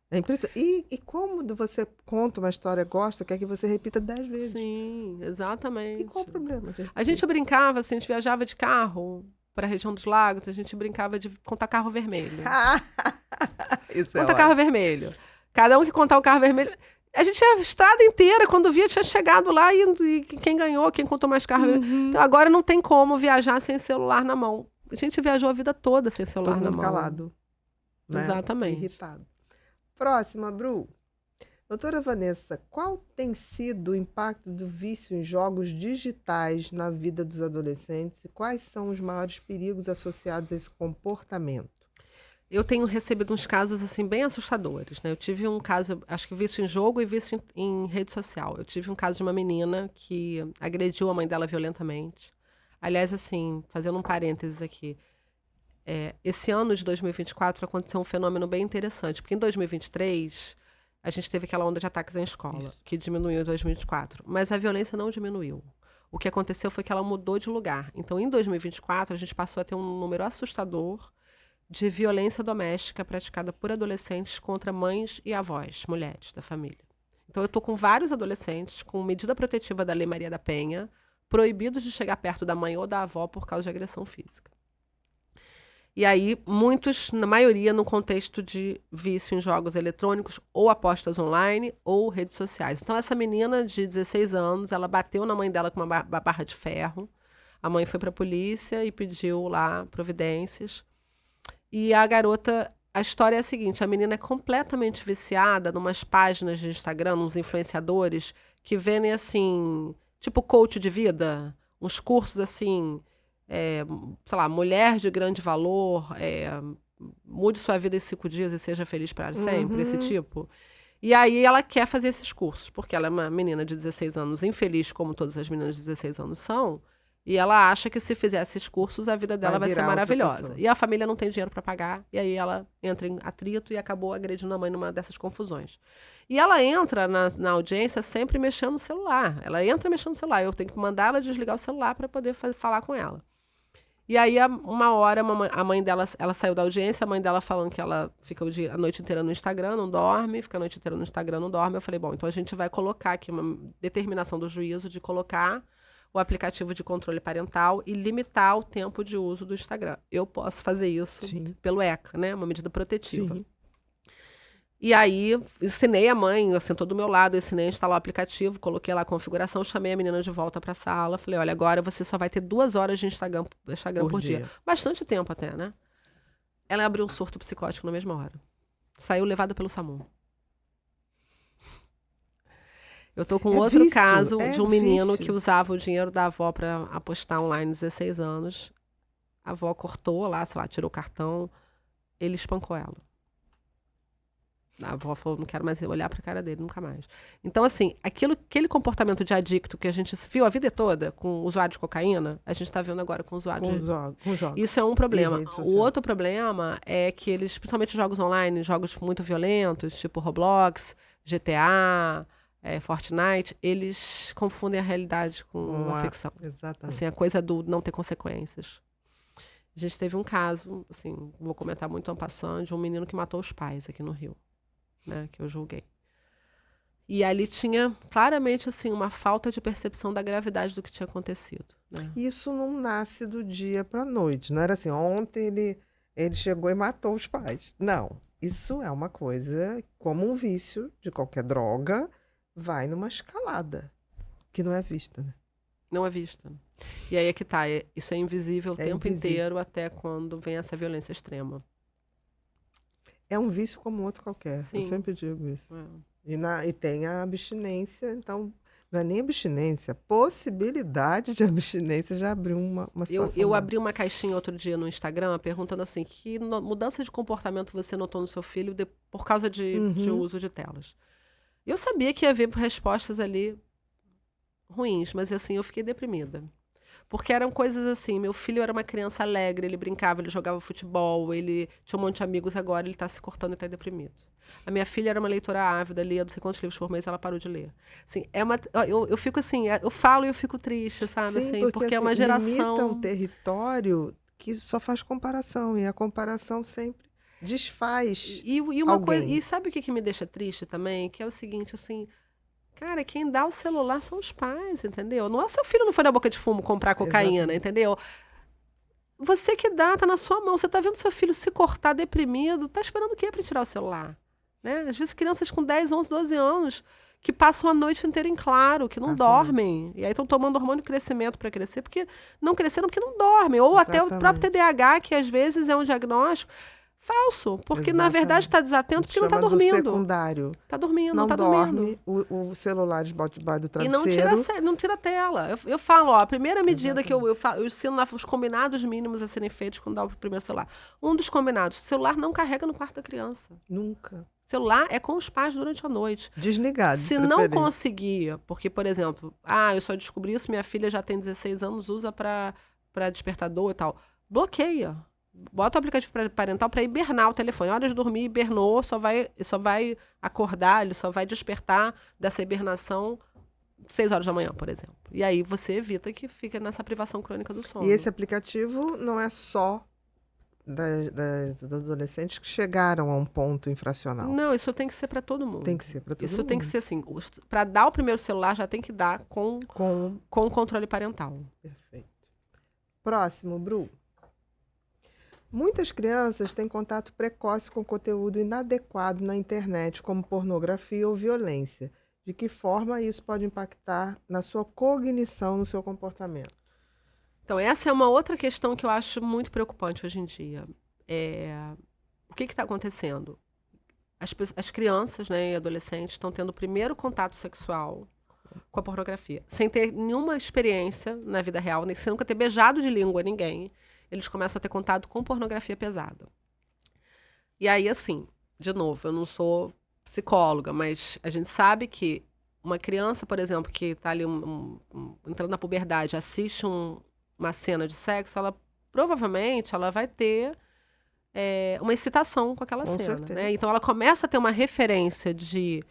É impressionante. E como você conta uma história, gosta, quer que você repita 10 vezes. Sim, exatamente. E qual o problema, gente? A gente brincava, assim, a gente viajava de carro para a região dos lagos, a gente brincava de contar carro vermelho. Conta carro vermelho. Cada um que contar o carro vermelho. A gente ia a estrada inteira, quando via, tinha chegado lá e quem ganhou, quem contou mais carro vermelho. Então agora não tem como viajar sem celular na mão. A gente viajou a vida toda sem celular na mão. Calado. Né? Exatamente. Irritado. Próxima, Bru. Doutora Vanessa, qual tem sido o impacto do vício em jogos digitais na vida dos adolescentes e quais são os maiores perigos associados a esse comportamento? Eu tenho recebido uns casos assim bem assustadores, né? Eu tive um caso, acho que vício em jogo e vício em rede social. Eu tive um caso de uma menina que agrediu a mãe dela violentamente. Aliás, assim, fazendo um parênteses aqui, esse ano de 2024 aconteceu um fenômeno bem interessante, porque em 2023 a gente teve aquela onda de ataques em escola, que diminuiu em 2024. Mas a violência não diminuiu. O que aconteceu foi que ela mudou de lugar. Então, em 2024, a gente passou a ter um número assustador de violência doméstica praticada por adolescentes contra mães e avós, mulheres da família. Então, eu estou com vários adolescentes com medida protetiva da Lei Maria da Penha, proibidos de chegar perto da mãe ou da avó por causa de agressão física. E aí, muitos, na maioria, no contexto de vício em jogos eletrônicos, ou apostas online, ou redes sociais. Então, essa menina de 16 anos, ela bateu na mãe dela com uma barra de ferro. A mãe foi para a polícia e pediu lá providências. E a garota, a história é a seguinte, a menina é completamente viciada numas páginas de Instagram, uns influenciadores, que vendem, assim, tipo coach de vida, uns cursos, assim... sei lá, mulher de grande valor, mude sua vida em 5 dias e seja feliz para sempre, esse tipo. E aí ela quer fazer esses cursos, porque ela é uma menina de 16 anos infeliz, como todas as meninas de 16 anos são, e ela acha que se fizer esses cursos, a vida dela vai ser maravilhosa. E a família não tem dinheiro para pagar, e aí ela entra em atrito e acabou agredindo a mãe numa dessas confusões. E ela entra na audiência sempre mexendo no celular. Ela entra mexendo no celular. Eu tenho que mandar ela desligar o celular para poder falar com ela. E aí, uma hora, a mãe dela, ela saiu da audiência, a mãe dela falando que ela fica a noite inteira no Instagram, não dorme, fica a noite inteira no Instagram, não dorme. Eu falei, bom, então a gente vai colocar aqui uma determinação do juízo de colocar o aplicativo de controle parental e limitar o tempo de uso do Instagram. Eu posso fazer isso pelo ECA, né? Uma medida protetiva. Sim. E aí, ensinei a mãe, sentou do meu lado, ensinei a instalar o aplicativo, coloquei lá a configuração, chamei a menina de volta para a sala, falei, olha, agora você só vai ter 2 horas de Instagram por dia. Bastante tempo até, né? Ela abriu um surto psicótico na mesma hora. Saiu levada pelo SAMU. Eu tô com outro caso de um menino que usava o dinheiro da avó para apostar online, 16 anos. A avó cortou lá, sei lá, tirou o cartão, ele espancou ela. A avó falou, não quero mais olhar pra cara dele, nunca mais. Então, assim, aquele comportamento de adicto que a gente viu a vida toda com usuário de cocaína, a gente tá vendo agora com usuário de... Com jogos. Isso é um problema. O outro problema é que eles, principalmente jogos online, jogos muito violentos, tipo Roblox, GTA, Fortnite, eles confundem a realidade com a ficção. Exatamente. Assim, a coisa do não ter consequências. A gente teve um caso, assim, vou comentar muito en passant, de um menino que matou os pais aqui no Rio. Né, que eu julguei. E ali tinha claramente assim uma falta de percepção da gravidade do que tinha acontecido. Né? Isso não nasce do dia para a noite. Não era assim, ontem ele chegou e matou os pais. Não. Isso é uma coisa, como um vício de qualquer droga, vai numa escalada, que não é vista. Né? Não é vista. E aí é que tá. Isso é invisível o tempo inteiro até quando vem essa violência extrema. É um vício como outro qualquer. Sim. Eu sempre digo isso. E tem a abstinência, então, não é nem abstinência, possibilidade de abstinência já abriu uma situação. Eu abri uma caixinha outro dia no Instagram perguntando assim, que mudança de comportamento você notou no seu filho por causa de uso de telas? Eu sabia que ia haver respostas ali ruins, mas assim, eu fiquei deprimida. Porque eram coisas assim, meu filho era uma criança alegre, ele brincava, ele jogava futebol, ele tinha um monte de amigos, agora ele tá se cortando e tá deprimido. A minha filha era uma leitora ávida, lia não sei quantos livros por mês, ela parou de ler. Assim, eu fico assim, eu falo e eu fico triste, sabe? Sim, assim, porque é uma geração... limita um território que só faz comparação, e a comparação sempre desfaz E sabe o que me deixa triste também? Que é o seguinte, assim... Cara, quem dá o celular são os pais, entendeu? Não é o seu filho não foi na boca de fumo comprar cocaína, exatamente. Entendeu? Você que dá, tá na sua mão. Você tá vendo seu filho se cortar deprimido, tá esperando o quê pra tirar o celular? Né? Às vezes crianças com 10, 11, 12 anos que passam a noite inteira em claro, que não dormem. E aí estão tomando hormônio de crescimento para crescer, porque não cresceram porque não dormem. Ou exatamente. Até o próprio TDAH, que às vezes é um diagnóstico falso, porque exatamente. Na verdade está desatento porque não está dormindo. Secundário. Está dormindo, não está dorme, o celular debaixo do travesseiro. E não tira a tela. Eu falo, ó, a primeira medida exatamente. Que eu ensino lá, os combinados mínimos a serem feitos quando dá o primeiro celular. Um dos combinados, o celular não carrega no quarto da criança. Nunca. Celular é com os pais durante a noite. Desligado. Se não conseguir, porque, por exemplo, eu só descobri isso, minha filha já tem 16 anos, usa para despertador e tal. Bloqueia. Bota o aplicativo parental para hibernar o telefone. Hora de dormir, hibernou, só vai acordar, ele só vai despertar dessa hibernação 6 horas da manhã, por exemplo. E aí você evita que fique nessa privação crônica do sono. E esse aplicativo não é só dos adolescentes que chegaram a um ponto infracional. Não, isso tem que ser para todo mundo. Tem que ser para todo mundo. Isso tem que ser assim. Para dar o primeiro celular, já tem que dar com o controle parental. Perfeito. Próximo, Bru. Muitas crianças têm contato precoce com conteúdo inadequado na internet, como pornografia ou violência. De que forma isso pode impactar na sua cognição, no seu comportamento? Então, essa é uma outra questão que eu acho muito preocupante hoje em dia. O que está acontecendo? As crianças, né, e adolescentes estão tendo o primeiro contato sexual com a pornografia, sem ter nenhuma experiência na vida real, sem nunca ter beijado de língua ninguém. Eles começam a ter contato com pornografia pesada. E aí, assim, de novo, eu não sou psicóloga, mas a gente sabe que uma criança, por exemplo, que está ali entrando na puberdade, assiste uma cena de sexo, ela provavelmente ela vai ter uma excitação com aquela cena. Né? Então ela começa a ter uma referência de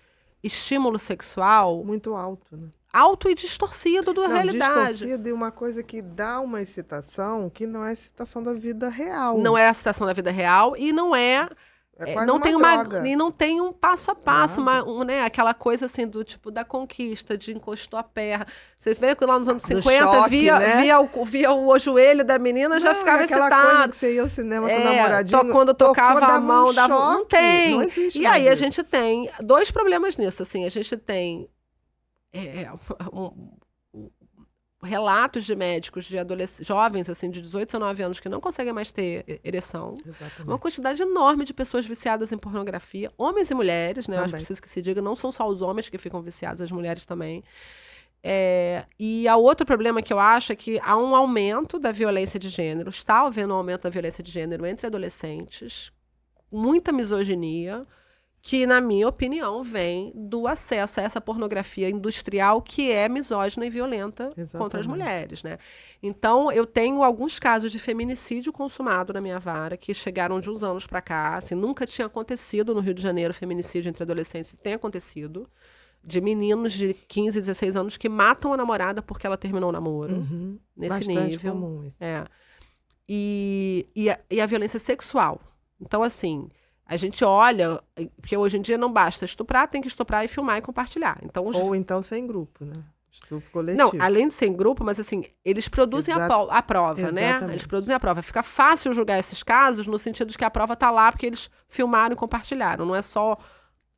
estímulo sexual muito alto, né? Alto e distorcido da realidade. Distorcido e uma coisa que dá uma excitação que não é excitação da vida real. Não é a excitação da vida real e não é não tem e não tem um passo a passo, né? Aquela coisa assim do tipo da conquista, de encostou a perna. Você vê que lá nos anos 50 choque, via o joelho da menina, já ficava aquela excitado. Coisa que você ia ao cinema com o namoradinho. Quando tocava a mão, dava não tem. Não existe e aí a gente tem 2 problemas nisso, assim. A gente tem relatos de médicos de jovens assim de 18 a 19 anos que não conseguem mais ter ereção. Exatamente. Uma quantidade enorme de pessoas viciadas em pornografia, homens e mulheres, né? Eu acho preciso que se diga, não são só os homens que ficam viciados, as mulheres também. E há outro problema que eu acho é que há um aumento da violência de gênero, está havendo um aumento da violência de gênero entre adolescentes, muita misoginia, que, na minha opinião, vem do acesso a essa pornografia industrial que é misógina e violenta contra as mulheres, né? Então, eu tenho alguns casos de feminicídio consumado na minha vara, que chegaram de uns anos para cá, assim, nunca tinha acontecido no Rio de Janeiro feminicídio entre adolescentes, tem acontecido, de meninos de 15, 16 anos que matam a namorada porque ela terminou o namoro, nesse Bastante nível. Comum isso. E a violência sexual. Então, assim... A gente olha, porque hoje em dia não basta estuprar, tem que estuprar e filmar e compartilhar. Então, ou então sem grupo, né? Estupro coletivo. Não, além de ser em grupo, mas assim, eles produzem a prova, né? Eles produzem a prova. Fica fácil julgar esses casos no sentido de que a prova está lá porque eles filmaram e compartilharam. Não é só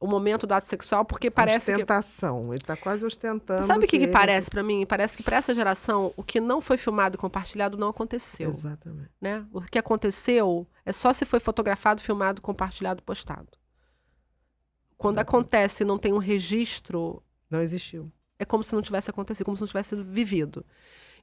o momento do ato sexual, porque parece ostentação. Ele está quase ostentando. Sabe o que parece para mim? Parece que para essa geração, o que não foi filmado e compartilhado não aconteceu. Exatamente. Né? O que aconteceu é só se foi fotografado, filmado, compartilhado, postado. Quando acontece e não tem um registro... Não existiu. É como se não tivesse acontecido, como se não tivesse vivido.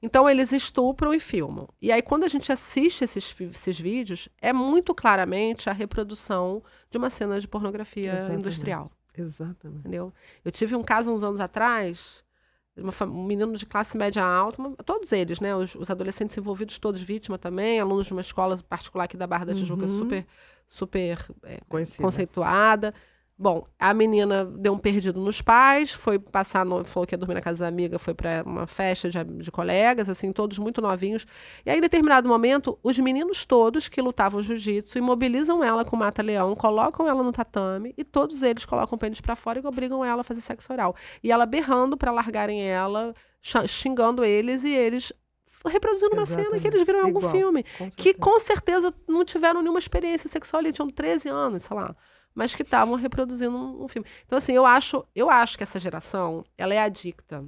Então, eles estupram e filmam. E aí, quando a gente assiste esses vídeos, é muito claramente a reprodução de uma cena de pornografia industrial. Exatamente. Entendeu? Eu tive um caso uns anos atrás, um menino de classe média alta, todos eles, né? Os adolescentes envolvidos, todos vítima também, alunos de uma escola particular aqui da Barra da Tijuca, super conceituada. Bom, a menina deu um perdido nos pais, falou que ia dormir na casa da amiga, foi para uma festa de colegas, assim, todos muito novinhos. E aí, em determinado momento, os meninos todos que lutavam jiu-jitsu imobilizam ela com mata-leão, colocam ela no tatame e todos eles colocam o pênis para fora e obrigam ela a fazer sexo oral. E ela berrando para largarem ela, xingando eles e eles reproduzindo uma cena que eles viram em algum filme. Que com certeza não tiveram nenhuma experiência sexual ali, tinham 13 anos, sei lá. Mas que estavam reproduzindo um filme. Então, assim, eu acho que essa geração, ela é adicta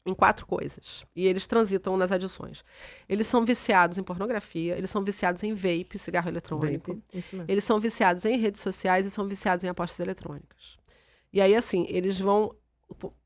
em 4 coisas. E eles transitam nas adições. Eles são viciados em pornografia, eles são viciados em vape, cigarro eletrônico. Isso mesmo. Eles são viciados em redes sociais e são viciados em apostas eletrônicas. E aí, assim, eles vão...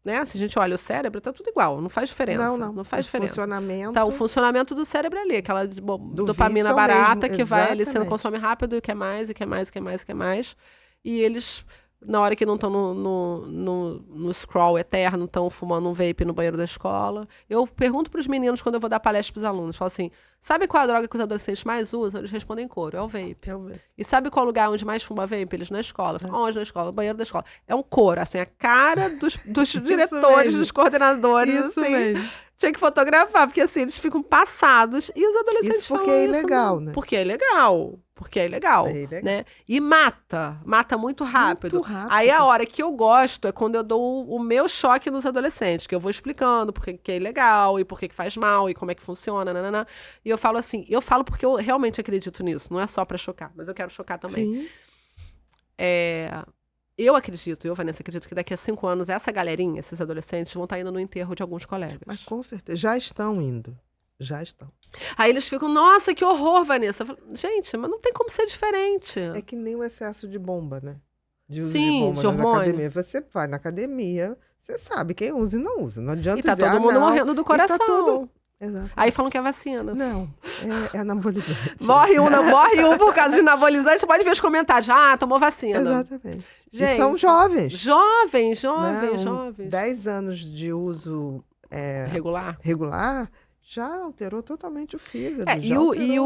Né? Se a gente olha o cérebro, tá tudo igual, não faz diferença. Não faz diferença. Funcionamento... Tá, o funcionamento do cérebro é ali, aquela dopamina barata mesmo, que vai ali sendo consome rápido e quer mais, e quer mais, e quer mais, e quer mais. E eles na hora que não estão no scroll eterno, estão fumando um vape no banheiro da escola. Eu pergunto para os meninos quando eu vou dar palestra para os alunos, falo assim, sabe qual a droga que os adolescentes mais usam? Eles respondem em coro, é o vape. E sabe qual lugar onde mais fuma vape? Eles na escola. Onde na escola? No banheiro da escola. É um coro, assim, a cara dos diretores, dos coordenadores, Isso assim. mesmo. Tinha que fotografar, porque assim, eles ficam passados. E os adolescentes isso porque falam é isso, ilegal, não. né? Porque é ilegal. Porque é ilegal, né? E mata muito rápido. Muito rápido. Aí a hora que eu gosto é quando eu dou o meu choque nos adolescentes, que eu vou explicando por que é ilegal e por que faz mal e como é que funciona, nanana. E eu falo assim, porque eu realmente acredito nisso, não é só pra chocar, mas eu quero chocar também. Sim. Vanessa, acredito que daqui a 5 anos essa galerinha, esses adolescentes, vão estar indo no enterro de alguns colegas. Mas com certeza, já estão indo. Já estão. Aí eles ficam, nossa, que horror, Vanessa. Eu falo, gente, mas não tem como ser diferente. É que nem o excesso de bomba, né? De uso Sim, de bomba de na hormônio. academia. Você vai na academia, você sabe quem usa e não usa. Não adianta E tá dizer, todo mundo não. morrendo do coração. E tá tudo... Exato. Aí falam que é vacina. Não, é anabolizante. Morre um por causa de anabolizante. Você pode ver os comentários. Tomou vacina. Exatamente. Gente, e são jovens. Jovens. 10 anos de uso regular já alterou totalmente o fígado. E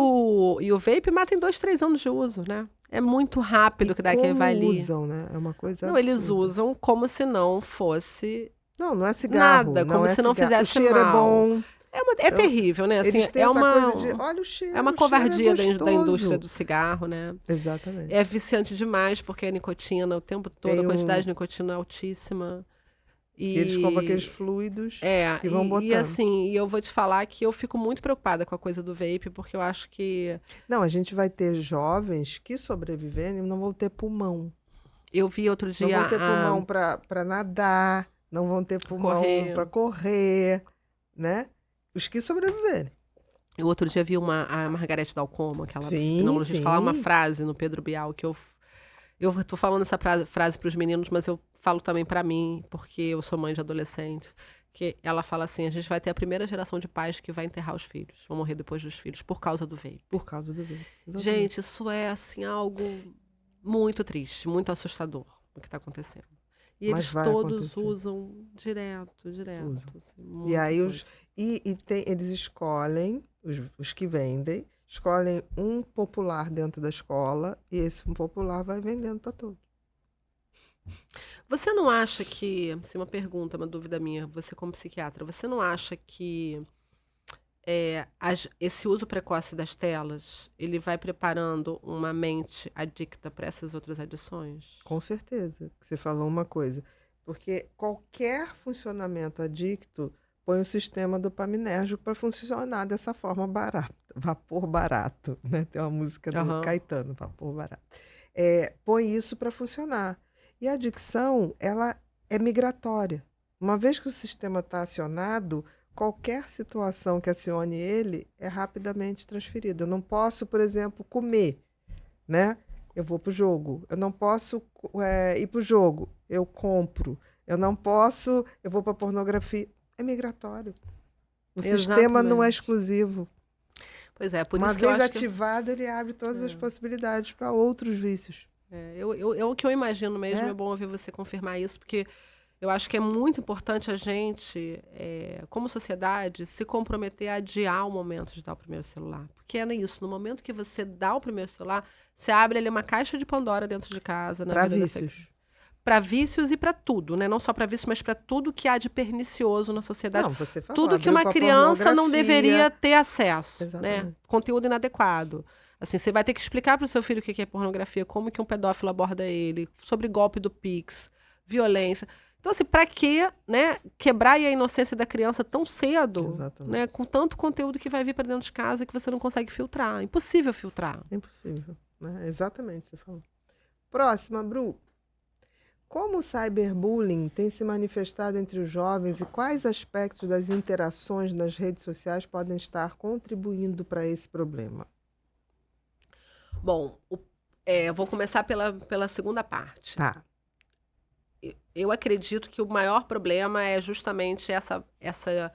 o vape mata em 2, 3 anos de uso, né? É muito rápido que daqui vai ali. Eles usam, né? É uma coisa Não, absurda. eles usam como se não fosse... Não é cigarro. Nada, como se não fizesse mal. O cheiro é bom. É terrível, né? Assim, eles têm essa coisa de, olha o cheiro. É uma covardia da indústria do cigarro, né? Exatamente. É viciante demais, porque é nicotina o tempo todo, a quantidade de nicotina é altíssima. E eles compram aqueles fluidos e vão botando. E assim, eu vou te falar que eu fico muito preocupada com a coisa do vape, porque eu acho que... Não, a gente vai ter jovens que sobreviverem e não vão ter pulmão. Eu vi outro dia... Não vão ter pulmão para nadar, não vão ter pulmão para correr, né? Os que sobreviverem. Eu outro dia vi a Margarete Dalcoma, aquela psicanalista, falar uma frase no Pedro Bial, que eu tô falando essa frase para os meninos, mas eu falo também para mim, porque eu sou mãe de adolescente, que ela fala assim, a gente vai ter a primeira geração de pais que vai enterrar os filhos, vão morrer depois dos filhos, por causa do vape. Por causa do vape. Exatamente. Gente, isso é assim, algo muito triste, muito assustador, o que está acontecendo. E eles todos usam direto. Usam. Assim, e aí eles escolhem, os que vendem, escolhem um popular dentro da escola e esse um popular vai vendendo para todos. Você não acha que, assim, uma dúvida minha, você como psiquiatra, você não acha que esse uso precoce das telas, ele vai preparando uma mente adicta para essas outras adições? Com certeza. Você falou uma coisa. Porque qualquer funcionamento adicto põe o sistema dopaminérgico para funcionar dessa forma barata. Vapor barato, né? Tem uma música do Caetano, Vapor Barato. Põe isso para funcionar. E a adicção, ela é migratória. Uma vez que o sistema está acionado, qualquer situação que acione ele é rapidamente transferida. Eu não posso, por exemplo, comer, né? Eu vou para o jogo. Eu não posso ir para o jogo. Eu compro. Eu não posso... Eu vou para a pornografia. É migratório. O sistema não é exclusivo. Pois é, por uma isso que eu vez acho ativado, ele abre todas as possibilidades para outros vícios. O que eu imagino mesmo, é bom ouvir você confirmar isso, porque eu acho que é muito importante a gente, como sociedade, se comprometer a adiar o momento de dar o primeiro celular. Porque é isso, no momento que você dá o primeiro celular, você abre ali uma caixa de Pandora dentro de casa. Para vícios. Para vícios e para tudo, né? Não só para vícios, mas para tudo que há de pernicioso na sociedade. Não, você falou, tudo que uma criança não deveria ter acesso, né? Conteúdo inadequado. Assim, você vai ter que explicar para o seu filho o que é pornografia, como que um pedófilo aborda ele, sobre golpe do Pix, violência. Então, assim, para que, né, quebrar a inocência da criança tão cedo, né, com tanto conteúdo que vai vir para dentro de casa que você não consegue filtrar? Impossível filtrar. Impossível, né? Exatamente, você falou. Próxima, Bru. Como o cyberbullying tem se manifestado entre os jovens e quais aspectos das interações nas redes sociais podem estar contribuindo para esse problema? Bom, vou começar pela segunda parte. Tá. Eu acredito que o maior problema é justamente essa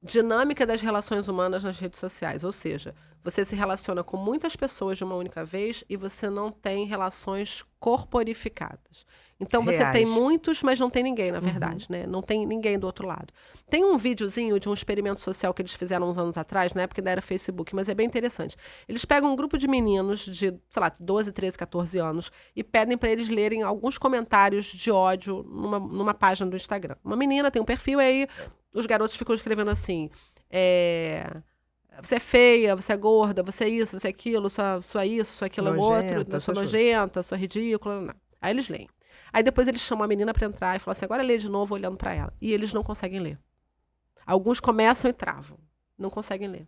dinâmica das relações humanas nas redes sociais. Ou seja, Você se relaciona com muitas pessoas de uma única vez e você não tem relações corporificadas. Então, você tem muitos, mas não tem ninguém, na verdade, né? Não tem ninguém do outro lado. Tem um videozinho de um experimento social que eles fizeram uns anos atrás, na época ainda era Facebook, mas é bem interessante. Eles pegam um grupo de meninos de, sei lá, 12, 13, 14 anos e pedem para eles lerem alguns comentários de ódio numa página do Instagram. Uma menina tem um perfil, aí os garotos ficam escrevendo assim... Você é feia, você é gorda, você é isso, você é aquilo, sua isso, sua aquilo, outro, sua nojenta, sua ridícula. Não. Aí eles leem. Aí depois eles chamam a menina pra entrar e falam assim, agora lê de novo olhando pra ela. E eles não conseguem ler. Alguns começam e travam. Não conseguem ler.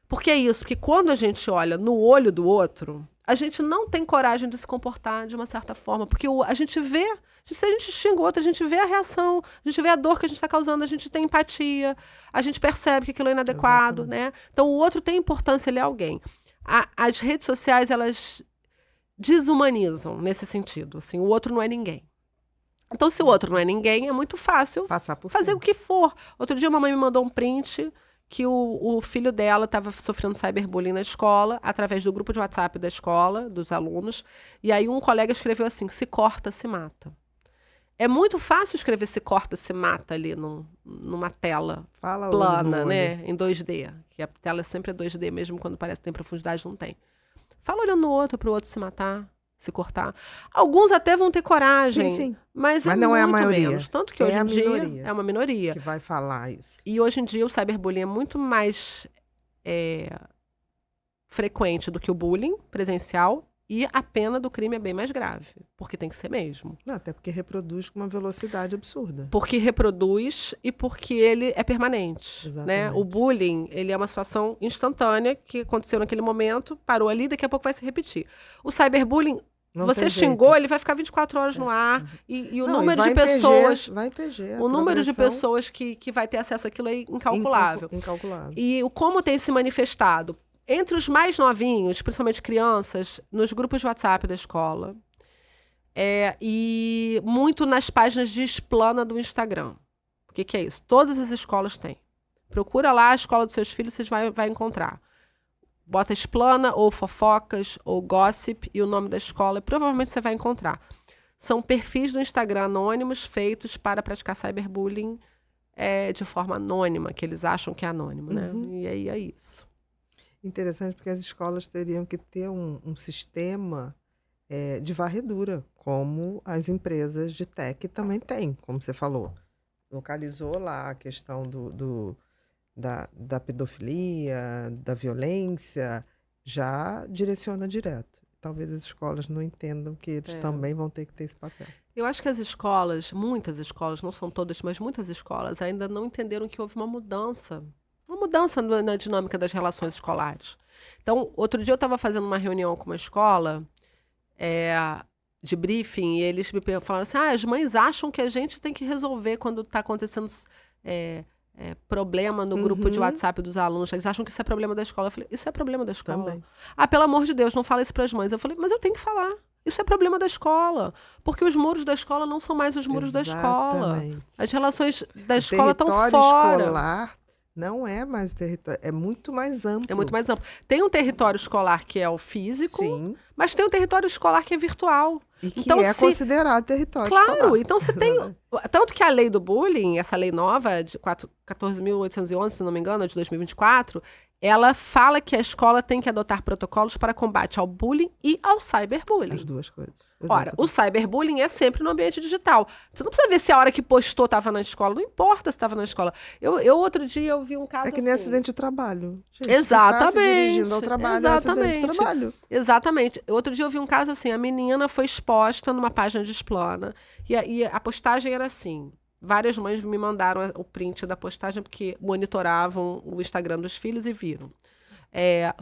Por que isso? Porque quando a gente olha no olho do outro, a gente não tem coragem de se comportar de uma certa forma. Porque a gente vê, se a gente xinga o outro, a gente vê a reação, a gente vê a dor que a gente está causando, a gente tem empatia, a gente percebe que aquilo é inadequado, né? Então o outro tem importância, ele é alguém. As redes sociais, elas desumanizam nesse sentido. Assim, o outro não é ninguém. Então, se o outro não é ninguém, é muito fácil fazer o que for. Outro dia, a mamãe me mandou um print que o filho dela estava sofrendo cyberbullying na escola, através do grupo de WhatsApp da escola, dos alunos. E aí, um colega escreveu assim, se corta, se mata. É muito fácil escrever se corta, se mata ali numa tela plana, né? Em 2D. Que a tela sempre é 2D, mesmo quando parece que tem profundidade, não tem. Fala olhando no outro, para o outro se matar, se cortar. Alguns até vão ter coragem, sim. Mas não muito é a maioria. Menos. Tanto que hoje em dia é uma minoria. Que vai falar isso. E hoje em dia o cyberbullying é muito mais frequente do que o bullying presencial. E a pena do crime é bem mais grave, porque tem que ser mesmo. Não, até porque reproduz com uma velocidade absurda. Porque reproduz e porque ele é permanente. Né? O bullying, ele é uma situação instantânea que aconteceu naquele momento, parou ali, daqui a pouco vai se repetir. O cyberbullying, você xingou, ele vai ficar 24 horas no ar. E o número de pessoas... Vai PG, o número de pessoas que vai ter acesso àquilo é incalculável. Incalculável. E como tem se manifestado? Entre os mais novinhos, principalmente crianças, nos grupos de WhatsApp da escola, e muito nas páginas de explana do Instagram. O que é isso? Todas as escolas têm. Procura lá a escola dos seus filhos, vocês vai encontrar. Bota explana, ou fofocas, ou gossip, e o nome da escola, e provavelmente você vai encontrar. São perfis do Instagram anônimos feitos para praticar cyberbullying de forma anônima, que eles acham que é anônimo, né? E aí é isso. Interessante, porque as escolas teriam que ter um sistema de varredura, como as empresas de tech também têm, como você falou. Localizou lá a questão da pedofilia, da violência, já direciona direto. Talvez as escolas não entendam que eles também vão ter que ter esse papel. Eu acho que as escolas, muitas escolas, não são todas, mas muitas escolas ainda não entenderam que houve uma mudança na dinâmica das relações escolares. Então, outro dia eu estava fazendo uma reunião com uma escola de briefing e eles me falaram assim, as mães acham que a gente tem que resolver quando está acontecendo problema no grupo de WhatsApp dos alunos. Eles acham que isso é problema da escola. Eu falei, isso é problema da escola. Também. Pelo amor de Deus, não fala isso para as mães. Eu falei, mas eu tenho que falar. Isso é problema da escola. Porque os muros da escola não são mais os muros da escola. As relações da escola estão fora. O território escolar não é mais território, é muito mais amplo. É muito mais amplo. Tem um território escolar que é o físico, sim, mas tem um território escolar que é virtual. E que então, considerado território escolar. Claro, então se tem... Tanto que a lei do bullying, essa lei nova, de 14.811, se não me engano, de 2024, ela fala que a escola tem que adotar protocolos para combate ao bullying e ao cyberbullying. As duas coisas. Exatamente. Ora, o cyberbullying é sempre no ambiente digital. Você não precisa ver se a hora que postou estava na escola. Não importa se estava na escola. Eu outro dia eu vi um caso que nem acidente de trabalho. Gente, exatamente. Você tá se dirigindo ao trabalho, exatamente. É acidente de trabalho. Exatamente. Outro dia eu vi um caso assim. A menina foi exposta numa página de explana. E a postagem era assim. Várias mães me mandaram o print da postagem porque monitoravam o Instagram dos filhos e viram.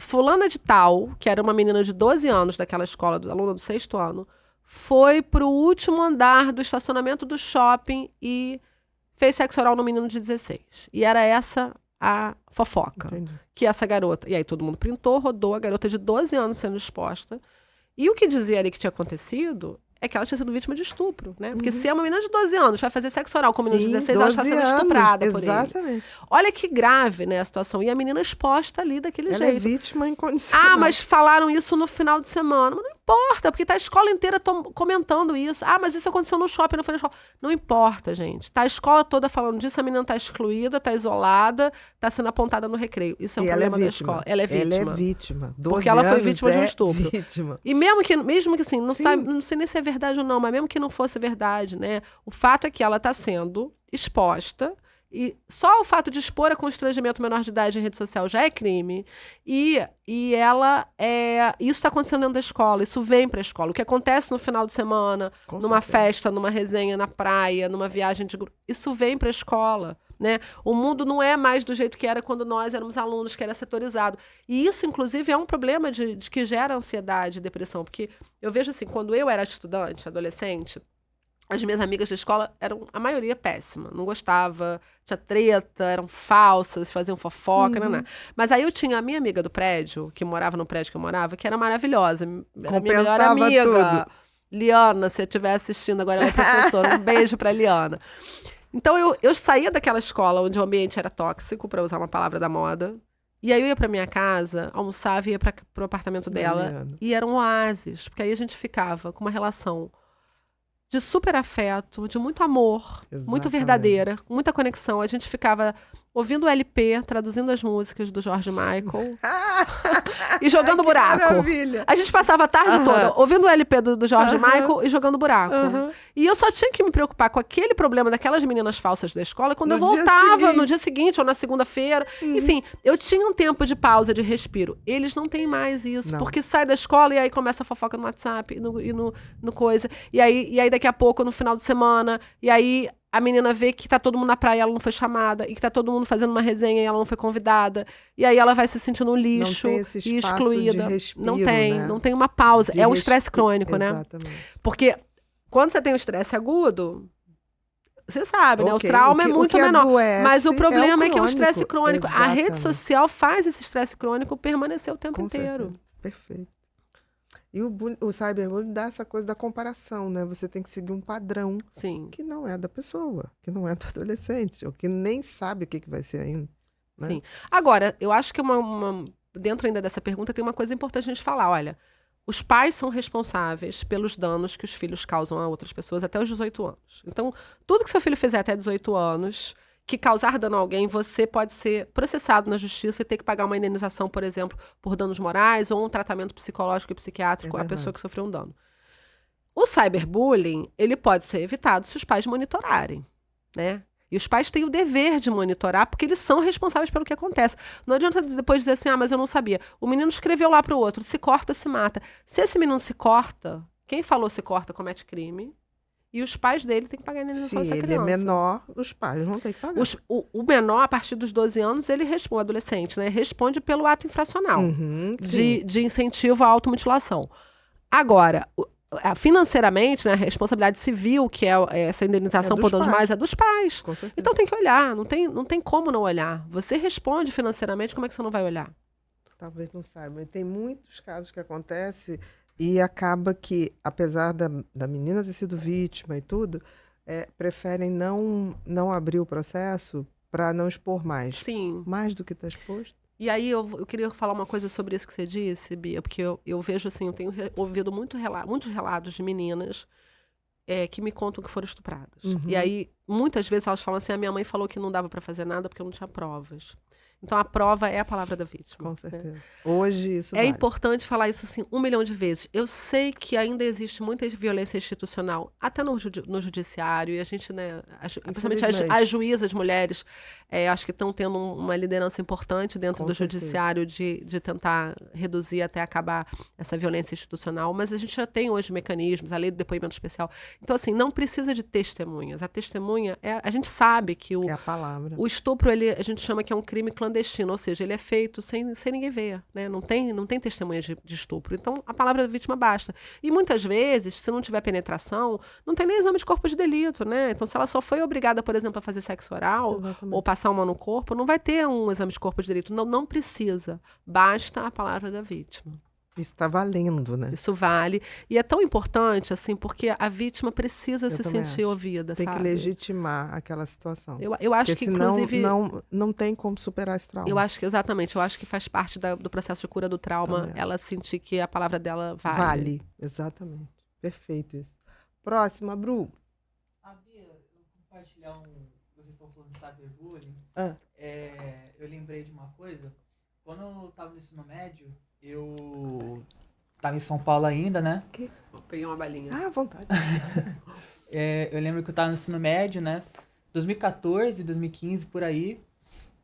Fulana de tal, que era uma menina de 12 anos daquela escola, aluna do 6º ano, foi pro último andar do estacionamento do shopping e fez sexo oral no menino de 16. E era essa a fofoca. Entendi. Que essa garota... E aí todo mundo printou, rodou, a garota de 12 anos sendo exposta. E o que dizia ali que tinha acontecido é que ela tinha sido vítima de estupro, né? Porque se é uma menina de 12 anos vai fazer sexo oral com uma menina de 16, ela está sendo estuprada por ele. Exatamente. Olha que grave, né, a situação. E a menina exposta ali daquele jeito. Ela é vítima incondicional. Ah, mas falaram isso no final de semana. Mas não importa, porque tá a escola inteira comentando isso. Ah, mas isso aconteceu no shopping, não foi na escola. Não importa, gente. Tá a escola toda falando disso, a menina tá excluída, tá isolada, tá sendo apontada no recreio. Isso é um problema da escola. Ela é vítima. Ela é vítima. Porque ela foi vítima de um estupro. Vítima. E mesmo que assim, não sei nem se é verdade ou não, mas mesmo que não fosse verdade, né? O fato é que ela tá sendo exposta. E só o fato de expor a constrangimento menor de idade em rede social já é crime. E isso está acontecendo dentro da escola, isso vem para a escola. O que acontece no final de semana, numa festa, numa resenha na praia, numa viagem de grupo, isso vem para a escola. Né? O mundo não é mais do jeito que era quando nós éramos alunos, que era setorizado. E isso, inclusive, é um problema de que gera ansiedade e depressão. Porque eu vejo assim, quando eu era estudante, adolescente, as minhas amigas da escola eram, a maioria, péssima. Não gostava, tinha treta, eram falsas, faziam fofoca, né? Mas aí eu tinha a minha amiga do prédio, que morava no prédio que eu morava, que era maravilhosa. Era a minha melhor amiga. Tudo. Liana, se eu estiver assistindo agora, ela é professora. Um beijo pra Liana. Então eu saía daquela escola onde o ambiente era tóxico, para usar uma palavra da moda. E aí eu ia pra minha casa, almoçava e ia pro apartamento dela. E era um oásis, porque aí a gente ficava com uma relação de super afeto, de muito amor, muito verdadeira, com muita conexão. A gente ficava ouvindo o LP, traduzindo as músicas do George Michael e jogando buraco. Maravilha. A gente passava a tarde toda ouvindo o LP do George Michael e jogando buraco. E eu só tinha que me preocupar com aquele problema daquelas meninas falsas da escola quando eu voltava no dia seguinte ou na segunda-feira. Enfim, eu tinha um tempo de pausa, de respiro. Eles não têm mais isso, porque sai da escola e aí começa a fofoca no WhatsApp e no coisa. E aí daqui a pouco, no final de semana, e aí a menina vê que tá todo mundo na praia e ela não foi chamada, e que tá todo mundo fazendo uma resenha e ela não foi convidada. E aí ela vai se sentindo um lixo e excluída. De respiro, não tem uma pausa. É um estresse crônico, Exatamente. né? Porque quando você tem um estresse agudo, você sabe, né? O trauma é muito menor. Mas o problema é que é um estresse crônico. Exatamente. A rede social faz esse estresse crônico permanecer o tempo inteiro. Certeza. Perfeito. E o cyberbullying dá essa coisa da comparação, né? Você tem que seguir um padrão que não é da pessoa, que não é do adolescente, ou que nem sabe o que vai ser ainda. Né? Sim. Agora, eu acho que dentro ainda dessa pergunta tem uma coisa importante a gente falar. Olha, os pais são responsáveis pelos danos que os filhos causam a outras pessoas até os 18 anos. Então, tudo que seu filho fizer até 18 anos... que causar dano a alguém, você pode ser processado na justiça e ter que pagar uma indenização, por exemplo, por danos morais ou um tratamento psicológico e psiquiátrico à pessoa que sofreu um dano. O cyberbullying, ele pode ser evitado se os pais monitorarem, né? E os pais têm o dever de monitorar, porque eles são responsáveis pelo que acontece. Não adianta depois dizer assim, mas eu não sabia. O menino escreveu lá para o outro, se corta, se mata. Se esse menino se corta, quem falou se corta comete crime. E os pais dele têm que pagar a indenização dessa criança. Se ele é menor, os pais vão ter que pagar. O menor, a partir dos 12 anos, ele responde, o adolescente, né? Responde pelo ato infracional de incentivo à automutilação. Agora, financeiramente, né, a responsabilidade civil, que é essa indenização por danos morais, é dos pais. Então tem que olhar, não tem como não olhar. Você responde financeiramente, como é que você não vai olhar? Talvez não saiba. Tem muitos casos que acontecem e acaba que, apesar da menina ter sido vítima e tudo, preferem não abrir o processo para não expor mais. Sim. Mais do que está exposto. E aí eu queria falar uma coisa sobre isso que você disse, Bia, porque eu vejo assim, eu tenho ouvido muitos relatos de meninas que me contam que foram estupradas. E aí, muitas vezes elas falam assim, a minha mãe falou que não dava para fazer nada porque eu não tinha provas. Então, a prova é a palavra da vítima. Com certeza. Né? Hoje, isso é importante falar isso assim 1 milhão de vezes. Eu sei que ainda existe muita violência institucional, até no judiciário, e a gente, né, principalmente as juízas mulheres, acho que estão tendo uma liderança importante dentro do judiciário de tentar reduzir até acabar essa violência institucional, mas a gente já tem hoje mecanismos, a lei do depoimento especial. Então, assim, não precisa de testemunhas. A testemunha, a gente sabe que é a palavra. O estupro, a gente chama que é um crime clandestino, ou seja, ele é feito sem ninguém ver, né? Não tem testemunhas de estupro. Então, a palavra da vítima basta. E muitas vezes, se não tiver penetração, não tem nem exame de corpo de delito, né? Então, se ela só foi obrigada, por exemplo, a fazer sexo oral, ou passar uma no corpo, não vai ter um exame de corpo de delito. Não precisa. Basta a palavra da vítima. Isso está valendo, né? Isso vale. E é tão importante, assim, porque a vítima precisa se sentir ouvida, tem sabe? que legitimar aquela situação. Eu acho que, senão, inclusive... não tem como superar esse trauma. Eu acho que, exatamente, eu acho que faz parte do processo de cura do trauma, ela sentir que a palavra dela vale. Vale, exatamente. Perfeito isso. Próxima, Bru. Bia, eu compartilhar vocês estão falando de cyberbullying. Eu lembrei de uma coisa. Quando eu tava no ensino médio, eu tava em São Paulo ainda, né? Vou pegar uma balinha. À vontade. Eu lembro que eu tava no ensino médio, né? 2014, 2015, por aí.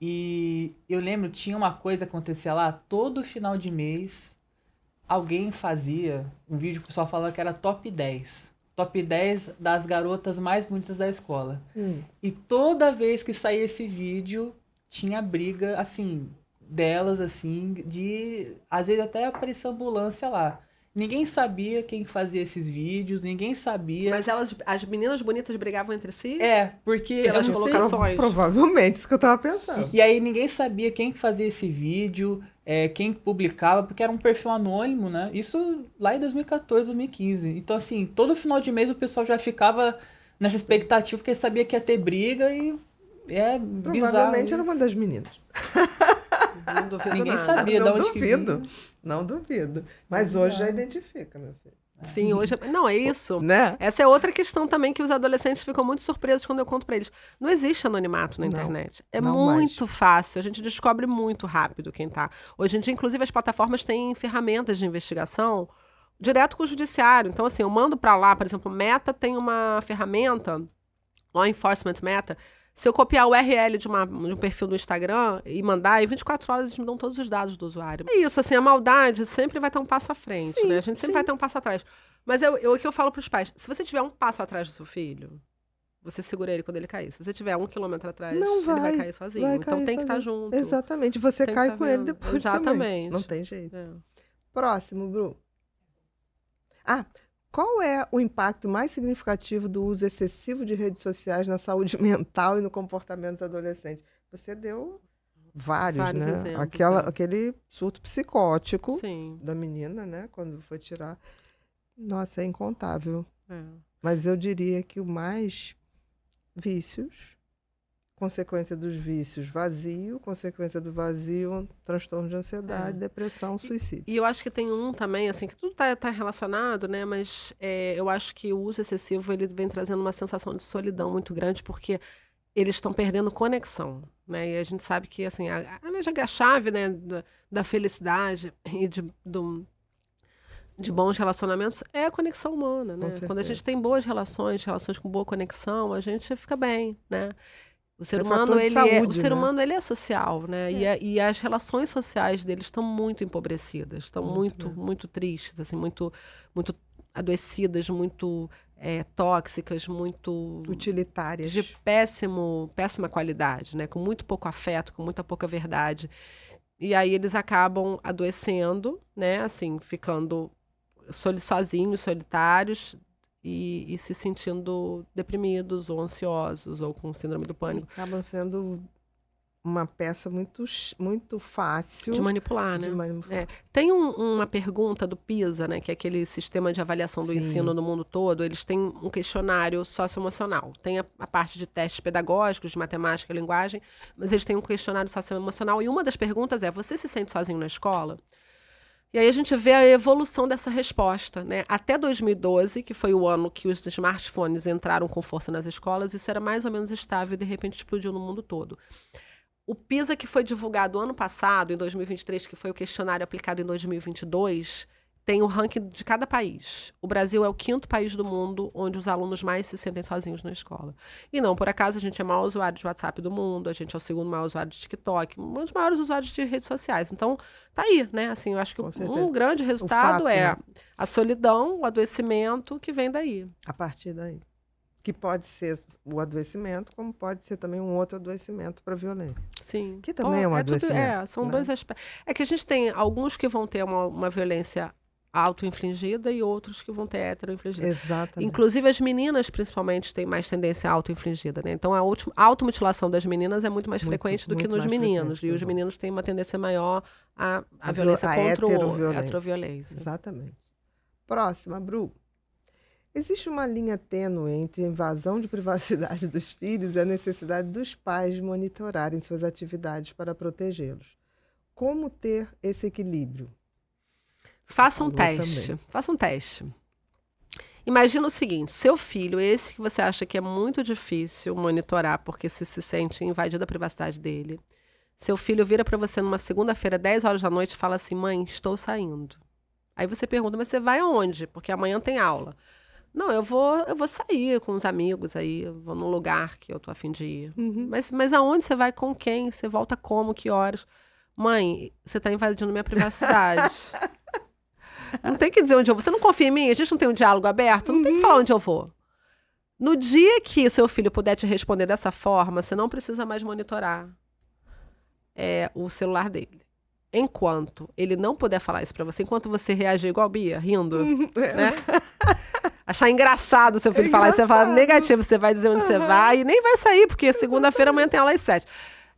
E eu lembro, tinha uma coisa que acontecia lá, todo final de mês, alguém fazia um vídeo que o pessoal falava que era top 10. Top 10 das garotas mais bonitas da escola. E toda vez que saía esse vídeo, tinha briga, assim, delas, assim, às vezes até aparecia ambulância lá. Ninguém sabia quem fazia esses vídeos, ninguém sabia. Mas as meninas bonitas brigavam entre si? Porque... Pelas colocações? Provavelmente, isso que eu tava pensando. E aí ninguém sabia quem fazia esse vídeo, quem publicava, porque era um perfil anônimo, né? Isso lá em 2014, 2015. Então, assim, todo final de mês o pessoal já ficava nessa expectativa, porque sabia que ia ter briga e bizarro. Provavelmente era uma das meninas. Não duvido Ninguém nada. sabia de onde que vinha. Não duvido. Mas hoje já identifica, meu filho. Sim, hoje... Não, é isso. Né? Essa é outra questão também que os adolescentes ficam muito surpresos quando eu conto pra eles. Não existe anonimato na internet. É muito fácil. A gente descobre muito rápido quem tá. Hoje em dia, inclusive, as plataformas têm ferramentas de investigação direto com o judiciário. Então, assim, eu mando pra lá, por exemplo, Meta tem uma ferramenta, Law Enforcement Meta. Se eu copiar o URL de um perfil do Instagram e mandar, em 24 horas eles me dão todos os dados do usuário. É isso, assim, a maldade sempre vai ter um passo à frente, né? A gente sempre vai ter um passo atrás. Mas o que eu falo pros pais, se você tiver um passo atrás do seu filho, você segura ele quando ele cair. Se você tiver 1 quilômetro atrás, ele vai cair sozinho. Então tem que estar junto. Exatamente, você cai com ele depois também. Não tem jeito. Próximo, Bru. Qual é o impacto mais significativo do uso excessivo de redes sociais na saúde mental e no comportamento dos adolescentes? Você deu vários, né? Exemplos, aquele surto psicótico Sim. da menina, né? Quando foi tirar. Nossa, é incontável. Mas eu diria que o mais vícios, consequência dos vícios, vazio, consequência do vazio, transtorno de ansiedade, depressão, suicídio. E eu acho que tem um também, assim, que tudo tá relacionado, né? Mas eu acho que o uso excessivo, ele vem trazendo uma sensação de solidão muito grande, porque eles estão perdendo conexão, né? E a gente sabe que, assim, a chave, né, da felicidade e de bons relacionamentos é a conexão humana, né? Quando a gente tem boas relações com boa conexão, a gente fica bem, né? O ser humano, ele é social, né? E as relações sociais deles estão muito empobrecidas, estão muito tristes, assim, muito adoecidas, muito tóxicas, muito utilitárias, de péssima qualidade, né? Com muito pouco afeto, com muita pouca verdade. E aí eles acabam adoecendo, né? Assim, ficando sozinhos, solitários, e se sentindo deprimidos ou ansiosos ou com síndrome do pânico. E acabam sendo uma peça muito fácil de manipular, né? Tem uma pergunta do PISA, né, que é aquele sistema de avaliação do ensino no mundo todo. Eles têm um questionário socioemocional. Tem a parte de testes pedagógicos, de matemática e linguagem, mas eles têm um questionário socioemocional. E uma das perguntas é: você se sente sozinho na escola? E aí a gente vê a evolução dessa resposta, né? Até 2012, que foi o ano que os smartphones entraram com força nas escolas, isso era mais ou menos estável e de repente explodiu no mundo todo. O PISA, que foi divulgado ano passado, em 2023, que foi o questionário aplicado em 2022, tem o ranking de cada país. O Brasil é o 5º país do mundo onde os alunos mais se sentem sozinhos na escola. E não, por acaso, a gente é o maior usuário de WhatsApp do mundo, a gente é o 2º maior usuário de TikTok, um dos maiores usuários de redes sociais. Então, tá aí, né? Assim, eu acho que um grande resultado a solidão, o adoecimento que vem daí. A partir daí. Que pode ser o adoecimento, como pode ser também um outro adoecimento para violência. Sim. Que também é um adoecimento. São dois aspectos. É que a gente tem alguns que vão ter uma violência auto-infligida e outros que vão ter hetero-infligida. Exatamente. Inclusive, as meninas, principalmente, têm mais tendência à auto-infligida, né? Então, a automutilação das meninas é muito mais frequente do que nos meninos. E os meninos têm uma tendência maior à violência contra o heteroviolência. Exatamente. Próxima, Bru. Existe uma linha tênue entre a invasão de privacidade dos filhos e a necessidade dos pais de monitorarem suas atividades para protegê-los. Como ter esse equilíbrio? Faça um teste. Imagina o seguinte, seu filho, esse que você acha que é muito difícil monitorar porque se sente invadido a privacidade dele. Seu filho vira para você numa segunda-feira, 10 horas da noite, e fala assim, mãe, estou saindo. Aí você pergunta, mas você vai aonde? Porque amanhã tem aula. Não, eu vou sair com os amigos aí, eu vou num lugar que eu tô a fim de ir. Uhum. Mas aonde você vai, com quem? Você volta como, que horas? Mãe, você tá invadindo minha privacidade. Não tem que dizer onde eu vou. Você não confia em mim? A gente não tem um diálogo aberto? Não tem que falar onde eu vou. No dia que o seu filho puder te responder dessa forma, você não precisa mais monitorar o celular dele. Enquanto ele não puder falar isso pra você, enquanto você reagir igual a Bia, rindo, né? Achar engraçado o seu filho falar isso, você fala negativo, você vai dizer onde você vai e nem vai sair, porque segunda-feira amanhã tem aula às 7.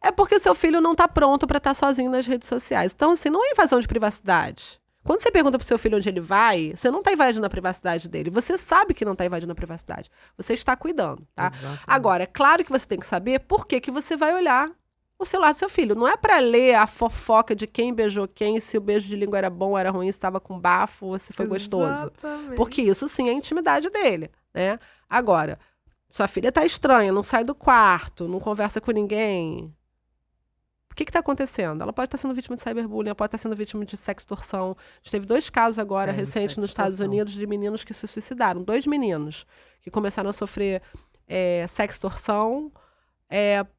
É porque o seu filho não tá pronto pra estar sozinho nas redes sociais. Então, assim, não é invasão de privacidade. Quando você pergunta pro seu filho onde ele vai, você não tá invadindo a privacidade dele. Você sabe que não tá invadindo a privacidade. Você está cuidando, tá? Exatamente. Agora, é claro que você tem que saber por que você vai olhar o celular do seu filho. Não é pra ler a fofoca de quem beijou quem, se o beijo de língua era bom ou era ruim, se estava com bafo ou se foi gostoso. Porque isso sim é a intimidade dele, né? Agora, sua filha tá estranha, não sai do quarto, não conversa com ninguém. O que está acontecendo? Ela pode estar sendo vítima de cyberbullying, ela pode estar sendo vítima de sextorção. A gente teve 2 casos agora, recentes, nos Estados Unidos, de meninos que se suicidaram. 2 meninos que começaram a sofrer sextorção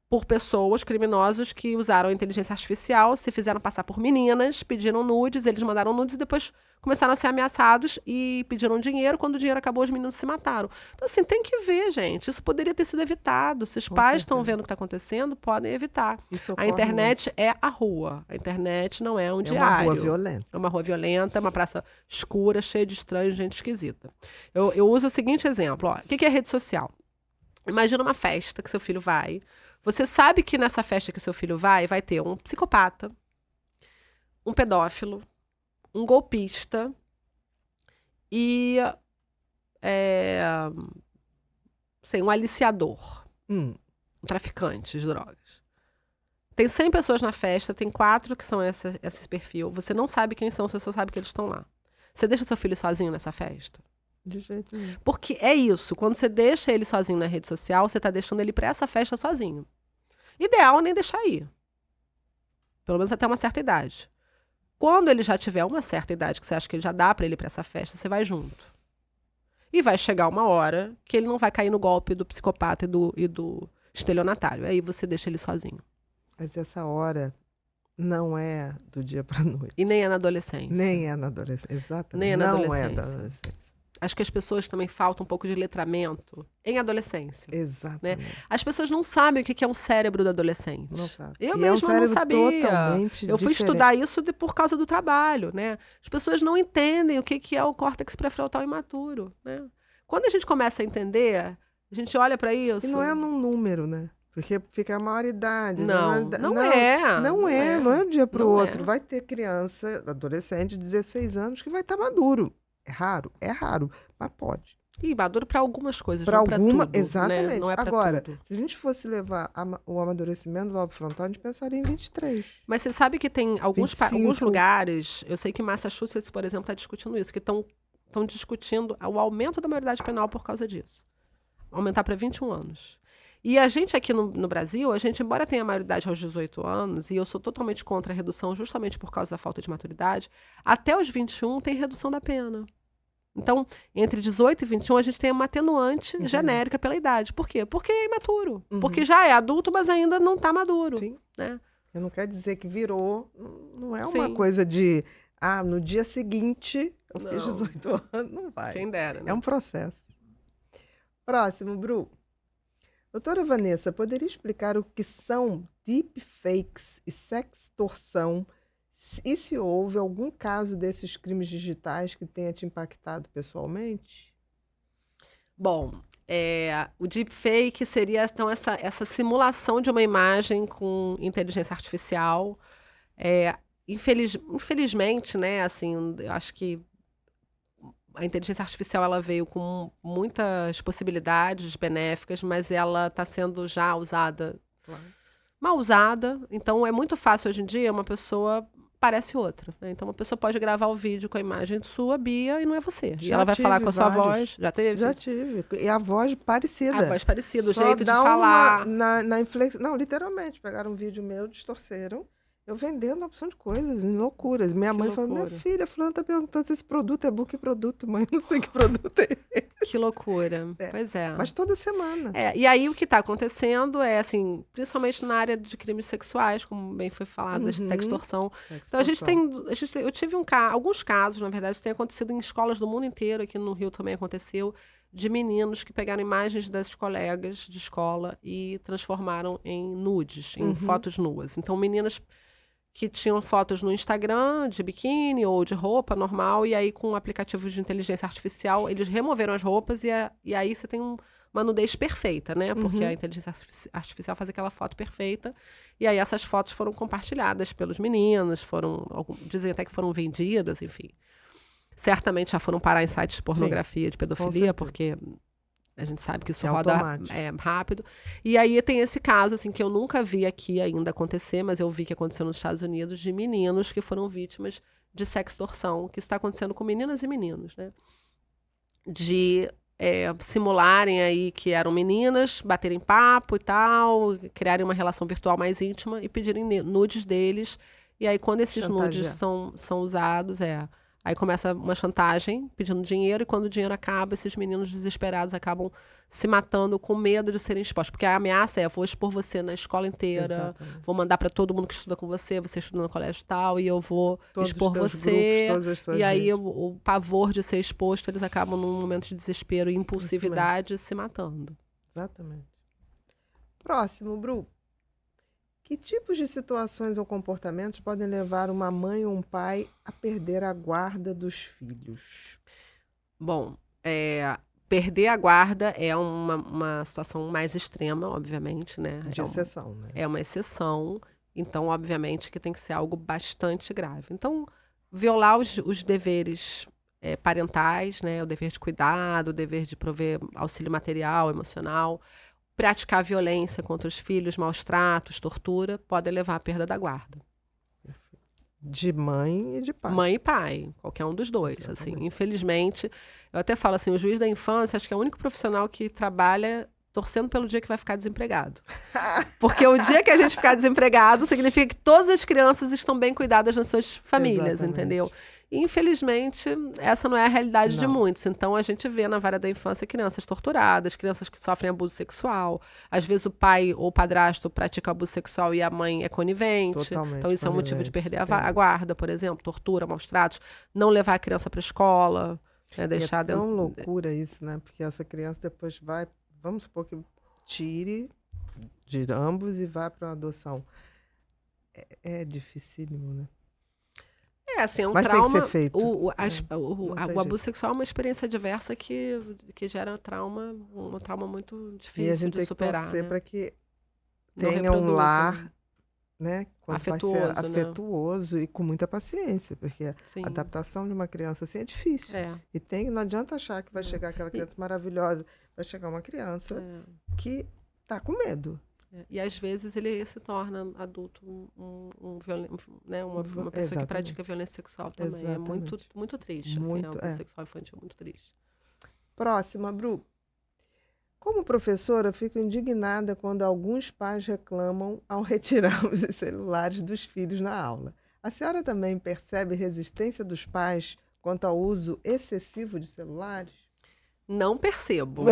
por pessoas, criminosos, que usaram a inteligência artificial, se fizeram passar por meninas, pediram nudes, eles mandaram nudes e depois começaram a ser ameaçados e pediram dinheiro. Quando o dinheiro acabou, os meninos se mataram. Então, assim, tem que ver, gente. Isso poderia ter sido evitado. Se os pais estão vendo o que está acontecendo, podem evitar. A internet é a rua. A internet não é um diário. É uma rua violenta. É uma rua violenta, é uma praça escura, cheia de estranhos, gente esquisita. Eu uso o seguinte exemplo. Ó. O que é rede social? Imagina uma festa que seu filho vai. Você sabe que nessa festa que seu filho vai ter um psicopata, um pedófilo, um golpista e um aliciador, um traficante de drogas. Tem 100 pessoas na festa, tem 4 que são esse perfil. Você não sabe quem são, você só sabe que eles estão lá. Você deixa seu filho sozinho nessa festa? De jeito nenhum. Porque é isso, quando você deixa ele sozinho na rede social, você está deixando ele para essa festa sozinho. Ideal nem deixar ir. Pelo menos até uma certa idade. Quando ele já tiver uma certa idade, que você acha que ele já dá para ele ir para essa festa, você vai junto. E vai chegar uma hora que ele não vai cair no golpe do psicopata e do estelionatário. Aí você deixa ele sozinho. Mas essa hora não é do dia para noite. E nem é na adolescência. Nem é na adolescência, exatamente. Nem é na não adolescência. É da adolescência. Acho que as pessoas também faltam um pouco de letramento em adolescência. Exatamente. Né? As pessoas não sabem o que é um cérebro do adolescente. Não sabe. Eu mesma não sabia. Totalmente eu fui diferente. estudar isso por causa do trabalho, né? As pessoas não entendem o que é o córtex pré-frontal imaturo, né? Quando a gente começa a entender, a gente olha para isso... E não é num número, né? Porque fica a maioridade. Não é um dia para o outro. Vai ter criança, adolescente de 16 anos que vai estar maduro. É raro, mas pode. E maduro para algumas coisas, pra não para tudo. Exatamente. Né? Não é pra Agora, tudo. se a gente fosse levar o amadurecimento do lobo frontal, a gente pensaria em 23. Mas você sabe que tem alguns lugares, eu sei que Massachusetts, por exemplo, está discutindo isso, que estão discutindo o aumento da maioridade penal por causa disso. Aumentar para 21 anos. E a gente aqui no Brasil, embora tenha a maioridade aos 18 anos, e eu sou totalmente contra a redução justamente por causa da falta de maturidade, até os 21 tem redução da pena. Então, entre 18 e 21, a gente tem uma atenuante genérica pela idade. Por quê? Porque é imaturo. Porque já é adulto, mas ainda não está maduro. Sim. Né? Não quer dizer que virou, não é uma coisa de, no dia seguinte eu fiz 18 anos, não vai. Quem dera, né? É um processo. Próximo, Bru. Doutora Vanessa, poderia explicar o que são deepfakes e sextorção, E se houve algum caso desses crimes digitais que tenha te impactado pessoalmente? Bom, o deepfake seria, então, essa simulação de uma imagem com inteligência artificial. Infelizmente, né, assim, eu acho que a inteligência artificial ela veio com muitas possibilidades benéficas, mas ela está sendo já usada, mal usada. Então, é muito fácil hoje em dia uma pessoa parece outra, né? Então, uma pessoa pode gravar o vídeo com a imagem de sua Bia e não é você. E ela vai falar com a sua voz. Já teve? Já tive. E a voz parecida. A voz parecida, o Só jeito de dá falar. Na inflexão. Não, literalmente. Pegaram um vídeo meu, distorceram. Eu vendendo uma opção de coisas, em loucuras. Minha mãe falou, minha filha, fulano tá perguntando se esse produto é bom. Que produto, mãe? Não sei que produto é esse. Que loucura. Pois é. Mas toda semana. E aí o que está acontecendo é, assim, principalmente na área de crimes sexuais, como bem foi falado, da sextorção. Então eu tive alguns casos, na verdade, isso tem acontecido em escolas do mundo inteiro, aqui no Rio também aconteceu, de meninos que pegaram imagens das colegas de escola e transformaram em nudes, em fotos nuas. Então, meninas que tinham fotos no Instagram de biquíni ou de roupa normal, e aí com aplicativos de inteligência artificial, eles removeram as roupas e aí você tem uma nudez perfeita, né? Porque a inteligência artificial faz aquela foto perfeita, e aí essas fotos foram compartilhadas pelos meninos, dizem até que foram vendidas, enfim. Certamente já foram parar em sites de pornografia, de pedofilia, porque a gente sabe que isso roda rápido. E aí tem esse caso, assim, que eu nunca vi aqui ainda acontecer, mas eu vi que aconteceu nos Estados Unidos, de meninos que foram vítimas de sextorção, que isso está acontecendo com meninas e meninos, né? De simularem aí que eram meninas, baterem papo e tal, criarem uma relação virtual mais íntima e pedirem nudes deles. E aí, quando esses nudes são usados, aí começa uma chantagem, pedindo dinheiro, e quando o dinheiro acaba, esses meninos desesperados acabam se matando com medo de serem expostos. Porque a ameaça vou expor você na escola inteira, vou mandar para todo mundo que estuda com você estuda no colégio tal, e eu vou expor você. E aí o pavor de ser exposto, eles acabam num momento de desespero e impulsividade se matando. Exatamente. Próximo, Bru. Que tipos de situações ou comportamentos podem levar uma mãe ou um pai a perder a guarda dos filhos? Bom, perder a guarda é uma situação mais extrema, obviamente, né? De exceção, né? É uma exceção, então, obviamente, que tem que ser algo bastante grave. Então, violar os deveres parentais, né? O dever de cuidado, o dever de prover auxílio material, emocional, praticar violência contra os filhos, maus tratos, tortura, pode levar à perda da guarda. De mãe e de pai. Mãe e pai, qualquer um dos dois. Assim, infelizmente, eu até falo assim, o juiz da infância, acho que é o único profissional que trabalha torcendo pelo dia que vai ficar desempregado. Porque o dia que a gente ficar desempregado, significa que todas as crianças estão bem cuidadas nas suas famílias, entendeu? E, infelizmente, essa não é a realidade de muitos. Então, a gente vê na vara da infância crianças torturadas, crianças que sofrem abuso sexual. Às vezes, o pai ou o padrasto pratica abuso sexual e a mãe é conivente. Totalmente então, isso é um motivo de perder a guarda, por exemplo. Tortura, maus tratos. Não levar a criança para a escola. Deixar é tão loucura isso, né? Porque essa criança depois vai... Vamos supor que tire de ambos e vá para uma adoção. É dificílimo, né? Assim, é um Mas trauma. Tem que ser feito. O abuso sexual é uma experiência diversa que gera um trauma muito difícil de superar. E a gente tem que torcer, né? para que tenha um lar, né? Afetuoso e com muita paciência, porque a adaptação de uma criança assim é difícil. E não adianta achar que vai chegar aquela criança maravilhosa, vai chegar uma criança que está com medo. E às vezes ele se torna adulto né? uma pessoa que pratica violência sexual também. É muito, muito triste. Muito, o abuso sexual infantil é muito triste. Próxima, Bru. Como professora, fico indignada quando alguns pais reclamam ao retirar os celulares dos filhos na aula. A senhora também percebe resistência dos pais quanto ao uso excessivo de celulares? Não percebo.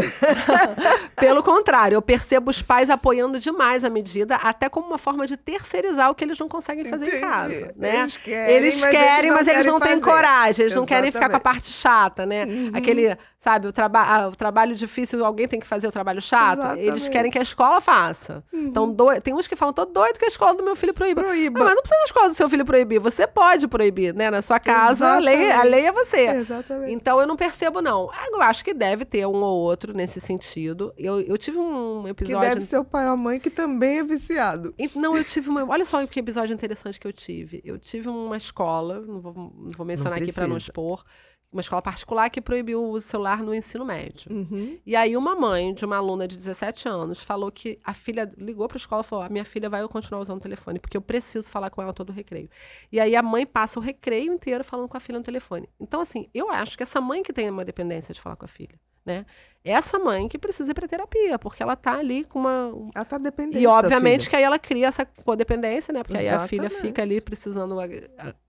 Pelo contrário, eu percebo os pais apoiando demais a medida, até como uma forma de terceirizar o que eles não conseguem fazer em casa, né? Eles querem, mas eles não têm coragem, eles não querem ficar com a parte chata, né? Aquele, sabe, o trabalho difícil, alguém tem que fazer o trabalho chato. Exatamente. Eles querem que a escola faça. Então, tem uns que falam, tô doido que a escola do meu filho proíba. Mas não precisa a escola do seu filho proibir, você pode proibir, né? Na sua casa, a lei é você. Exatamente. Então, eu não percebo, não. Eu acho que deve ter um ou outro nesse sentido. Eu tive um episódio... Que deve ser o pai ou a mãe que também é viciado. Não, eu tive uma... Olha só que episódio interessante que eu tive. Eu tive uma escola, não vou mencionar aqui para não expor, uma escola particular que proibiu o celular no ensino médio. E aí uma mãe de uma aluna de 17 anos falou que a filha ligou para a escola e falou, a minha filha vai continuar usando o telefone, porque eu preciso falar com ela todo o recreio. E aí a mãe passa o recreio inteiro falando com a filha no telefone. Então, assim, eu acho que essa mãe que tem uma dependência de falar com a filha, né? Essa mãe que precisa ir para terapia, porque ela tá ali com uma... Ela tá dependente. E obviamente que aí ela cria essa codependência, né? Porque Exatamente. aí a filha fica ali precisando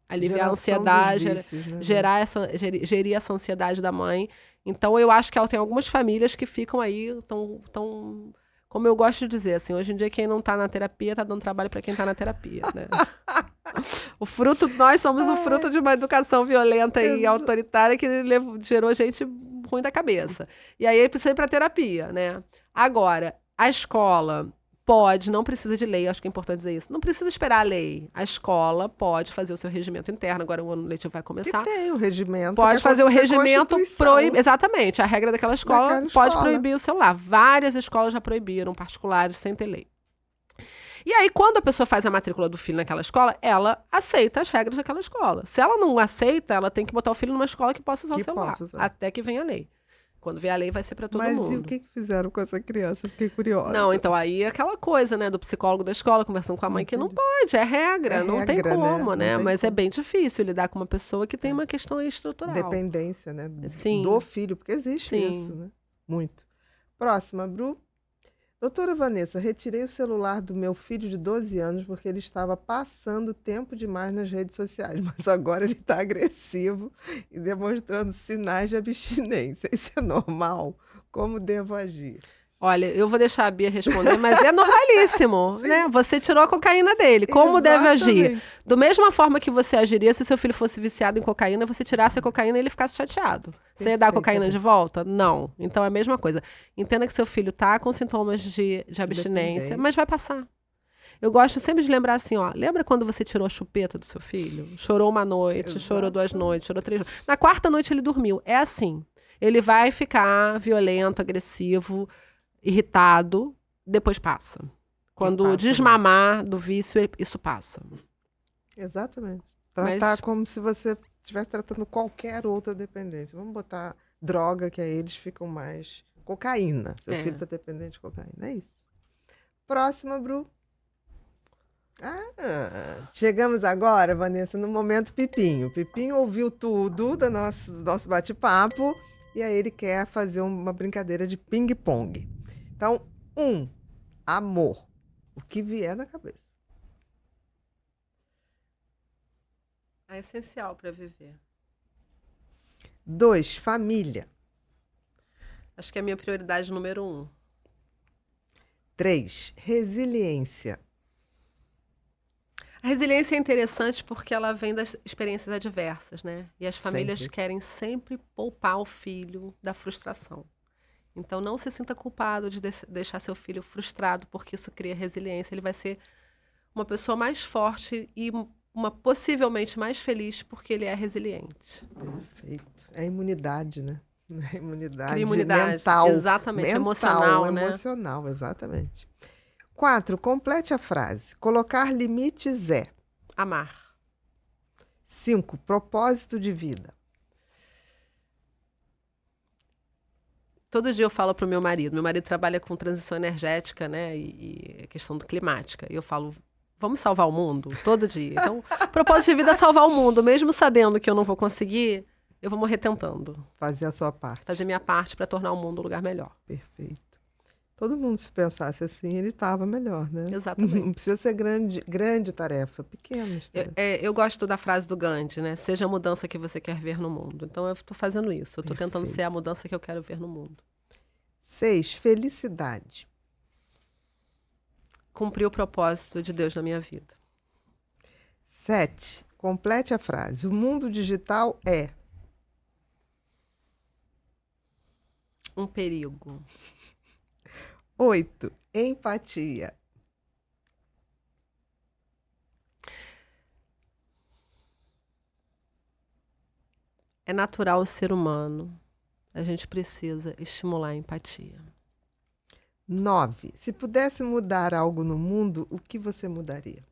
aliviar a ansiedade, vícios, né? gerir essa ansiedade da mãe. Então eu acho que ela tem algumas famílias que ficam aí, tão como eu gosto de dizer, assim, hoje em dia quem não tá na terapia tá dando trabalho para quem tá na terapia, né? Nós somos o fruto de uma educação violenta e autoritária que gerou gente ruim da cabeça. E aí precisa ir pra terapia, né? Agora, a escola não precisa de lei, acho que é importante dizer isso. Não precisa esperar a lei. A escola pode fazer o seu regimento interno, agora o ano letivo vai começar. Que tem o regimento. Pode fazer o regimento, exatamente, a regra daquela escola pode proibir o celular. Várias escolas já proibiram, particulares, sem ter lei. E aí, quando a pessoa faz a matrícula do filho naquela escola, ela aceita as regras daquela escola. Se ela não aceita, ela tem que botar o filho numa escola que possa usar o celular. Até que venha a lei. Quando vier a lei, vai ser para todo mundo. Mas e o que fizeram com essa criança? Fiquei curiosa. Não, então aí é aquela coisa, né, do psicólogo da escola conversando com a mãe que não pode, é regra, não tem como, né? Mas é bem difícil lidar com uma pessoa que tem uma questão aí estrutural. Dependência, né? Sim. Do filho, porque existe isso, né? Muito. Próxima, Bru. Doutora Vanessa, retirei o celular do meu filho de 12 anos porque ele estava passando tempo demais nas redes sociais, mas agora ele está agressivo e demonstrando sinais de abstinência. Isso é normal? Como devo agir? Olha, eu vou deixar a Bia responder, mas é normalíssimo, né? Você tirou a cocaína dele. Como deve agir? Da mesma forma que você agiria se seu filho fosse viciado em cocaína, você tirasse a cocaína e ele ficasse chateado. Você ia dar a cocaína de volta? Não. Então é a mesma coisa. Entenda que seu filho tá com sintomas de abstinência, mas vai passar. Eu gosto sempre de lembrar assim, ó. Lembra quando você tirou a chupeta do seu filho? Chorou uma noite, chorou 2 noites, chorou 3 noites. Na 4ª noite ele dormiu. É assim. Ele vai ficar violento, agressivo, irritado, depois passa. Quando desmamar do vício, isso passa. Exatamente. Tratar como se você estivesse tratando qualquer outra dependência. Vamos botar droga, que aí eles ficam mais... Cocaína. Seu filho está dependente de cocaína. É isso. Próxima, Bru. Chegamos agora, Vanessa, no momento Pipinho. Pipinho ouviu tudo do nosso bate-papo e aí ele quer fazer uma brincadeira de ping-pong. Então, 1, amor. O que vier na cabeça. É essencial para viver. 2, família. Acho que é a minha prioridade número 1. 3, resiliência. A resiliência é interessante porque ela vem das experiências adversas, né? E as famílias querem sempre poupar o filho da frustração. Então, não se sinta culpado de deixar seu filho frustrado, porque isso cria resiliência. Ele vai ser uma pessoa mais forte e possivelmente mais feliz porque ele é resiliente. Perfeito. É a imunidade, né? A imunidade mental. Exatamente, emocional, né? Emocional, exatamente. 4, complete a frase. Colocar limites é... Amar. 5, propósito de vida. Todo dia eu falo para o meu marido trabalha com transição energética, né, e questão climática, e eu falo, vamos salvar o mundo? Todo dia. Então, propósito de vida é salvar o mundo, mesmo sabendo que eu não vou conseguir, eu vou morrer tentando. Fazer a sua parte. Fazer minha parte para tornar o mundo um lugar melhor. Perfeito. Todo mundo, se pensasse assim, ele estava melhor, né? Exatamente. Não precisa ser grande tarefa, pequenas tarefas. Eu gosto da frase do Gandhi, né? Seja a mudança que você quer ver no mundo. Então, eu estou fazendo isso. Eu estou tentando ser a mudança que eu quero ver no mundo. 6, felicidade. Cumprir o propósito de Deus na minha vida. 7, complete a frase. O mundo digital é... Um perigo. 8, empatia. É natural o ser humano. A gente precisa estimular a empatia. 9, se pudesse mudar algo no mundo, o que você mudaria?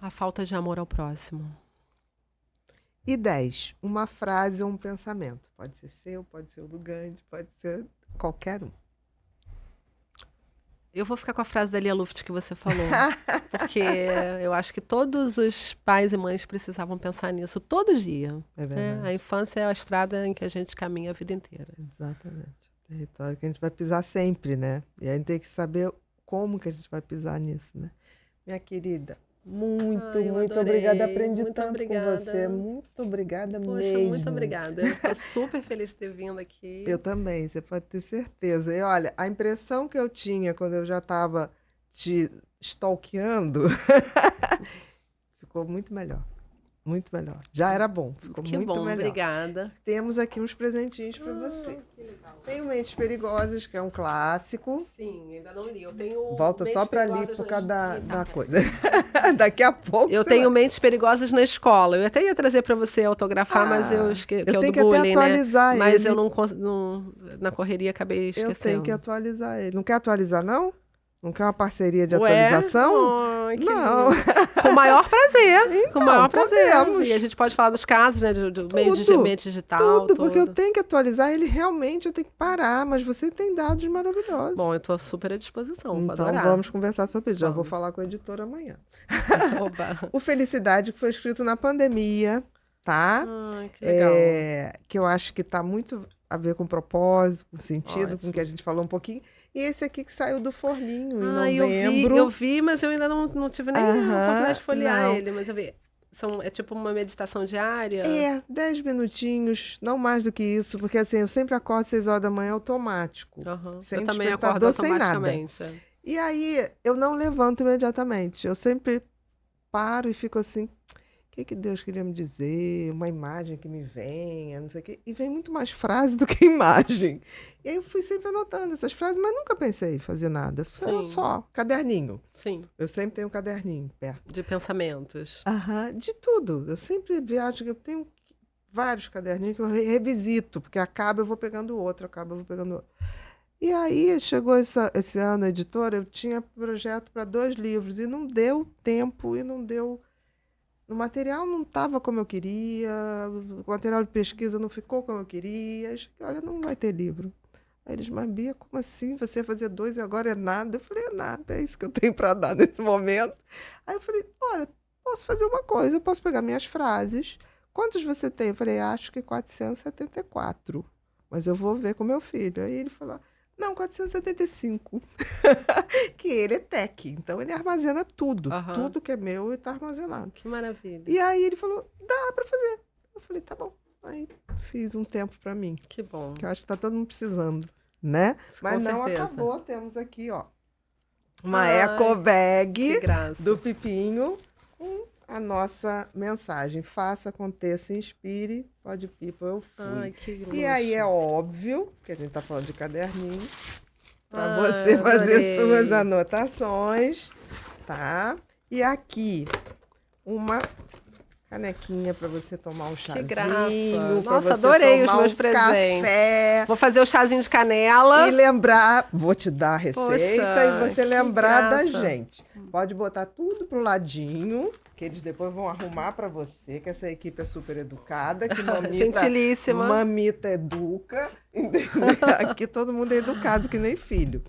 A falta de amor ao próximo. E 10, uma frase ou um pensamento. Pode ser seu, pode ser o do Gandhi, pode ser qualquer um. Eu vou ficar com a frase da Lia Luft que você falou. Porque eu acho que todos os pais e mães precisavam pensar nisso todo dia. É verdade. A infância é a estrada em que a gente caminha a vida inteira. Exatamente. Território que a gente vai pisar sempre, né? E a gente tem que saber como que a gente vai pisar nisso, né? Minha querida, muito adorei. obrigada. Aprendi Muito tanto obrigada. com você. Muito obrigada Poxa, mesmo. muito obrigada. Eu estou super feliz de ter vindo aqui. Eu também, você pode ter certeza. E olha, a impressão que eu tinha quando eu já estava te stalkeando ficou muito melhor. Muito melhor. Já era bom, ficou Que muito bom, melhor. obrigada. Temos aqui uns presentinhos para você. Que legal. Tem o Mentes Perigosas, que é um clássico. Sim, ainda não li. Eu tenho Volta Mentes só para ali Perigosas por na causa da escola. coisa. Daqui a pouco. Eu você tenho vai- Mentes Perigosas na escola. Eu até ia trazer para você autografar, mas eu esqueci. Que é o tenho do que até bullying, atualizar né? Mas ele. eu não, na correria acabei Eu esquecendo. tenho que atualizar ele. Não quer atualizar, não? Não quer uma parceria de Ué? atualização? Ai, que Não. lindo. Com o maior prazer. Com o maior prazer. podemos. E a gente pode falar dos casos, né? Do meio digital. Tudo, porque eu tenho que atualizar ele realmente, eu tenho que parar, mas você tem dados maravilhosos. Bom, eu estou super à disposição. Vou Então adorar. vamos conversar sobre isso. Já vou Vamos. falar com a editora amanhã. Oba. O Felicidade, que foi escrito na pandemia, tá? Ai, que legal. Que eu acho que está muito a ver com propósito, com sentido, com Ótimo. o que a gente falou um pouquinho. E esse aqui que saiu do forninho em Ai, novembro. eu vi, mas eu ainda não tive nem a oportunidade de folhear não. ele. Mas eu vi. É tipo uma meditação diária? 10 minutinhos, não mais do que isso, porque assim, eu sempre acordo 6 horas da manhã automático. Uhum. Sem Eu também acordo despertador, sem nada. automaticamente. E aí, eu não levanto imediatamente. Eu sempre paro e fico assim, o que Deus queria me dizer? Uma imagem que me venha, não sei o quê. E vem muito mais frase do que imagem. E aí eu fui sempre anotando essas frases, mas nunca pensei em fazer nada. Só caderninho. Sim, Eu sempre tenho um caderninho perto. de pensamentos. De tudo. Eu sempre viajo, eu tenho vários caderninhos que eu revisito, porque acaba eu vou pegando outro, acaba eu vou pegando outro. E aí chegou esse ano, a editora, eu tinha projeto para 2 livros e não deu tempo e não deu... O material não estava como eu queria, o material de pesquisa não ficou como eu queria. Eu cheguei, olha, não vai ter livro. Aí eles, mas Bia, como assim? Você ia fazer 2 e agora é nada? Eu falei, é nada, é isso que eu tenho para dar nesse momento. Aí eu falei, olha, posso fazer uma coisa, eu posso pegar minhas frases. Quantos você tem? Eu falei, acho que 474. Mas eu vou ver com meu filho. Aí ele falou, não, 475. Que ele é tech, então ele armazena tudo. Aham. Tudo que é meu está armazenado. Que maravilha. E aí ele falou, dá para fazer. Eu falei, tá bom. Aí fiz um tempo para mim, Que bom. que eu acho que tá todo mundo precisando, né? Mas não certeza. acabou, temos aqui, ó, uma Ai, eco bag Que graça. do Pipinho com a nossa mensagem. Faça, aconteça, inspire. Pode People, eu fui. Ai, que E aí é luxo. óbvio, que a gente tá falando de caderninho, para Ai, você fazer adorei. suas anotações, tá? E aqui, uma canequinha para você tomar um chazinho. graça. pra Nossa, você adorei os tomar meus um presentes. café. Vou fazer o chazinho de canela. E lembrar, vou te dar a receita Poxa, e você que lembrar da graça. gente. Pode botar tudo pro ladinho, que eles depois vão arrumar para você, que essa equipe é super educada, que Gentilíssima. mamita educa. Entendeu? Aqui todo mundo é educado, que nem filho.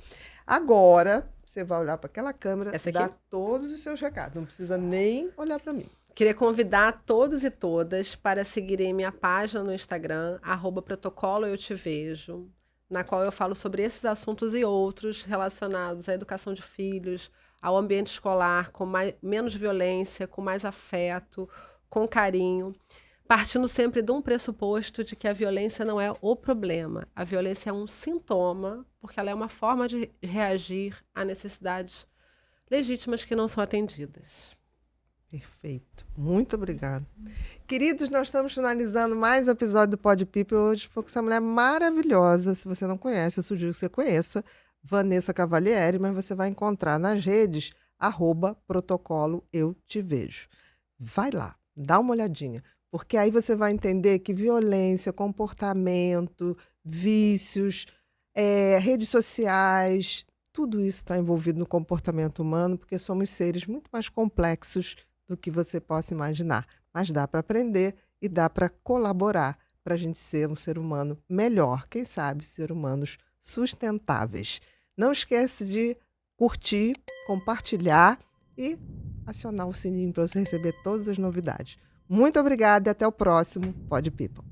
Agora, você vai olhar para aquela câmera Essa e aqui? dar todos os seus recados. Não precisa nem olhar para mim. Queria convidar todos e todas para seguirem minha página no Instagram, @protocoloeutivejo, na qual eu falo sobre esses assuntos e outros relacionados à educação de filhos, ao ambiente escolar, com menos violência, com mais afeto, com carinho, partindo sempre de um pressuposto de que a violência não é o problema. A violência é um sintoma, porque ela é uma forma de reagir a necessidades legítimas que não são atendidas. Perfeito. Muito obrigada. Queridos, nós estamos finalizando mais um episódio do Pod People. Hoje foi com essa mulher maravilhosa. Se você não conhece, eu sugiro que você conheça. Vanessa Cavalieri, mas você vai encontrar nas redes @protocoloeutivejo. Vai lá, dá uma olhadinha. Porque aí você vai entender que violência, comportamento, vícios, redes sociais, tudo isso está envolvido no comportamento humano, porque somos seres muito mais complexos do que você possa imaginar. Mas dá para aprender e dá para colaborar para a gente ser um ser humano melhor. Quem sabe, ser humanos sustentáveis. Não esquece de curtir, compartilhar e acionar o sininho para você receber todas as novidades. Muito obrigada e até o próximo Pod People.